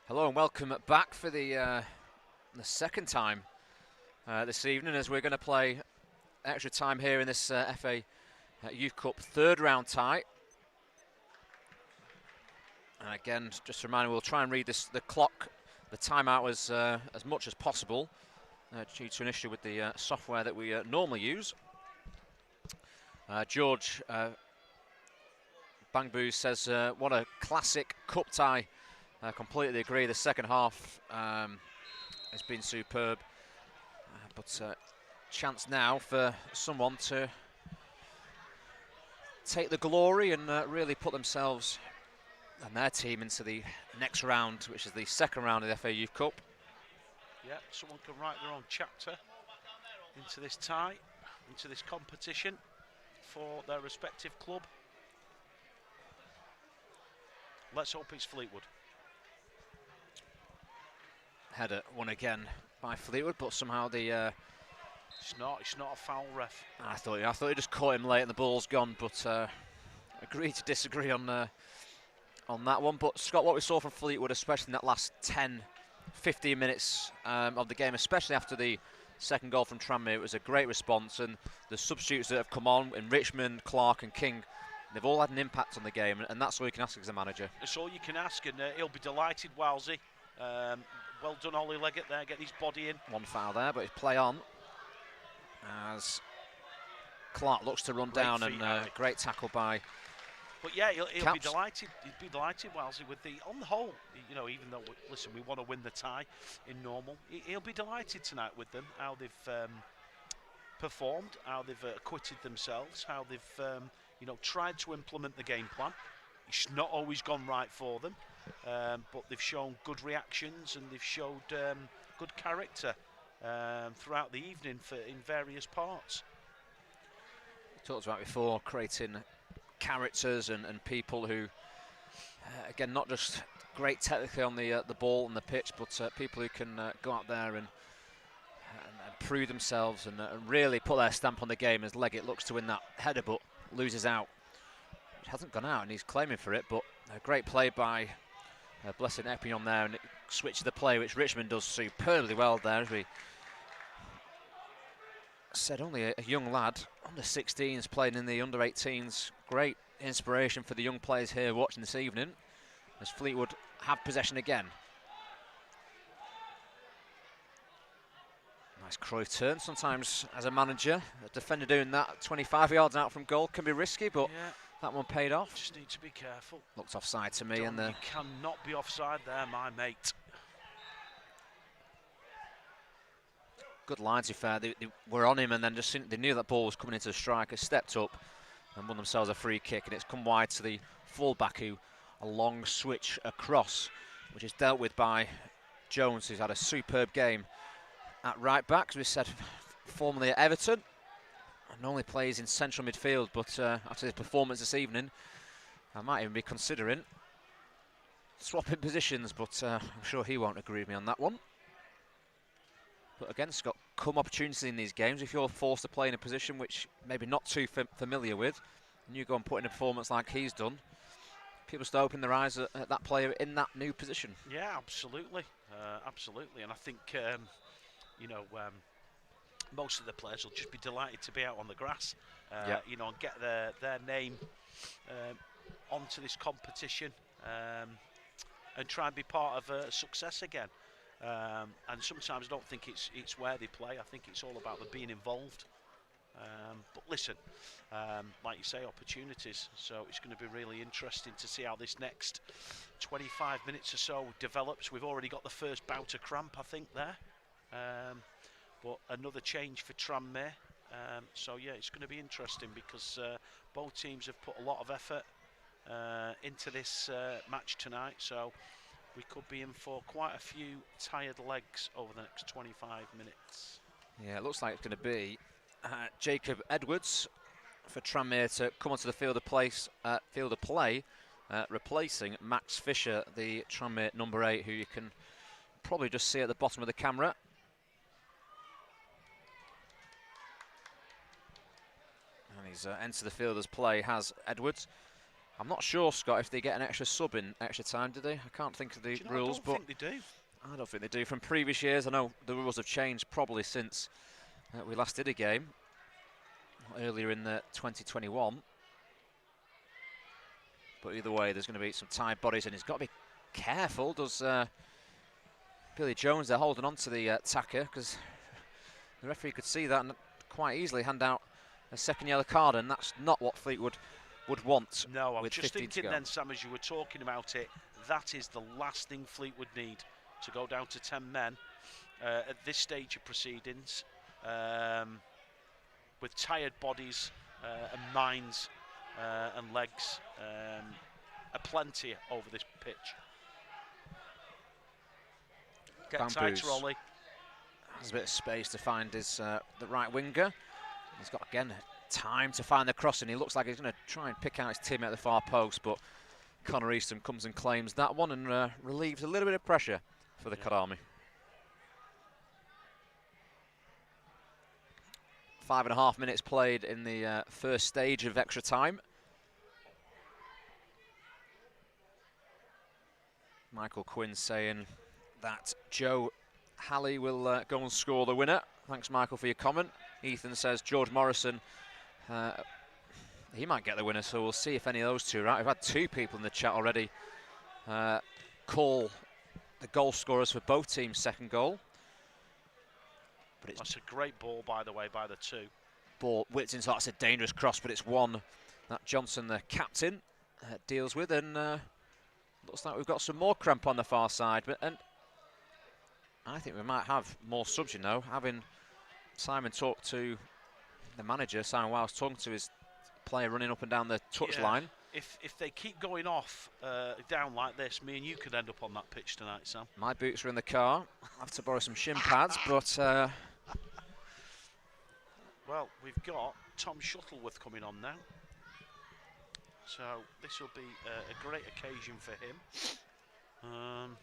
[SPEAKER 1] Hello and welcome back for the second time this evening, as we're going to play extra time here in this FA Youth Cup third round tie. And again, just a reminder, we'll try and read the clock, the timeout as much as possible due to an issue with the software that we normally use. George Bangbu says, what a classic cup tie. I completely agree. The second half has been superb. But chance now for someone to take the glory and really put themselves and their team into the next round, which is the second round of the FA Youth Cup.
[SPEAKER 2] Yeah, someone can write their own chapter into this tie, into this competition for their respective club. Let's hope it's Fleetwood.
[SPEAKER 1] Header won again by Fleetwood, but somehow the
[SPEAKER 2] it's not a foul, ref.
[SPEAKER 1] I thought he just caught him late and the ball's gone, but agreed to disagree on that one. But Scott, what we saw from Fleetwood, especially in that last 10-15 minutes of the game, especially after the second goal from Tranmere, it was a great response, and the substitutes that have come on in Richmond, Clark and King, they've all had an impact on the game, and that's all you can ask as a manager.
[SPEAKER 2] That's all you can ask, and he'll be delighted, Walsey. Well done, Ollie Leggett there, get his body in.
[SPEAKER 1] One foul there, but his play on as Clark looks to run down, and great tackle by.
[SPEAKER 2] But yeah, he'll be delighted. He'd be delighted, Walsey, with on the whole, you know, even though listen, we want to win the tie in normal, he'll be delighted tonight with them, how they've performed, how they've acquitted themselves, how they've you know, tried to implement the game plan. It's not always gone right for them, but they've shown good reactions and they've showed good character throughout the evening in various parts.
[SPEAKER 1] We talked about before, creating characters and people who, again, not just great technically on the ball and the pitch, but people who can go out there and prove themselves and really put their stamp on the game. As Leggett looks to win that header, but loses out. It hasn't gone out, and he's claiming for it. But a great play by Blessing Epignon there, and it switches the play, which Richmond does superbly well there. As we said, only a young lad, under 16s, playing in the under 18s. Great inspiration for the young players here watching this evening, as Fleetwood have possession again. Nice Cruyff turn. Sometimes as a manager, a defender doing that 25 yards out from goal can be risky, but yeah, that one paid off.
[SPEAKER 2] Just need to be careful.
[SPEAKER 1] Looks offside to me. And
[SPEAKER 2] you cannot be offside there, my mate.
[SPEAKER 1] Good line, to be fair. They were on him, and then just they knew that ball was coming into the striker, stepped up and won themselves a free kick, and it's come wide to the fullback, who a long switch across, which is dealt with by Jones, who's had a superb game at right back, as we said, formerly at Everton, and normally plays in central midfield, but after his performance this evening, I might even be considering swapping positions, but I'm sure he won't agree with me on that one. But again, Scott, come opportunities in these games. If you're forced to play in a position which maybe not too familiar with, and you go and put in a performance like he's done, people start opening their eyes at that player in that new position.
[SPEAKER 2] Yeah, absolutely, absolutely. And I think you know, most of the players will just be delighted to be out on the grass, you know, and get their name onto this competition, and try and be part of success again. And sometimes I don't think it's where they play. I think it's all about them being involved. But listen, like you say, opportunities. So it's going to be really interesting to see how this next 25 minutes or so develops. We've already got the first bout of cramp, I think, there. But another change for Tranmere. So yeah, it's going to be interesting, because both teams have put a lot of effort into this match tonight. So we could be in for quite a few tired legs over the next 25 minutes.
[SPEAKER 1] Yeah, it looks like it's going to be Jacob Edwards for Tranmere to come onto the field of play, replacing Max Fisher, the Tranmere number 8, who you can probably just see at the bottom of the camera. And he's entered the field as play, has Edwards. I'm not sure, Scott, if they get an extra sub in extra time, do they? I can't think of the rules, but
[SPEAKER 2] I don't think they do.
[SPEAKER 1] I don't think they do. From previous years, I know the rules have changed probably since we last did a game earlier in the 2021. But either way, there's going to be some tired bodies, and he's got to be careful. Does Billy Jones there holding on to the attacker, because the referee could see that and quite easily hand out a second yellow card, and that's not what Fleetwood would want.
[SPEAKER 2] No, I'm
[SPEAKER 1] with
[SPEAKER 2] just
[SPEAKER 1] 15 to
[SPEAKER 2] thinking
[SPEAKER 1] go.
[SPEAKER 2] then, Sam, as you were talking about it, that is the last thing Fleetwood need, to go down to 10 men at this stage of proceedings, with tired bodies and minds and legs aplenty over this pitch. Get tighter, Ollie.
[SPEAKER 1] Has a bit of space to find his the right winger. He's got, again, time to find the crossing. He looks like he's going to try and pick out his teammate at the far post, but Connor Easton comes and claims that one and relieves a little bit of pressure for the Cod Army. 5.5 minutes played in the first stage of extra time. Michael Quinn saying that Joe Halley will go and score the winner. Thanks, Michael, for your comment. Ethan says George Morrison, he might get the winner, so we'll see if any of those two are out. We've had 2 people in the chat already call the goal scorers for both teams' second goal. But it's
[SPEAKER 2] that's a great ball, by the way, by the 2.
[SPEAKER 1] Ball whipped into, that's a dangerous cross, but it's one that Johnson, the captain, deals with, and looks like we've got some more cramp on the far side. And I think we might have more subs, you know, having Simon talk to the manager. Simon Wiles talking to his player running up and down the touchline.
[SPEAKER 2] If they keep going off down like this, me and you could end up on that pitch tonight, Sam.
[SPEAKER 1] My boots are in the car. I have to borrow some shin pads, but
[SPEAKER 2] well, we've got Tom Shuttleworth coming on now, so this will be a great occasion for him.
[SPEAKER 1] I'm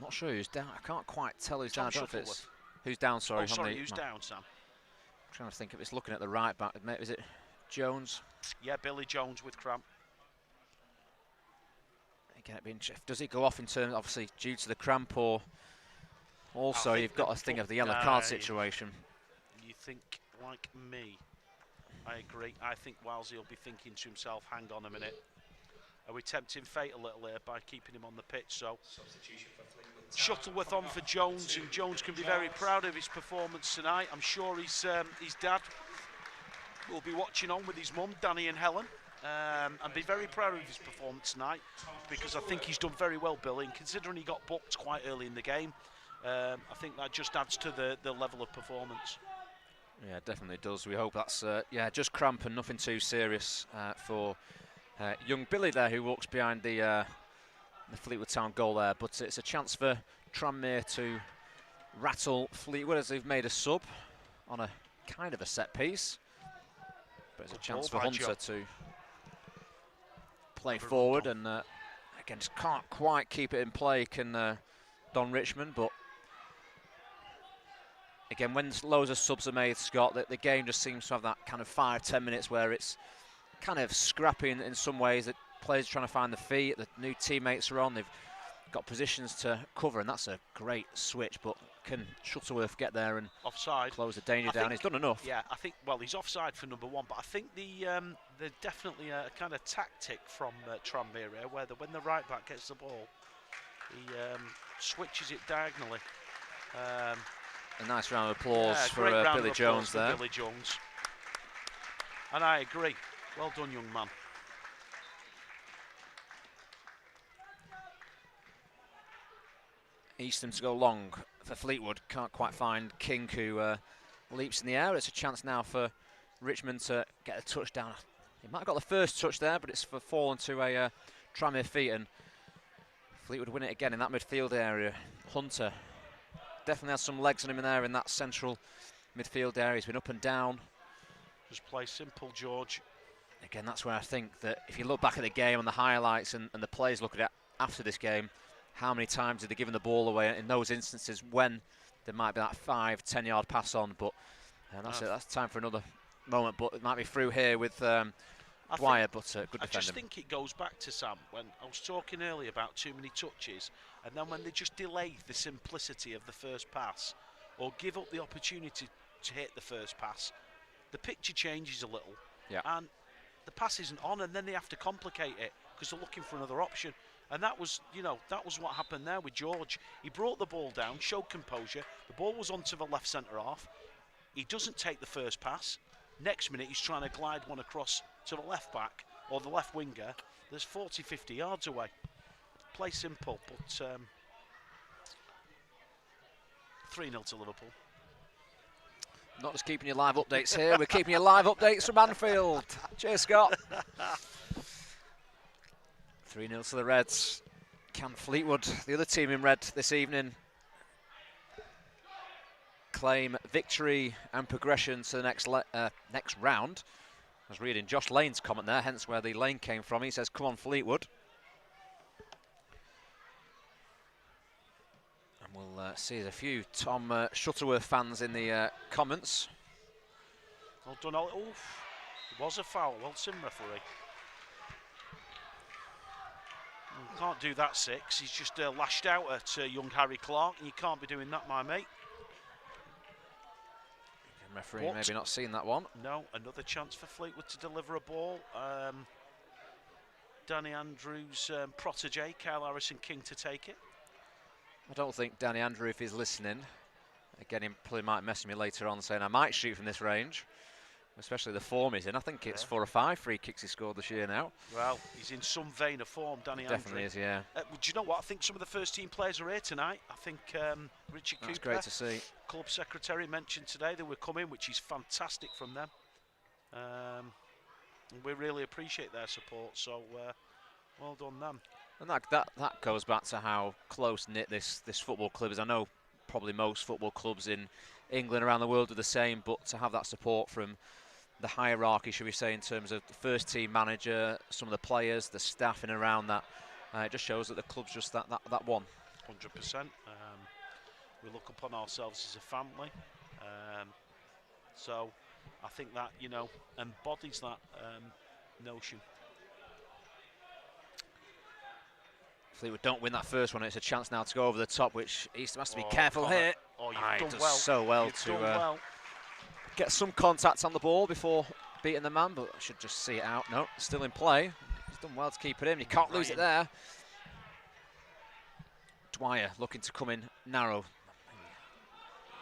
[SPEAKER 1] not sure who's down. I can't quite tell who's
[SPEAKER 2] Tom
[SPEAKER 1] down.
[SPEAKER 2] Shuttleworth.
[SPEAKER 1] Who's down? Sorry.
[SPEAKER 2] Oh, sorry, who's down, Sam?
[SPEAKER 1] I'm trying to think if it's looking at the right back. Is it Jones?
[SPEAKER 2] Yeah, Billy Jones with cramp.
[SPEAKER 1] Again, does he go off in terms, obviously, due to the cramp, or also you've got to think of the yellow card situation?
[SPEAKER 2] You think like me? I agree. I think Wilesy will be thinking to himself, hang on a minute. Are we tempting fate a little here by keeping him on the pitch? So Shuttleworth on for Jones, and Jones can be very proud of his performance tonight. I'm sure his dad will be watching on with his mum, Danny and Helen, and be very proud of his performance tonight, because I think he's done very well, Billy, and considering he got booked quite early in the game, I think that just adds to the level of performance.
[SPEAKER 1] Yeah, definitely does. We hope that's just cramp and nothing too serious for young Billy there, who walks behind the Fleetwood Town goal there. But it's a chance for Tranmere to rattle Fleetwood as they've made a sub on a kind of a set piece. But it's a chance for Hunter to play forward, and again, just can't quite keep it in play, can Don Richmond. But again, when loads of subs are made, Scott, the game just seems to have that kind of 5-10 minutes where it's kind of scrappy in some ways, that players are trying to find the feet, the new teammates are on, they've got positions to cover, and that's a great switch. But can Shuttleworth get there and
[SPEAKER 2] offside,
[SPEAKER 1] close the danger down? He's done enough.
[SPEAKER 2] Yeah, I think, well, he's offside for number 1, but I think there's definitely a kind of tactic from Tranmere here, where when the right back gets the ball, he switches it diagonally.
[SPEAKER 1] A nice round of applause for Billy Jones there.
[SPEAKER 2] Billy Jones. And I agree. Well done, young man.
[SPEAKER 1] Easton to go long for Fleetwood. Can't quite find King, who leaps in the air. It's a chance now for Richmond to get a touchdown. He might have got the first touch there, but it's fallen to a Tranmere feet, and Fleetwood win it again in that midfield area. Hunter definitely has some legs on him in there in that central midfield area. He's been up and down.
[SPEAKER 2] Just play simple, George.
[SPEAKER 1] Again, that's where I think that if you look back at the game and the highlights and the players look at it after this game, how many times did they give the ball away in those instances when there might be that 5-10 yard pass on? But that's it. That's time for another moment. But it might be through here with Dwyer, but good defending.
[SPEAKER 2] I just think it goes back to, Sam, when I was talking earlier about too many touches, and then when they just delay the simplicity of the first pass, or give up the opportunity to hit the first pass, the picture changes a little, and the pass isn't on, and then they have to complicate it because they're looking for another option. And that was, that was what happened there with George. He brought the ball down, showed composure. The ball was onto the left centre half. He doesn't take the first pass. Next minute, he's trying to glide one across to the left back. or the left winger, there's 40, 50 yards away. Play simple, but 3-0 to Liverpool.
[SPEAKER 1] Not just keeping you live updates here, we're keeping you live updates from Anfield. Cheers, Scott. 3-0 to the Reds. Can Fleetwood, the other team in red this evening, claim victory and progression to the next round? I was reading Josh Lane's comment there, hence where the lane came from. He says, come on, Fleetwood. And we'll see a few Tom Shuttleworth fans in the comments.
[SPEAKER 2] Well done, oof. It was a foul, well done, referee. Can't do that, 6. He's just lashed out at young Harry Clark, and you can't be doing that, my mate.
[SPEAKER 1] Referee maybe not seen that one.
[SPEAKER 2] No, another chance for Fleetwood to deliver a ball. Danny Andrews' protege, Kyle Harrison King, to take it.
[SPEAKER 1] I don't think Danny Andrew, if he's listening, again, he probably might message me later on saying I might shoot from this range, especially the form he's in. I think it's 4 or 5 free kicks he scored this year now.
[SPEAKER 2] Well, he's in some vein of form, Danny
[SPEAKER 1] Definitely
[SPEAKER 2] Andrew.
[SPEAKER 1] is, yeah.
[SPEAKER 2] Do you know what? I think some of the first team players are here tonight. I think Richard
[SPEAKER 1] That's
[SPEAKER 2] Cooper,
[SPEAKER 1] great to see.
[SPEAKER 2] club secretary, mentioned today they were coming, which is fantastic from them. We really appreciate their support, so well done them.
[SPEAKER 1] And that goes back to how close-knit this football club is. I know probably most football clubs in England around the world are the same, but to have that support from the hierarchy, should we say, in terms of the first team manager, some of the players, the staff in and around that, it just shows that the club's just that one.
[SPEAKER 2] 100%. We look upon ourselves as a family, so I think that, you know, embodies that notion.
[SPEAKER 1] Fleetwood don't win that first one, it's a chance now to go over the top, which Eastham has to be careful here.
[SPEAKER 2] Oh, you've done
[SPEAKER 1] does
[SPEAKER 2] well.
[SPEAKER 1] So well
[SPEAKER 2] You've
[SPEAKER 1] to
[SPEAKER 2] done well.
[SPEAKER 1] get some contact on the ball before beating the man, but I should just see it out. No, still in play. He's done well to keep it in. You can't lose it there. Dwyer looking to come in narrow.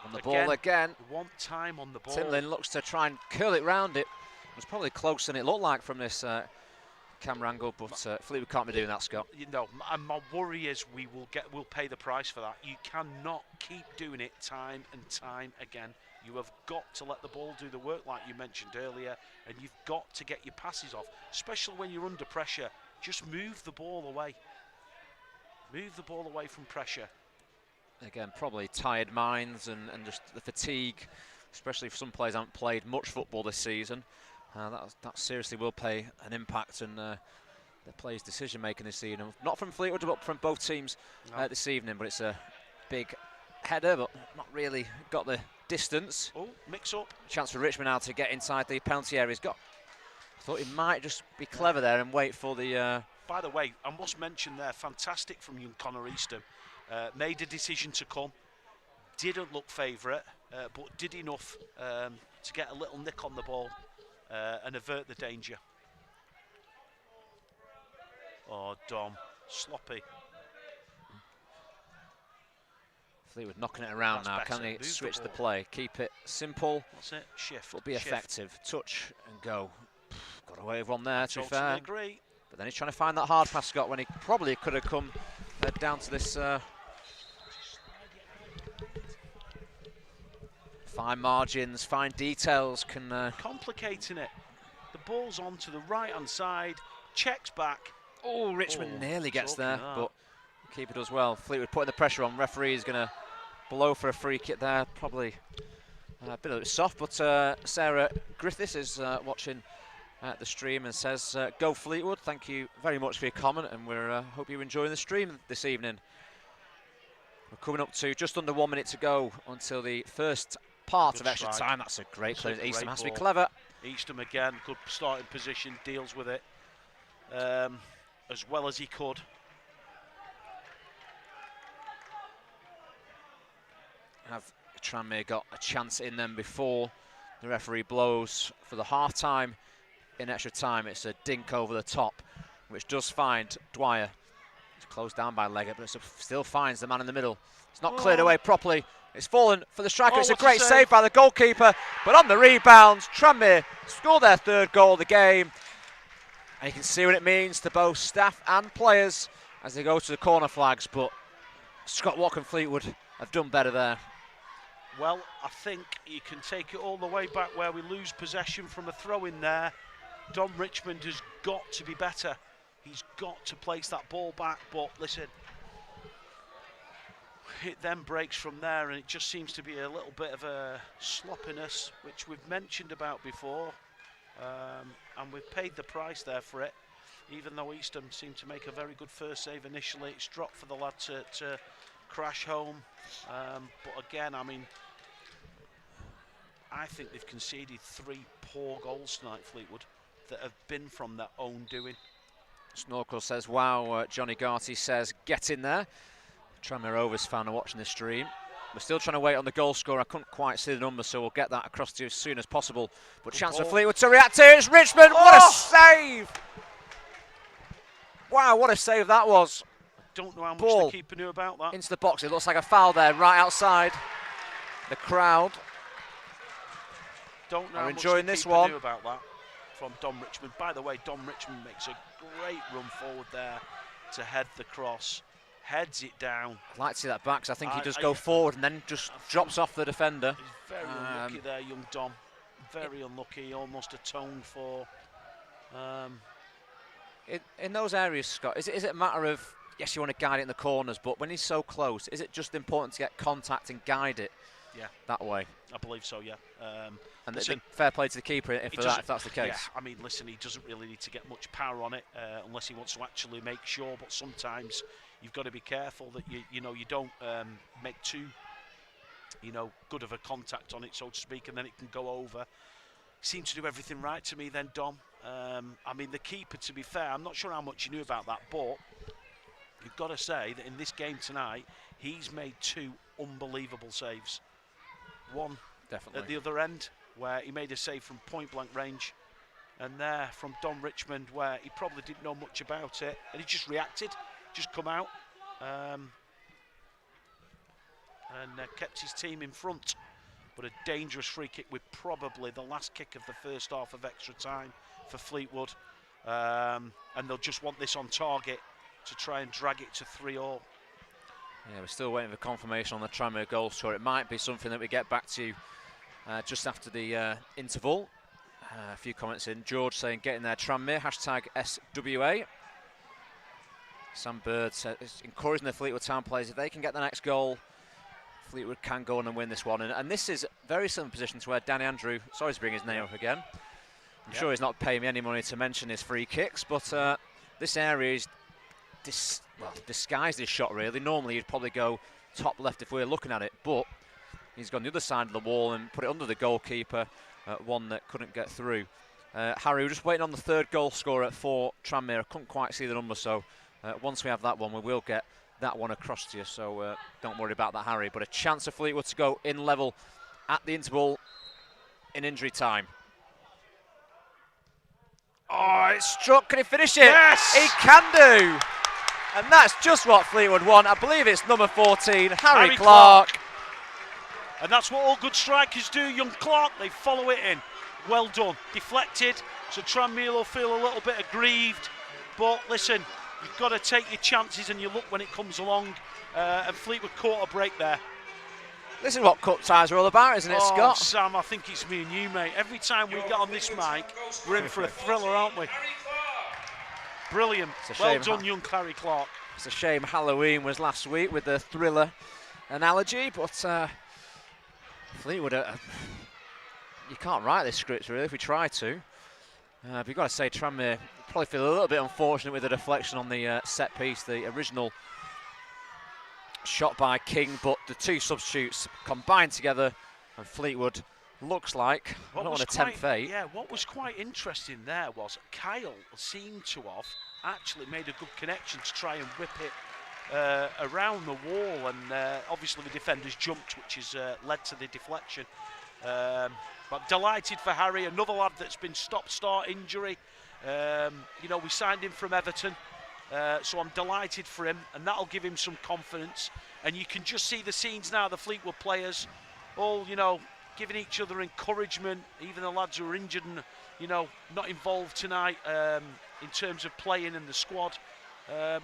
[SPEAKER 1] On the ball again.
[SPEAKER 2] One time on the ball.
[SPEAKER 1] Timlin looks to try and curl it round it. It was probably closer than it looked like from this camera angle, but Fleetwood can't be doing that, Scott.
[SPEAKER 2] You know, and my worry is we'll pay the price for that. You cannot keep doing it time and time again. You have got to let the ball do the work, like you mentioned earlier, and you've got to get your passes off, especially when you're under pressure. Just move the ball away. Move the ball away from pressure. Again,
[SPEAKER 1] probably tired minds and just the fatigue, especially if some players haven't played much football this season. That seriously will play an impact on the players' decision making this evening. Not from Fleetwood, but from both teams this evening. But it's a big header, but not really got the distance.
[SPEAKER 2] Oh, mix up.
[SPEAKER 1] Chance for Richmond now to get inside the penalty area. I thought he might just be clever there and wait for the.
[SPEAKER 2] By the way, I must mention there, fantastic from young Connor Eastham. Made a decision to come. Didn't look favourite, but did enough to get a little nick on the ball. And avert the danger. Oh, Dom, sloppy.
[SPEAKER 1] Fleetwood knocking it around. That's now. Can they switch the play? Keep it simple.
[SPEAKER 2] That's it. Shift.
[SPEAKER 1] But be effective. Touch and go. Got away with one there, to be fair.
[SPEAKER 2] Totally agree.
[SPEAKER 1] But then he's trying to find that hard pass, Scott, when he probably could have come down to this. Fine margins, fine details can...
[SPEAKER 2] complicating it. The ball's on to the right-hand side, checks back.
[SPEAKER 1] Oh, Richmond nearly gets there, but the keeper does well. Fleetwood putting the pressure on. Referee is going to blow for a free kick there. Probably a bit soft, but Sarah Griffiths is watching the stream and says, go Fleetwood. Thank you very much for your comment, and we hope you're enjoying the stream this evening. We're coming up to just under 1 minute to go until the first part of extra time. That's a great play. Eastham has to be clever.
[SPEAKER 2] Eastham again, good starting position, deals with it as well as he could.
[SPEAKER 1] Have Tranmere got a chance in them before the referee blows for the half time? In extra time, it's a dink over the top, which does find Dwyer. It's closed down by Leggett, but it still finds the man in the middle. It's not cleared away properly. It's fallen for the striker. It's a great save by the goalkeeper, but on the rebounds, Tranmere score their third goal of the game. And you can see what it means to both staff and players as they go to the corner flags, but Scott Watkin Fleetwood have done better there.
[SPEAKER 2] Well, I think you can take it all the way back where we lose possession from a throw in there. Dom Richmond has got to be better. He's got to place that ball back, but listen, it then breaks from there, and it just seems to be a little bit of a sloppiness, which we've mentioned about before, and we've paid the price there for it. Even though Eastham seemed to make a very good first save initially, it's dropped for the lad to crash home. But again, I mean, I think they've conceded 3 poor goals tonight, Fleetwood, that have been from their own doing.
[SPEAKER 1] Snorkel says, wow. Johnny Garty says, get in there. Tranmere Rovers fan are watching the stream. We're still trying to wait on the goal scorer. I couldn't quite see the number, so we'll get that across to you as soon as possible. But chance for Fleetwood to react to it. It's Richmond. Oh! What a save! Wow, what a save that was.
[SPEAKER 2] I don't know how much
[SPEAKER 1] Ball
[SPEAKER 2] the keeper knew about that.
[SPEAKER 1] Into the box. It looks like a foul there, right outside the crowd.
[SPEAKER 2] Don't know how much
[SPEAKER 1] enjoying
[SPEAKER 2] the
[SPEAKER 1] this
[SPEAKER 2] keeper
[SPEAKER 1] one.
[SPEAKER 2] knew about that from Dom Richmond. By the way, Dom Richmond makes a great run forward there to head the cross. Heads it down.
[SPEAKER 1] I'd like to see that back, because I think he does go forward and then just drops off the defender.
[SPEAKER 2] He's very unlucky there, young Dom. Very unlucky, almost atoned for.
[SPEAKER 1] In those areas, Scott, is it a matter of, yes, you want to guide it in the corners, but when he's so close, is it just important to get contact and guide it that way?
[SPEAKER 2] I believe so, yeah.
[SPEAKER 1] And listen, fair play to the keeper if that's the case.
[SPEAKER 2] Yeah, I mean, listen, he doesn't really need to get much power on it unless he wants to actually make sure, but sometimes you've got to be careful that you don't make too good of a contact on it, so to speak, and then it can go over. Seemed to do everything right to me then, Dom. I mean, the keeper, to be fair, I'm not sure how much you knew about that, but you've got to say that in this game tonight, he's made 2 unbelievable saves. One
[SPEAKER 1] definitely
[SPEAKER 2] at the other end, where he made a save from point-blank range, and there from Dom Richmond, where he probably didn't know much about it, and he just reacted, just come out, and kept his team in front. But a dangerous free kick with probably the last kick of the first half of extra time for Fleetwood, and they'll just want this on target to try and drag it to 3-3.
[SPEAKER 1] Yeah, we're still waiting for confirmation on the Tranmere goal score. It might be something that we get back to just after the interval. A few comments in. George saying, get in there, Tranmere, hashtag SWA. Sam Bird says, encouraging the Fleetwood Town players, if they can get the next goal, Fleetwood can go on and win this one. And this is very similar position to where Danny Andrew, sorry to bring his name up again. I'm sure he's not paying me any money to mention his free kicks, but this area is disguised his shot really. Normally he'd probably go top left if we were looking at it, but he's gone the other side of the wall and put it under the goalkeeper, one that couldn't get through. Harry, we're just waiting on the 3rd goal scorer for Tranmere. I couldn't quite see the number, so once we have that one, we will get that one across to you, so don't worry about that, Harry. But a chance for Fleetwood to go in level at the interval in injury time. Oh, it's struck. Can he finish it?
[SPEAKER 2] Yes!
[SPEAKER 1] He can do. And that's just what Fleetwood want. I believe it's number 14, Harry Clark.
[SPEAKER 2] And that's what all good strikers do, young Clark. They follow it in. Well done. Deflected, so Tranmere will feel a little bit aggrieved. But listen, you've got to take your chances and you look when it comes along. And Fleetwood caught a break there.
[SPEAKER 1] This is what cup ties are all about, isn't it, Scott?
[SPEAKER 2] Sam, I think it's me and you, mate. Every time we get on this mic, we're in for a thriller, aren't we? Brilliant. Well done, young Harry Clark.
[SPEAKER 1] It's a shame Halloween was last week with the thriller analogy, but Fleetwood, you can't write this script really if we try to. But you've got to say Tranmere probably feel a little bit unfortunate with the deflection on the set piece, the original shot by King, but the 2 substitutes combined together and Fleetwood looks like, I don't want to tempt fate.
[SPEAKER 2] Yeah, what was quite interesting there was Kyle seemed to have actually made a good connection to try and whip it around the wall, and obviously the defenders jumped, which has led to the deflection. But delighted for Harry, another lad that's been stop-start injury. We signed him from Everton. So I'm delighted for him, and that'll give him some confidence. And you can just see the scenes now, the Fleetwood players all, giving each other encouragement, even the lads who are injured and, you know, not involved tonight in terms of playing in the squad,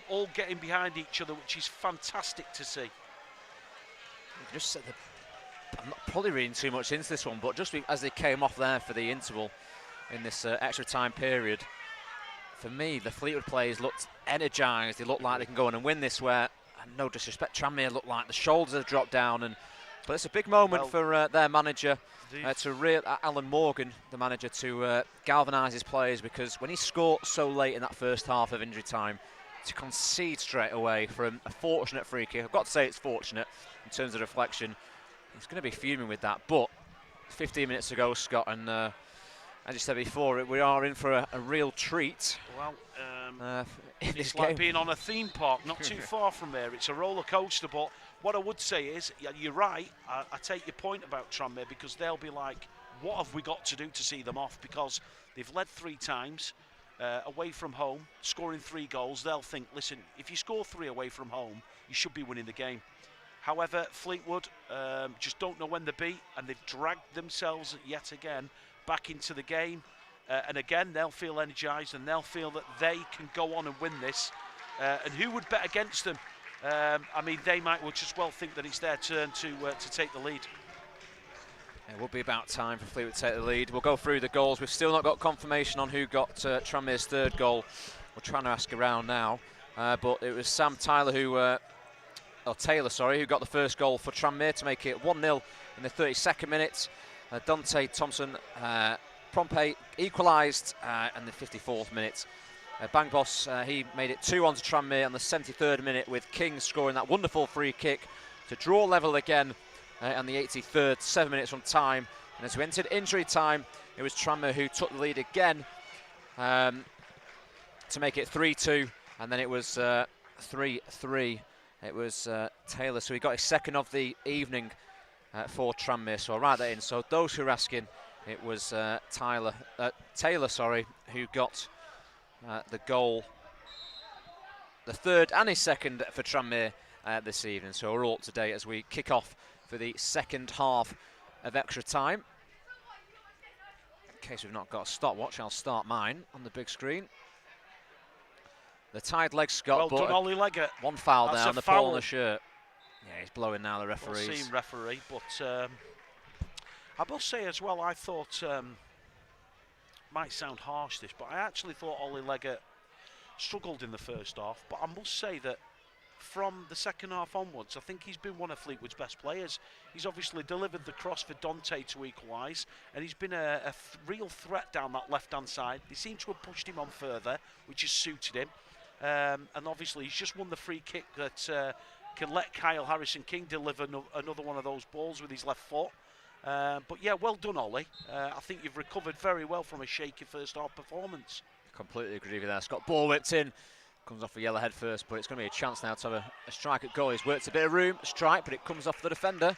[SPEAKER 2] all getting behind each other, which is fantastic to see.
[SPEAKER 1] Just said I'm not probably reading too much into this one, but just as they came off there for the interval in this extra time period, for me, the Fleetwood players looked energised. They looked like they can go on and win this, where, and no disrespect, Tranmere looked like the shoulders have dropped down. But it's a big moment for their manager, Alan Morgan, the manager, to galvanise his players, because when he scored so late in that first half of injury time, to concede straight away from a fortunate free kick, I've got to say it's fortunate in terms of reflection, he's going to be fuming with that. But 15 minutes ago, Scott, and as you said before, we are in for a real treat. Well,
[SPEAKER 2] it's like being on a theme park, not too far from here. It's a roller coaster, but what I would say is, you're right, I take your point about Tranmere, because they'll be like, what have we got to do to see them off? Because they've led 3 times away from home, scoring 3 goals. They'll think, listen, if you score 3 away from home, you should be winning the game. However, Fleetwood just don't know when to be, and they've dragged themselves yet again back into the game. And again, they'll feel energised, and they'll feel that they can go on and win this. And who would bet against them? I mean, they might just well think that it's their turn to take the lead.
[SPEAKER 1] It will be about time for Fleetwood to take the lead. We'll go through the goals. We've still not got confirmation on who got Tranmere's 3rd goal. We're trying to ask around now. But it was Sam Taylor who got the first goal for Tranmere to make it 1-0 in the 32nd minute. Dante Thompson Pompey equalised in the 54th minute. Bang Boss, he made it 2-1 to Tranmere on the 73rd minute, with King scoring that wonderful free kick to draw level again on the 83rd, 7 minutes from time. And as we entered injury time, it was Tranmere who took the lead again to make it 3-2, and then it was 3-3. It was Taylor, so he got his 2nd of the evening for Tranmere. So I'll write that in. So those who are asking, it was Taylor, who got the goal, the 3rd and his 2nd for Tranmere this evening. So we're all up to date as we kick off for the 2nd half of extra time. In case we've not got a stopwatch, I'll start mine on the big screen. The tied leg, Scott,
[SPEAKER 2] well done, Ollie Leggett.
[SPEAKER 1] One foul
[SPEAKER 2] That's
[SPEAKER 1] there on the
[SPEAKER 2] foul.
[SPEAKER 1] ball on the shirt. Yeah, he's blowing now, the referees.
[SPEAKER 2] Well seen, referee, but I must say as well, I thought, might sound harsh this, but I actually thought Ollie Leggett struggled in the first half. But I must say that from the 2nd half onwards, I think he's been one of Fleetwood's best players. He's obviously delivered the cross for Dante to equalise, and he's been a real threat down that left-hand side. They seem to have pushed him on further, which has suited him. And obviously he's just won the free kick that can let Kyle Harrison-King deliver another one of those balls with his left foot. But yeah, well done, Ollie. I think you've recovered very well from a shaky first half performance.
[SPEAKER 1] Completely agree with you there, Scott. Ball whipped in, comes off the yellow head first, but it's going to be a chance now to have a strike at goal. He's worked a bit of room, strike, but it comes off the defender.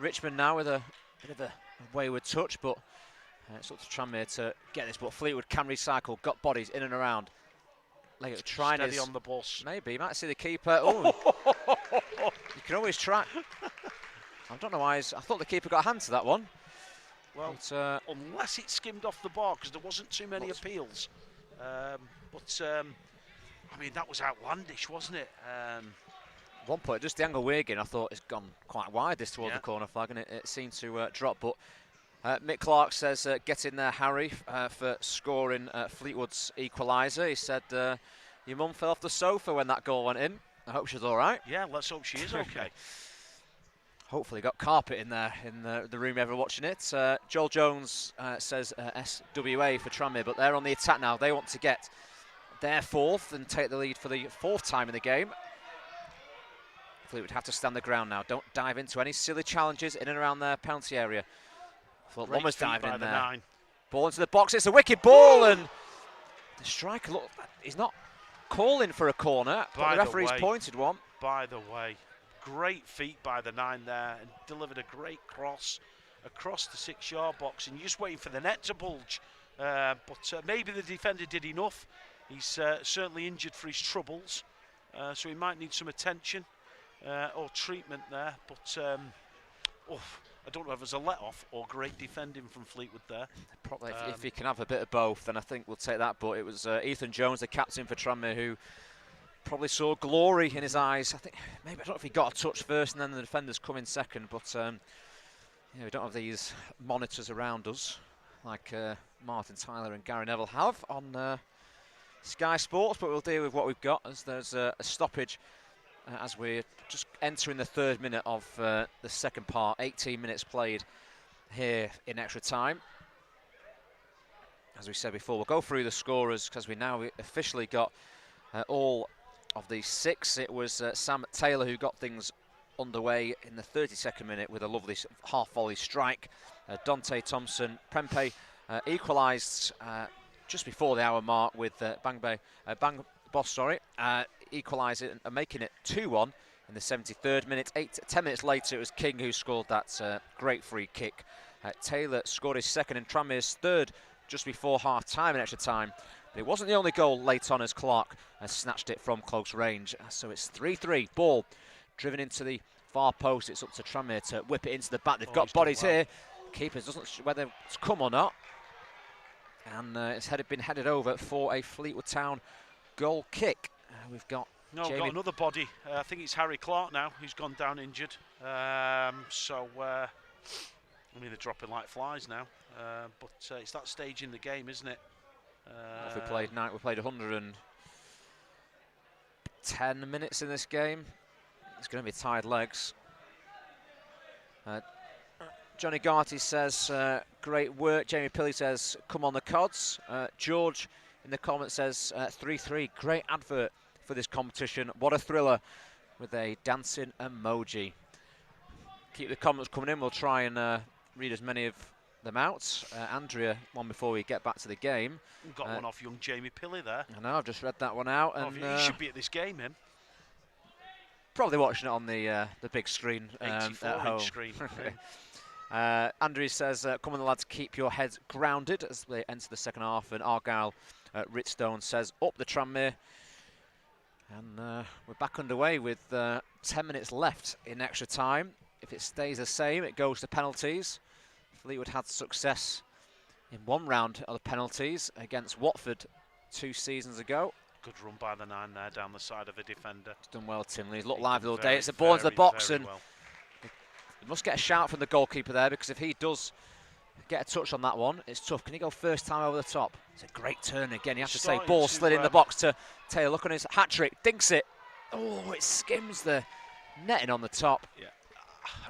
[SPEAKER 1] Richmond now with a bit of a wayward touch, but it's up to Tranmere to get this. But Fleetwood can recycle, got bodies in and around. Like trying
[SPEAKER 2] steady on the bus.
[SPEAKER 1] Maybe, you might see the keeper. Oh, you can always try. I don't know why. I thought the keeper got a hand to that one.
[SPEAKER 2] Well, unless it skimmed off the bar, because there wasn't too many appeals. I mean, that was outlandish, wasn't it?
[SPEAKER 1] One point, just the angle we're getting, I thought it's gone quite wide this towards the corner flag, and it seemed to drop. But Mick Clark says, get in there, Harry, for scoring Fleetwood's equaliser. He said, your mum fell off the sofa when that goal went in. I hope she's all right.
[SPEAKER 2] Yeah, let's hope she is okay.
[SPEAKER 1] Hopefully got carpet in there in the room ever watching it. Joel Jones says SWA for Tranmere, but they're on the attack now. They want to get their 4th and take the lead for the 4th time in the game. Fleetwood have to stand the ground now. Don't dive into any silly challenges in and around their penalty area. Thought one was diving in there.
[SPEAKER 2] 9.
[SPEAKER 1] Ball into the box. It's a wicked ball, and the striker, look, he's not calling for a corner, but the referee's pointed one.
[SPEAKER 2] By the way, great feet by the 9 there, and delivered a great cross across the 6-yard box, and you're just waiting for the net to bulge. But maybe the defender did enough. He's certainly injured for his troubles, so he might need some attention or treatment there. But I don't know if it was a let-off or great defending from Fleetwood there.
[SPEAKER 1] Probably, if you can have a bit of both, then I think we'll take that. But it was Ethan Jones, the captain for Tranmere, who probably saw glory in his eyes. I think maybe, I don't know if he got a touch first and then the defenders come in second, but we don't have these monitors around us like Martin Tyler and Gary Neville have on Sky Sports, but we'll deal with what we've got as there's a stoppage as we're just entering the 3rd minute of the second part. 18 minutes played here in extra time. As we said before, we'll go through the scorers because we now officially got all of the 6. It was Sam Taylor who got things underway in the 32nd minute with a lovely half volley strike. Dante Thompson, Prempeh equalised just before the hour mark with Bang Boss, equalising it and making it 2-1 in the 73rd minute. 10 minutes later, it was King who scored that great free kick. Taylor scored his second and Tranmere's third just before half-time in extra time. But it wasn't the only goal late on as Clark snatched it from close range. So it's 3-3. Ball driven into the far post. It's up to Tranmere to whip it into the back. They've got bodies here. Keeper doesn't know whether it's come or not. And it's been headed over for a Fleetwood Town goal kick. We've got
[SPEAKER 2] we've got another body. I think it's Harry Clark now who's gone down injured. I mean, they're dropping like flies now. But it's that stage in the game, isn't it?
[SPEAKER 1] We played 110 minutes in this game. It's going to be tired legs. Johnny Garty says, great work. Jamie Pilley says, come on the Cods. George in the comments says, 3-3. Great advert for this competition. What a thriller, with a dancing emoji. Keep the comments coming in. We'll try and read as many of them out. Andrea, one before we get back to the game.
[SPEAKER 2] We've got one off young Jamie Pilley there.
[SPEAKER 1] I know, I've just read that one out.
[SPEAKER 2] Oh,
[SPEAKER 1] and
[SPEAKER 2] he should be at this game, him.
[SPEAKER 1] Probably watching it on the big screen at home.
[SPEAKER 2] Screen.
[SPEAKER 1] Andrew says, come on the lads, keep your heads grounded as they enter the second half. And Argyle Ritstone says, up the Tranmere. And we're back underway with 10 minutes left in extra time. If it stays the same, it goes to penalties. Fleetwood had success in one round of the penalties against Watford 2 seasons ago. Good
[SPEAKER 2] run by the 9 there down the side of a defender.
[SPEAKER 1] He's done well, Tinley. He's looked lively all day. It's a ball into the box, and he must get a shout from the goalkeeper there, because if he does get a touch on that one, it's tough. Can he go first time over the top? It's a great turn again. You have to say ball slid in the box to Taylor. Look on his hat trick, dinks it. Oh, it skims the netting on the top.
[SPEAKER 2] Yeah.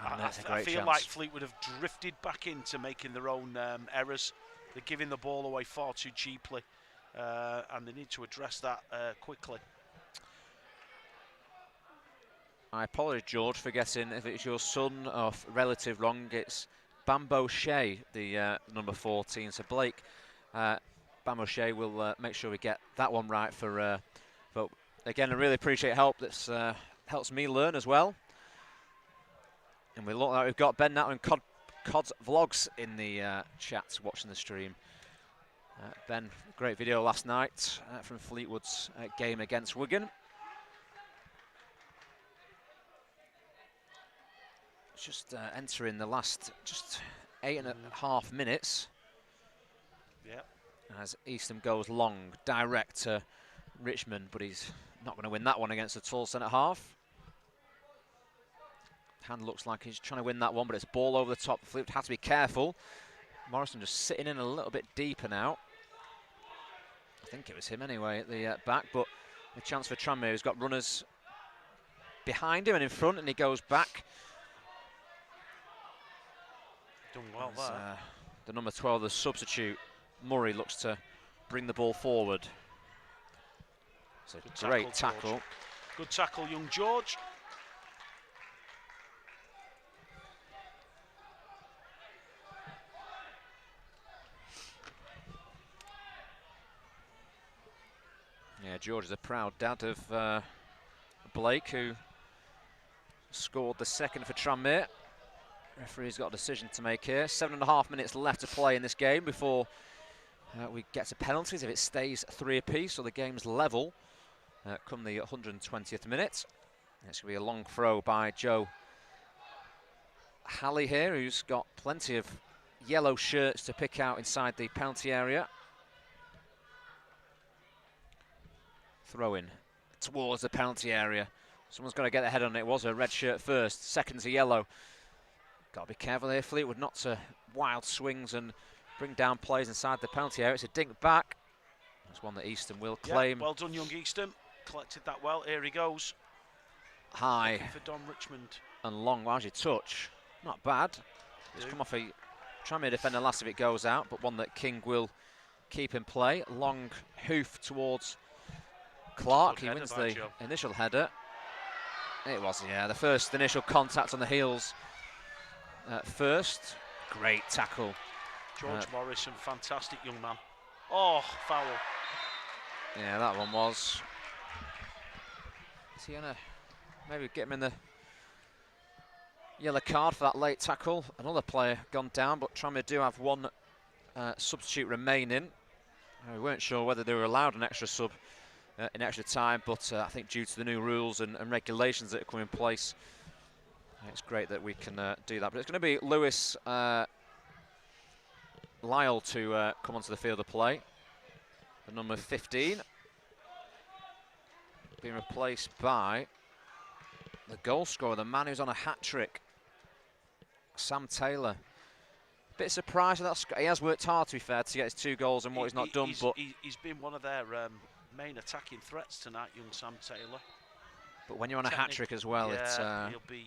[SPEAKER 1] I
[SPEAKER 2] feel like Fleetwood have drifted back into making their own errors. They're giving the ball away far too cheaply, and they need to address that quickly.
[SPEAKER 1] I apologise, George, for getting, if it's your son or relative, wrong. It's Bambo Shea, the number 14. So Blake, Bambo Shea will make sure we get that one right for. But again, I really appreciate help. That's helps me learn as well. And we look like we've got Ben Natter and Cod's Vlogs in the chat watching the stream. Ben, great video last night from Fleetwood's game against Wigan. Just entering the last 8.5 minutes.
[SPEAKER 2] Yeah.
[SPEAKER 1] As Eastham goes long, direct to Richmond, but he's not going to win that one against a tall centre half. Hand looks like he's trying to win that one, but it's ball over the top. Fleetwood has to be careful. Morrison just sitting in a little bit deeper now. I think it was him anyway at the back, but a chance for Tranmere. He's got runners behind him and in front, and he goes back.
[SPEAKER 2] Done well there.
[SPEAKER 1] The number 12, the substitute, Murray, looks to bring the ball forward. It's a great tackle.
[SPEAKER 2] Good tackle, young George.
[SPEAKER 1] Yeah, George is a proud dad of Blake, who scored the second for Tranmere. Referee's got a decision to make here. 7.5 minutes left to play in this game before we get to penalties. If it stays 3 apiece, or the game's level, come the 120th minute. It's going to be a long throw by Joe Halley here, who's got plenty of yellow shirts to pick out inside the penalty area. Throw in towards the penalty area. Someone's got to get their head on it. It was a red shirt first, seconds a yellow. Got to be careful here, Fleetwood, not to wild swings and bring down players inside the penalty area. It's a dink back. That's one that Easton will claim.
[SPEAKER 2] Yeah, well done, young Easton. Collected that well. Here he goes.
[SPEAKER 1] High
[SPEAKER 2] looking for Don Richmond.
[SPEAKER 1] and long. Wow's your touch? Not bad. It's come off a Tranmere defender last if it goes out, but one that King will keep in play. Long hoof towards Clark. He wins the initial header. It was, yeah, the first initial contact on the heels first. Great tackle.
[SPEAKER 2] George Morrison, fantastic young man. Oh, foul.
[SPEAKER 1] Yeah, that one was. Is he gonna maybe get him in the yellow card for that late tackle? Another player gone down, but Tranmere do have one substitute remaining. We weren't sure whether they were allowed an extra sub in extra time, but I think due to the new rules and regulations that are coming in place, it's great that we can do that. But it's going to be Lewis Lyle to come onto the field of play. The number 15 being replaced by the goal scorer, the man who's on a hat-trick, Sam Taylor. Bit surprised with that. He has worked hard, to be fair, to get his 2 goals and what he's not done. But
[SPEAKER 2] he's been one of their main attacking threats tonight, young Sam Taylor.
[SPEAKER 1] But when you're on a hat-trick as well,
[SPEAKER 2] yeah,
[SPEAKER 1] it's
[SPEAKER 2] he'll be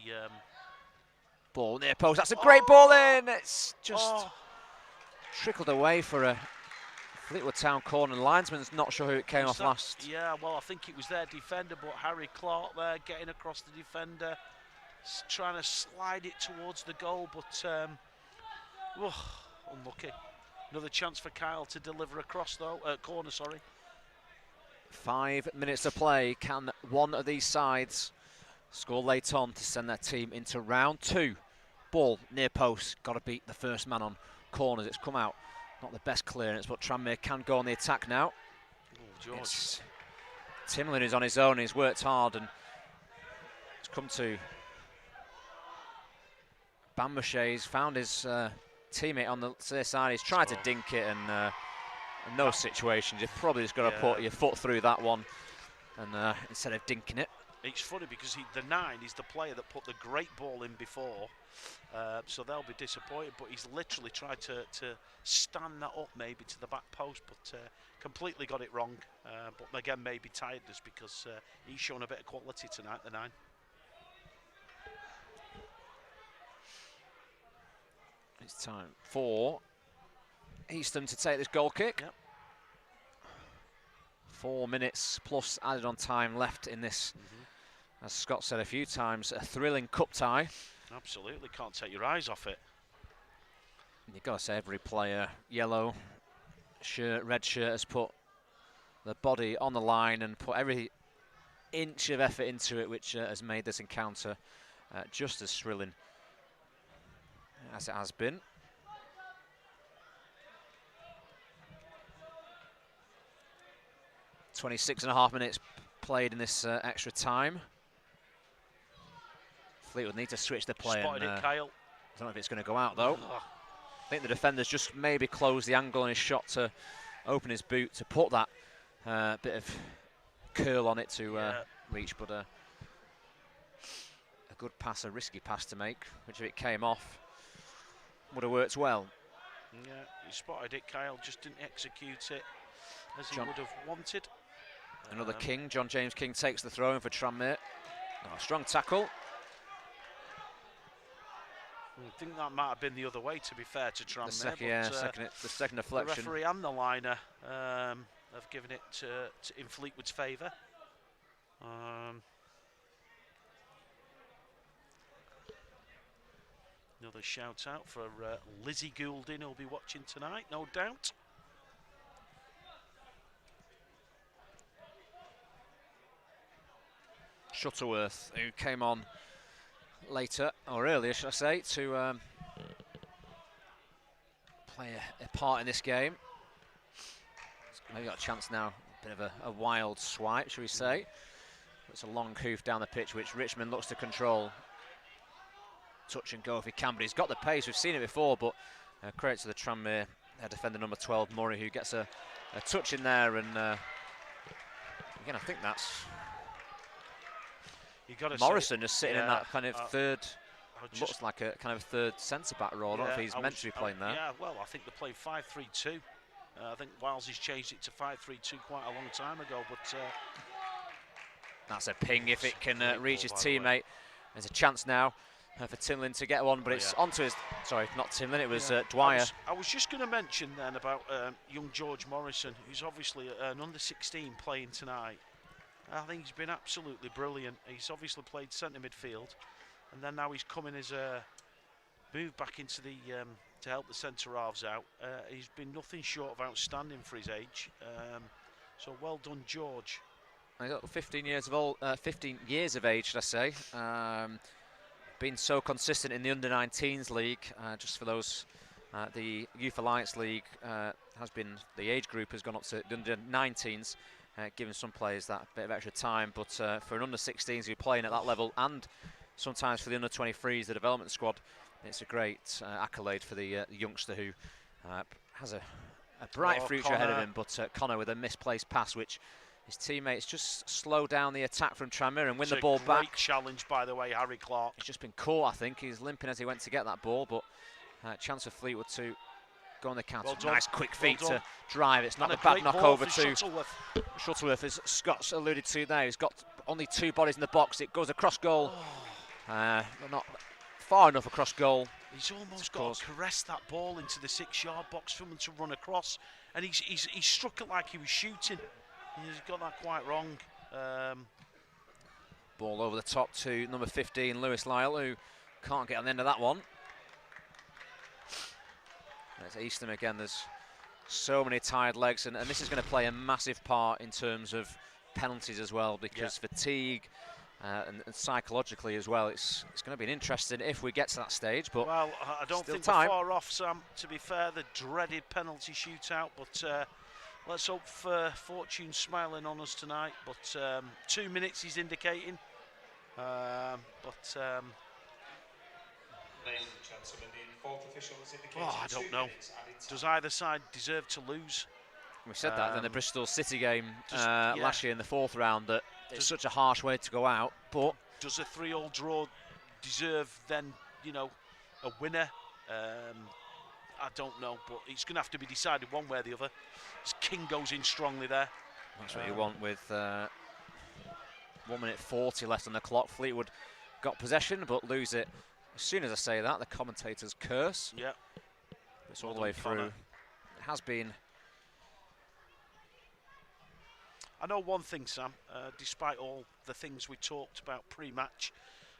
[SPEAKER 1] ball near post. That's a great ball in. It's just trickled away for a Fleetwood Town corner. The linesman's not sure who it came off last.
[SPEAKER 2] Yeah, well, I think it was their defender, but Harry Clark there getting across the defender, trying to slide it towards the goal, but unlucky. Another chance for Kyle to deliver across though, corner, sorry. 5
[SPEAKER 1] minutes to play. Can one of these sides score late on to send their team into round 2? Ball near post. Got to beat the first man on corners. It's come out. Not the best clearance, but Tranmere can go on the attack now.
[SPEAKER 2] Oh, George.
[SPEAKER 1] It's Timlin is on his own. He's worked hard and it's come to Bambache. He's found his teammate on the side. He's tried to dink it and in those situations you've probably just got to put your foot through that one and instead of dinking it.
[SPEAKER 2] It's funny because the 9 is the player that put the great ball in before, so they'll be disappointed, but he's literally tried to stand that up maybe to the back post, but completely got it wrong. But again, maybe tiredness because he's shown a bit of quality tonight, the 9.
[SPEAKER 1] It's time for Easton to take this goal kick.
[SPEAKER 2] Yep.
[SPEAKER 1] 4 minutes plus added on time left in this, as Scott said a few times, a thrilling cup tie.
[SPEAKER 2] Absolutely, can't take your eyes off it.
[SPEAKER 1] You've got to say every player, yellow shirt, red shirt, has put the body on the line and put every inch of effort into it, which has made this encounter just as thrilling as it has been. .26.5 minutes played in this extra time. Fleetwood need to switch the play.
[SPEAKER 2] Spotted it, Kyle.
[SPEAKER 1] I don't know if it's going to go out though. I think the defender's just maybe closed the angle on his shot to open his boot to put that bit of curl on it to reach, but a good pass, a risky pass to make, which if it came off would have worked well.
[SPEAKER 2] Yeah, he spotted it, Kyle, just didn't execute it as he would have wanted.
[SPEAKER 1] Another King, John James King takes the throw in for Tranmere. Oh, strong tackle.
[SPEAKER 2] I think that might have been the other way, to be fair to Tranmere.
[SPEAKER 1] The second deflection.
[SPEAKER 2] The referee and the liner have given it in Fleetwood's favour. Another shout out for Lizzie Goulding, who'll be watching tonight, no doubt.
[SPEAKER 1] Shuttleworth, who came on later, or earlier should I say, to play a part in this game. Maybe got a chance now, a bit of a wild swipe, shall we say. It's a long hoof down the pitch, which Richmond looks to control. touch and go if he can, but he's got the pace. We've seen it before, but credit to the Tranmere defender number 12, Murray, who gets a touch in there, and again, I think that's Morrison just sitting in that kind of third, looks like a kind of third centre-back role. I don't know if he's meant to be playing there.
[SPEAKER 2] Yeah, well, I think they played 5-3-2. I think Wiles has changed it to 5-3-2 quite a long time ago, but
[SPEAKER 1] that's a ping if it can reach his teammate. There's a chance now for Timlin to get one, but it's onto his, sorry, not Timlin, it was Dwyer.
[SPEAKER 2] I was just going to mention then about young George Morrison, who's obviously an under-16 playing tonight. I think he's been absolutely brilliant. He's obviously played centre midfield, and then now he's coming as a move back into the to help the centre halves out. He's been nothing short of outstanding for his age. So well done, George.
[SPEAKER 1] He's got 15 years of age, should I say. Been so consistent in the under-19s league. Just for those, the Youth Alliance League has been, the age group has gone up to the under-19s. Giving some players that bit of extra time, but for an under-16s who're playing at that level, and sometimes for the under-23s, the development squad, it's a great accolade for the youngster who has a bright future ahead of him. But Connor with a misplaced pass, which his teammates just slow down the attack from Tranmere and win the ball back.
[SPEAKER 2] Great challenge, by the way, Harry Clark.
[SPEAKER 1] He's just been caught, I think. He's limping as he went to get that ball, but chance for Fleetwood to go on the counter. Nice quick feet to drive. It's not a bad knock over to Shuttleworth, as Scott's alluded to there. He's got only 2 bodies in the box. It goes across goal. Not far enough across goal.
[SPEAKER 2] He's almost got to caress that ball into the 6-yard box for him to run across, and he struck it like he was shooting. He's got that quite wrong.
[SPEAKER 1] Ball over the top to number 15, Lewis Lyle, who can't get on the end of that one. There's Eastham again. There's so many tired legs, and this is going to play a massive part in terms of penalties as well, because fatigue and psychologically as well, it's going to be interesting if we get to that stage. But
[SPEAKER 2] well, I don't think we're far off, Sam. To be fair, the dreaded penalty shootout, but let's hope for fortune smiling on us tonight. But 2 minutes he's indicating.
[SPEAKER 3] Ladies and gentlemen, the fourth official has indicated
[SPEAKER 2] I don't know. Does either side deserve to lose?
[SPEAKER 1] We said that in the Bristol City game last year in the 4th round, that it's such a harsh way to go out. But
[SPEAKER 2] does a 3-3 draw deserve then, you know, a winner? I don't know, but it's going to have to be decided one way or the other. As King goes in strongly there.
[SPEAKER 1] That's what you want with 1 minute 40 left on the clock. Fleetwood got possession, but lose it. As soon as I say that, the commentators curse.
[SPEAKER 2] Yeah.
[SPEAKER 1] It's all the way through. It has been.
[SPEAKER 2] I know one thing, Sam, despite all the things we talked about pre-match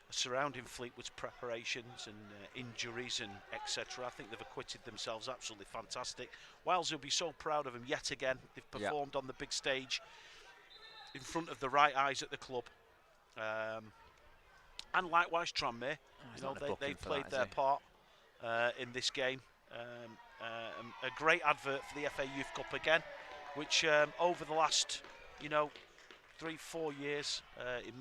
[SPEAKER 2] surrounding Fleetwood's preparations and injuries and etc., I think they've acquitted themselves absolutely fantastic. Wales will be so proud of them yet again. They've performed on the big stage in front of the right eyes at the club. And likewise Tranmere, you know, they've played their part in this game. A great advert for the FA Youth Cup again, which over the last, you know, 3-4 years, in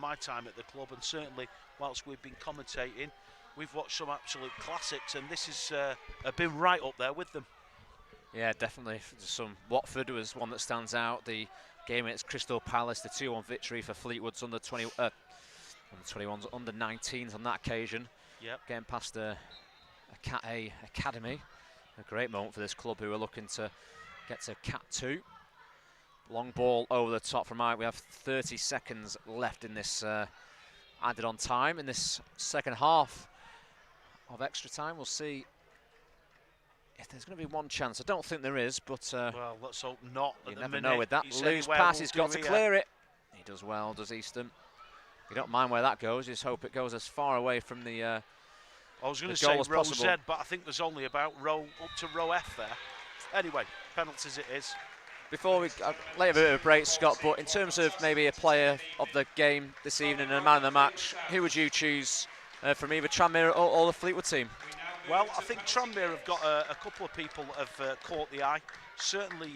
[SPEAKER 2] my time at the club, and certainly whilst we've been commentating, we've watched some absolute classics, and this has been right up there with them. Yeah, definitely.
[SPEAKER 1] Watford was one that stands out. The game against Crystal Palace, the 2-1 victory for Fleetwood's under 21s, under 19s on that occasion.
[SPEAKER 2] Yep.
[SPEAKER 1] Getting past a Cat A academy. A great moment for this club, who are looking to get to Cat 2. Long ball over the top from Mike. We have 30 seconds left in this added on time in this second half of extra time. We'll see if there's going to be one chance. I don't think there is, but
[SPEAKER 2] well, let's hope not.
[SPEAKER 1] You never know with that. Loose pass, he's got to clear it. He does well, does Eastham. You don't mind where that goes. You just hope it goes as far away from the
[SPEAKER 2] I was going to say row Z, but I think there's only about up to row F there. Anyway, penalties it is.
[SPEAKER 1] Before we lay a bit of a break, Scott, but in terms of maybe a player of the game this evening and a man of the match, who would you choose from either Tranmere or the Fleetwood team?
[SPEAKER 2] Well, I think Tranmere have got a couple of people that have caught the eye. Certainly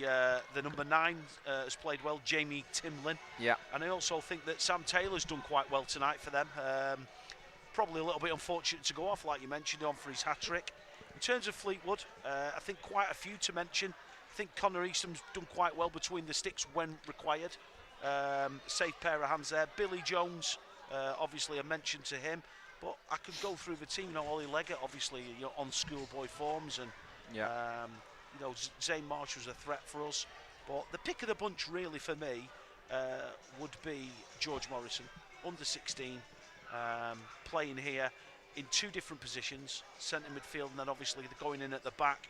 [SPEAKER 2] the number 9 has played well, Jamie Timlin.
[SPEAKER 1] Yeah.
[SPEAKER 2] And I also think that Sam Taylor's done quite well tonight for them. probably a little bit unfortunate to go off, like you mentioned, on for his hat-trick. In terms of Fleetwood, I think quite a few to mention. I think Connor Eastham's done quite well between the sticks when required. Safe pair of hands there. Billy Jones, obviously a mention to him. But I could go through the team. Ollie Leggett, obviously, on schoolboy forms, and Zane Marsh was a threat for us. But the pick of the bunch, really, for me, would be George Morrison, under 16, playing here in 2 different positions, centre midfield, and then obviously going in at the back.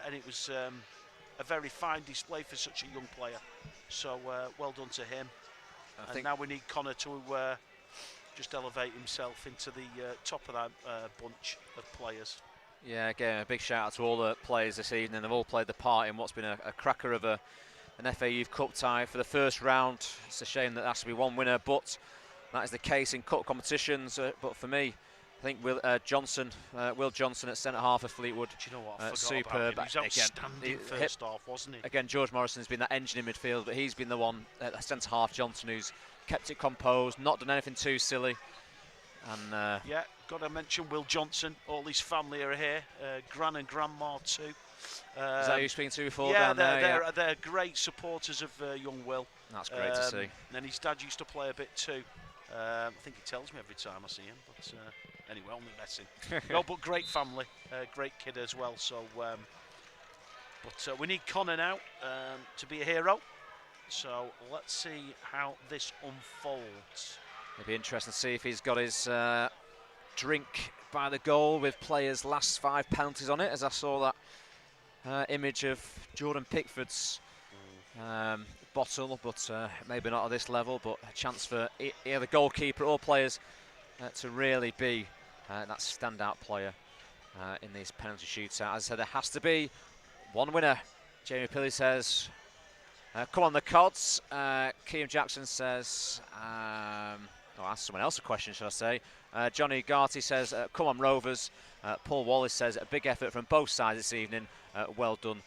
[SPEAKER 2] And it was a very fine display for such a young player. So well done to him. And now we need Connor to just elevate himself into the top of that bunch of players.
[SPEAKER 1] Yeah, again, a big shout out to all the players this evening. They've all played the part in what's been a cracker of an FA Youth Cup tie for the first round. It's a shame that there has to be one winner, but that is the case in cup competitions. But for me, I think Will Johnson at centre half of Fleetwood.
[SPEAKER 2] Do you know what? I forgot
[SPEAKER 1] superb.
[SPEAKER 2] About him. He was outstanding first half, wasn't he?
[SPEAKER 1] Again, George Morrison's been that engine in midfield, but he's been the one at centre half, Johnson, who's kept it composed, not done anything too silly. And
[SPEAKER 2] yeah, got to mention Will Johnson. All his family are here, Gran and Grandma too.
[SPEAKER 1] Is that who you've been to before?
[SPEAKER 2] Yeah,
[SPEAKER 1] down there?
[SPEAKER 2] they're great supporters of young Will.
[SPEAKER 1] That's great to see.
[SPEAKER 2] And his dad used to play a bit too. I think he tells me every time I see him, but anyway, only messing. No, but great family, great kid as well. So, but we need Connor now to be a hero. So let's see how this unfolds.
[SPEAKER 1] It'll be interesting to see if he's got his drink by the goal with players' last 5 penalties on it, as I saw that image of Jordan Pickford's bottle, but maybe not at this level, but a chance for either the goalkeeper or players to really be that standout player in these penalty shootouts. As I said, there has to be one winner. Jamie Pilley says, come on the Cods. Keam Jackson says, I'll ask someone else a question, should I say. Johnny Garty says, come on Rovers. Paul Wallace says, a big effort from both sides this evening. Well done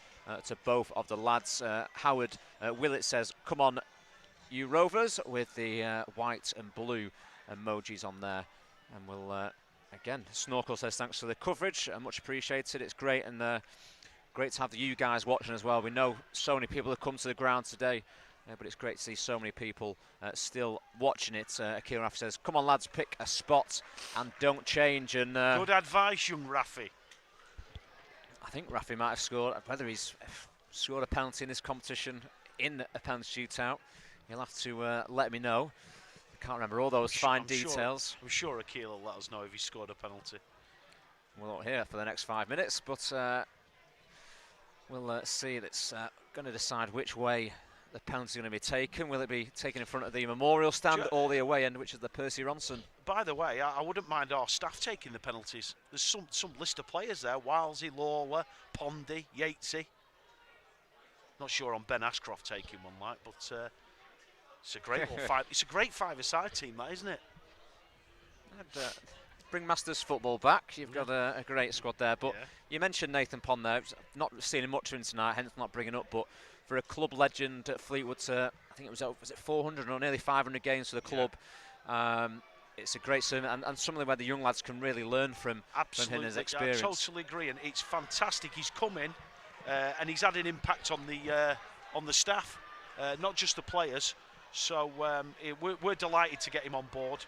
[SPEAKER 1] to both of the lads. Howard Willett says, come on you Rovers, with the white and blue emojis on there. And we'll, again, Snorkel says, thanks for the coverage. Much appreciated. It's great, and great to have you guys watching as well. We know so many people have come to the ground today. But it's great to see so many people still watching it. Akira Raffi says, come on lads, pick a spot and don't change. And
[SPEAKER 2] good advice, young Raffi.
[SPEAKER 1] I think Raffi might have scored, whether he's scored a penalty in this competition in a penalty shootout, he'll have to let me know. I can't remember all those fine details.
[SPEAKER 2] I'm sure Akira will let us know if he scored a penalty.
[SPEAKER 1] We're not here for the next 5 minutes, but we'll see. That's going to decide which way the penalty is going to be taken. Will it be taken in front of the memorial stand or the away end, which is the Percy Ronson?
[SPEAKER 2] By the way, I wouldn't mind our staff taking the penalties. There's some list of players there: Wilesy, Lawler, Pondy, Yatesy. Not sure on Ben Ashcroft taking one, like, but it's a great it's a great five-a-side team, that, isn't it?
[SPEAKER 1] And, bring Masters football back. You've got a great squad there, but you mentioned Nathan Pond there. Not seeing much of him tonight, hence not bringing up, but for a club legend at Fleetwood, I think it was 400 or nearly 500 games for the club. It's a great sermon, and something where the young lads can really learn from him and his experience.
[SPEAKER 2] I totally agree, and it's fantastic. He's come in and he's had an impact on the staff, not just the players. So we're delighted to get him on board.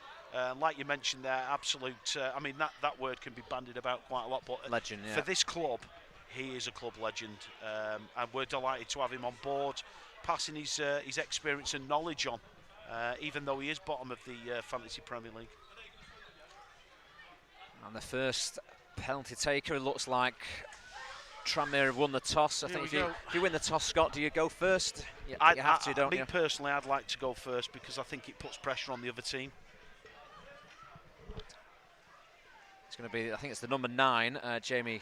[SPEAKER 2] Like you mentioned there, absolute. I mean, that word can be bandied about quite a lot, but
[SPEAKER 1] legend,
[SPEAKER 2] for this club, he is a club legend, and we're delighted to have him on board, passing his experience and knowledge on, even though he is bottom of the Fantasy Premier League.
[SPEAKER 1] And the first penalty taker, it looks like Tranmere have won the toss. I think if you win the toss, Scott, do you go first? You have to, don't you?
[SPEAKER 2] Me personally, I'd like to go first because I think it puts pressure on the other team.
[SPEAKER 1] It's going to be, I think it's the number 9, Jamie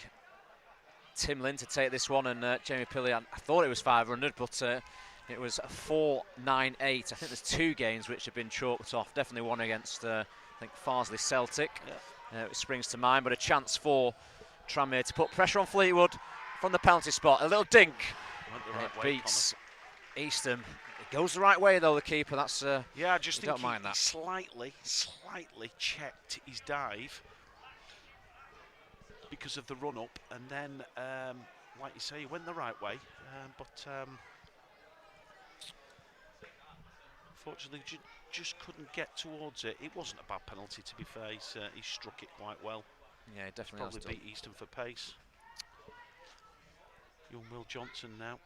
[SPEAKER 1] Timlin, to take this one, and Jamie Pilley, I thought it was 500, but it was 498. I think there's 2 games which have been chalked off. Definitely one against, I think, Farsley Celtic. It springs to mind, but a chance for Tranmere to put pressure on Fleetwood from the penalty spot. A little dink.
[SPEAKER 2] Went the right
[SPEAKER 1] way, beats Eastham. Goes the right way though, the keeper. That's
[SPEAKER 2] yeah, I just think
[SPEAKER 1] don't mind
[SPEAKER 2] he
[SPEAKER 1] that.
[SPEAKER 2] slightly checked his dive because of the run up, and then, like you say, he went the right way, but unfortunately just couldn't get towards it. It wasn't a bad penalty, to be fair. He struck it quite well.
[SPEAKER 1] Yeah, he definitely has
[SPEAKER 2] Probably
[SPEAKER 1] done.
[SPEAKER 2] beat Easton for pace. Young Will Johnson now.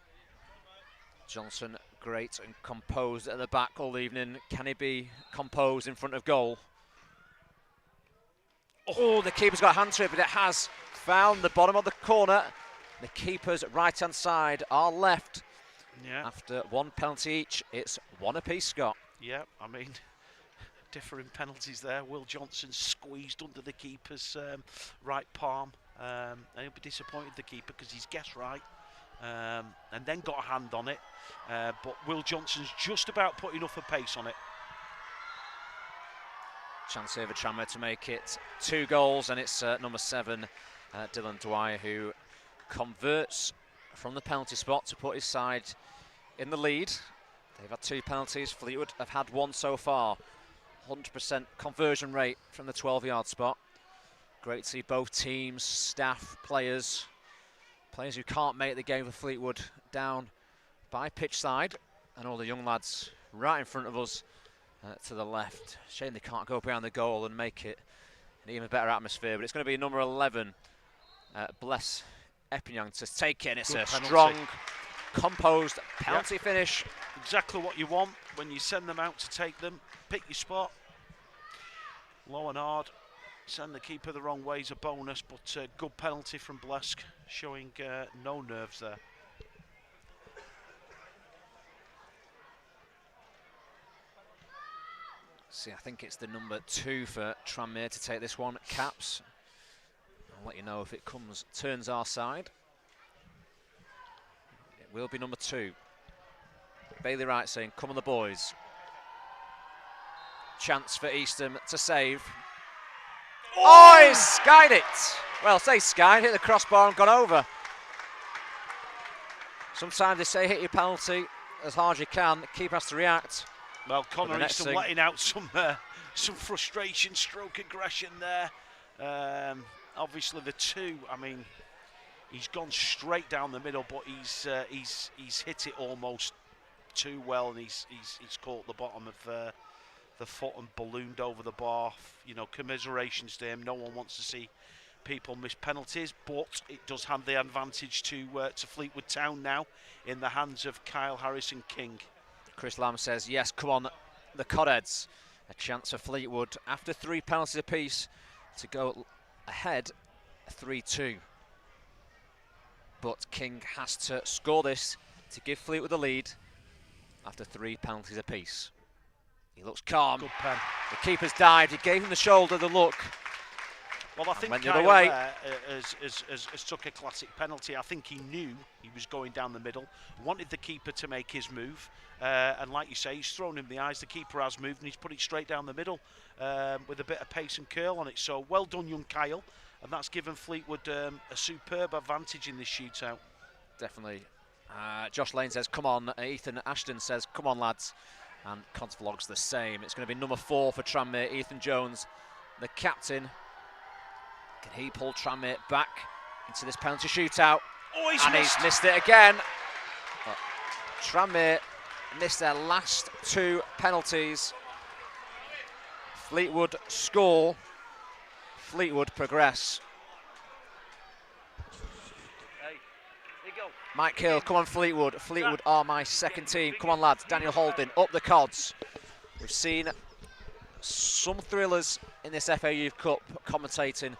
[SPEAKER 1] Johnson, great and composed at the back all evening. Can he be composed in front of goal? Oh, the keeper's got a hand to it, but it has found the bottom of the corner. The keeper's right-hand side, our left.
[SPEAKER 2] Yeah.
[SPEAKER 1] After one penalty each, it's one apiece, Scott.
[SPEAKER 2] Yeah, I mean, differing penalties there. Will Johnson squeezed under the keeper's right palm. And he'll be disappointed, the keeper, because he's guessed right. And then got a hand on it. But Will Johnson's just about put enough of pace on it.
[SPEAKER 1] Chance here for Tranmere to make it 2 goals, and it's number 7, Dylan Dwyer, who converts from the penalty spot to put his side in the lead. They've had 2 penalties. Fleetwood have had 1 so far. 100% conversion rate from the 12-yard spot. Great to see both teams, staff, players who can't make the game for Fleetwood down by pitch side, and all the young lads right in front of us to the left. Shame they can't go behind the goal and make it an even better atmosphere, but it's going to be number 11, Bless Eppingham, to take it, and it's
[SPEAKER 2] Good
[SPEAKER 1] a
[SPEAKER 2] penalty.
[SPEAKER 1] strong, composed penalty finish.
[SPEAKER 2] Exactly what you want when you send them out to take them. Pick your spot. Low and hard. Send the keeper the wrong way is a bonus, but good penalty from Blesk, showing no nerves there.
[SPEAKER 1] See, I think it's the number 2 for Tranmere to take this one, Caps. I'll let you know if it turns our side. It will be number 2. Bailey Wright saying, come on the boys. Chance for Eastham to save. Oh, he's skied it. Well, say skied, hit the crossbar and gone over. Sometimes they say hit your penalty as hard as you can. The keeper has to react.
[SPEAKER 2] Well, Connor Easton
[SPEAKER 1] thing,
[SPEAKER 2] letting out some frustration, stroke aggression there. Obviously the 2, I mean, he's gone straight down the middle, but he's hit it almost too well, and he's caught the bottom of the foot and ballooned over the bar. You know, commiserations to him. No one wants to see people miss penalties, but it does have the advantage to Fleetwood Town now in the hands of Kyle Harrison King.
[SPEAKER 1] Chris Lamb says, yes, come on, the Codheads. A chance for Fleetwood after 3 penalties apiece to go ahead 3-2. But King has to score this to give Fleetwood the lead after 3 penalties apiece. He looks calm.
[SPEAKER 2] Good pen.
[SPEAKER 1] The keeper's dived. He gave him the shoulder, the look.
[SPEAKER 2] Well, I think
[SPEAKER 1] went the
[SPEAKER 2] Kyle
[SPEAKER 1] other way.
[SPEAKER 2] has took a classic penalty. I think he knew he was going down the middle, wanted the keeper to make his move, and like you say, he's thrown him the eyes. The keeper has moved, and he's put it straight down the middle with a bit of pace and curl on it. So well done, young Kyle, and that's given Fleetwood a superb advantage in this shootout.
[SPEAKER 1] Definitely. Josh Lane says, come on. Ethan Ashton says, come on, lads. And Contvlog's the same. It's going to be number 4 for Tranmere, Ethan Jones, the captain. Can he pull Tranmere back into this penalty shootout?
[SPEAKER 2] Oh, he's
[SPEAKER 1] missed it again. But Tranmere missed their last 2 penalties. Fleetwood score. Fleetwood progress.
[SPEAKER 2] Hey, here you go.
[SPEAKER 1] Mike Hill, come on Fleetwood. Fleetwood are my second team. Come on lads. Daniel Holding up the cods. We've seen some thrillers in this FA Youth Cup commentating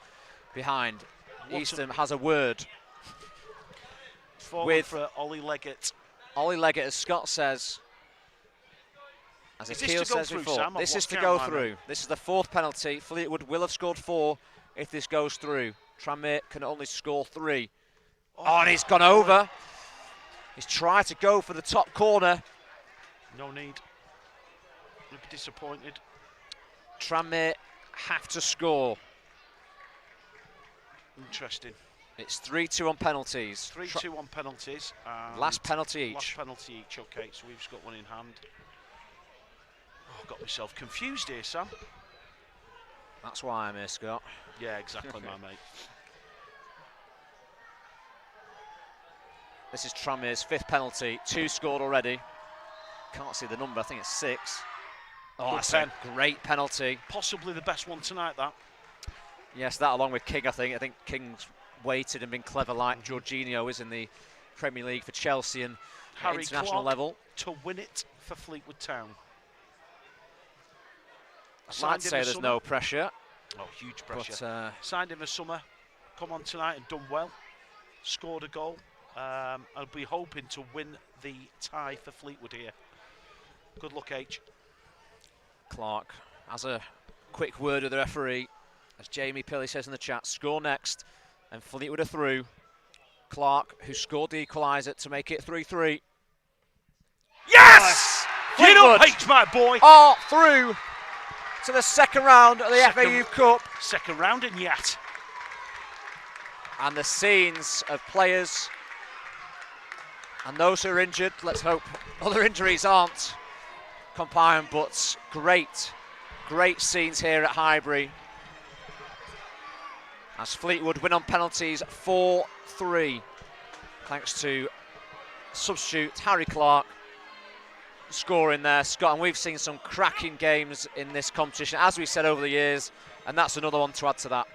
[SPEAKER 1] behind. Eastham has a word
[SPEAKER 2] Forward for Ollie Leggett.
[SPEAKER 1] Ollie Leggett, as Scott says, as Akil says before,
[SPEAKER 2] Sam?
[SPEAKER 1] this is to go through. This is the 4th penalty. Fleetwood will have scored 4 if this goes through. Tranmere can only score 3. Oh, and he's gone over. He's tried to go for the top corner.
[SPEAKER 2] No need. We'll be disappointed.
[SPEAKER 1] Tranmere have to score.
[SPEAKER 2] Interesting.
[SPEAKER 1] It's 3-2 on penalties.
[SPEAKER 2] 3-2 on penalties.
[SPEAKER 1] Last penalty each.
[SPEAKER 2] Last penalty each, okay, so we've just got one in hand. Oh, I've got myself confused here, Sam.
[SPEAKER 1] That's why I'm here, Scott.
[SPEAKER 2] Yeah, exactly, my mate.
[SPEAKER 1] This is Tranmere's 5th penalty. 2 scored already. Can't see the number, I think it's 6. Oh,
[SPEAKER 2] Good
[SPEAKER 1] that's
[SPEAKER 2] pen.
[SPEAKER 1] a great penalty.
[SPEAKER 2] Possibly the best one tonight, that.
[SPEAKER 1] Yes, that along with King, I think. I think King's waited and been clever like Jorginho is in the Premier League for Chelsea and
[SPEAKER 2] Harry
[SPEAKER 1] international
[SPEAKER 2] Clark
[SPEAKER 1] level.
[SPEAKER 2] To win it for Fleetwood Town.
[SPEAKER 1] I'd say there's no pressure.
[SPEAKER 2] Oh, huge pressure.
[SPEAKER 1] But,
[SPEAKER 2] signed in the summer, come on tonight and done well. Scored a goal. I'll be hoping to win the tie for Fleetwood here. Good luck, H.
[SPEAKER 1] Clark has a quick word with the referee. As Jamie Pilley says in the chat, score next. And Fleetwood are through. Clark, who scored the equaliser to make it 3-3.
[SPEAKER 2] Yes! You
[SPEAKER 1] Fleetwood
[SPEAKER 2] don't H, my boy.
[SPEAKER 1] are through to the second round of the FA Youth Cup.
[SPEAKER 2] Second round and yet.
[SPEAKER 1] And the scenes of players and those who are injured, let's hope other injuries aren't compound, but great scenes here at Highbury. As Fleetwood win on penalties 4-3, thanks to substitute Harry Clark scoring there, Scott. And we've seen some cracking games in this competition, as we said over the years, and that's another one to add to that.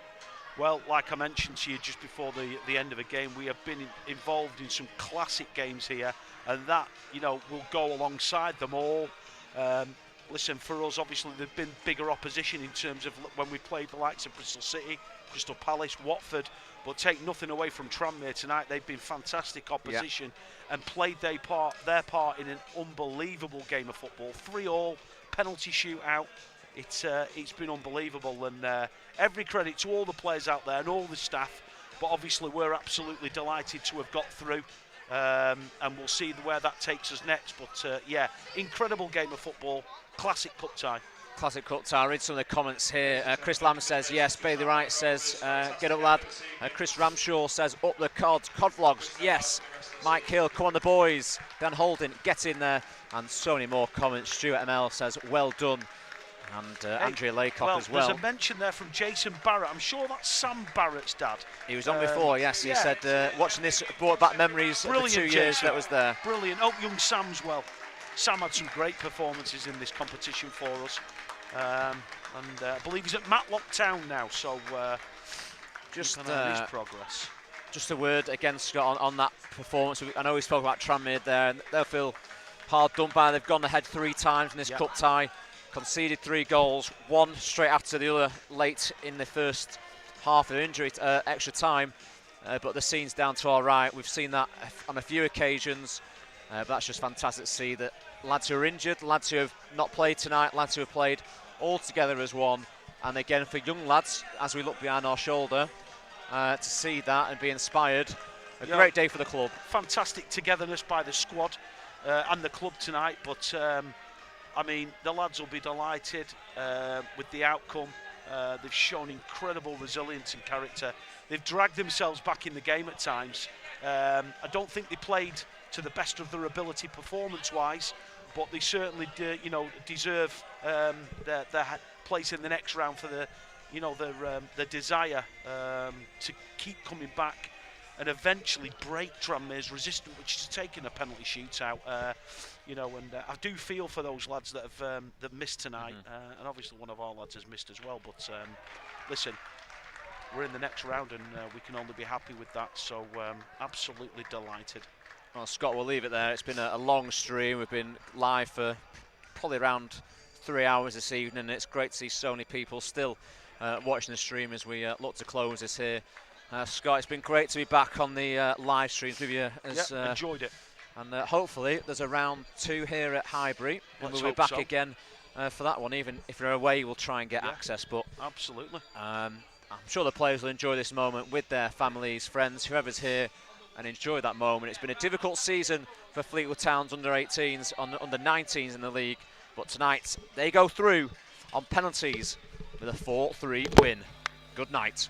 [SPEAKER 2] Well, like I mentioned to you just before the end of the game, we have been involved in some classic games here, and that, you know, will go alongside them all. Listen, for us, obviously, there's been bigger opposition in terms of when we played the likes of Bristol City, Crystal Palace, Watford, but take nothing away from Tranmere tonight. They've been fantastic opposition and played their part in an unbelievable game of football. 3-3, penalty shootout. It's been unbelievable, and every credit to all the players out there and all the staff, but obviously we're absolutely delighted to have got through, and we'll see where that takes us next. But yeah, incredible game of football, classic cup tie.
[SPEAKER 1] Classic cup tie. Read some of the comments here. Chris Lamb says yes. Bailey Wright says get up, lad. Chris Ramshaw says up the cod vlogs, yes. Mike Hill, come on the boys. Dan Holden, get in there. And so many more comments. Stuart ML says well done. And Andrea Laycock as well.
[SPEAKER 2] There's a mention there from Jason Barrett. I'm sure that's Sam Barrett's dad.
[SPEAKER 1] He was on before, yes. He said watching this brought back memories of the 2 years
[SPEAKER 2] Jason.
[SPEAKER 1] that was there.
[SPEAKER 2] Brilliant. Hope young Sam's well. Sam had some great performances in this competition for us. And I believe he's at Matlock Town now, so
[SPEAKER 1] just
[SPEAKER 2] his progress.
[SPEAKER 1] Just a word again, Scott, on that performance. I know we spoke about Tranmere there, and they'll feel hard done by. They've gone ahead 3 times in this cup tie, conceded 3 goals, 1 straight after the other late in the first half of the injury extra time. But the scenes down to our right, we've seen that on a few occasions. But that's just fantastic to see that lads who are injured, lads who have not played tonight, lads who have played all together as one. And again, for young lads, as we look behind our shoulder, to see that and be inspired, a great day for the club.
[SPEAKER 2] Fantastic togetherness by the squad and the club tonight. But I mean, the lads will be delighted with the outcome. They've shown incredible resilience and character. They've dragged themselves back in the game at times. I don't think they played to the best of their ability performance-wise, but they certainly deserve their place in the next round for their desire to keep coming back and eventually break Tranmere's resistance, which is taking a penalty shootout. And I do feel for those lads that have that missed tonight, and obviously one of our lads has missed as well. But listen, we're in the next round, and we can only be happy with that. So absolutely delighted.
[SPEAKER 1] Well, Scott, we'll leave it there. It's been a long stream. We've been live for probably around 3 hours this evening, and it's great to see so many people still watching the stream as we look to close this here. Scott, it's been great to be back on the live streams with you.
[SPEAKER 2] Enjoyed it.
[SPEAKER 1] And hopefully there's a round 2 here at Highbury, and we'll be back again for that one. Even if you're away, we'll try and get access. But
[SPEAKER 2] absolutely,
[SPEAKER 1] I'm sure the players will enjoy this moment with their families, friends, whoever's here, and enjoy that moment. It's been a difficult season for Fleetwood Town's under-18s, under 19s in the league, but tonight they go through on penalties with a 4-3 win. Good night.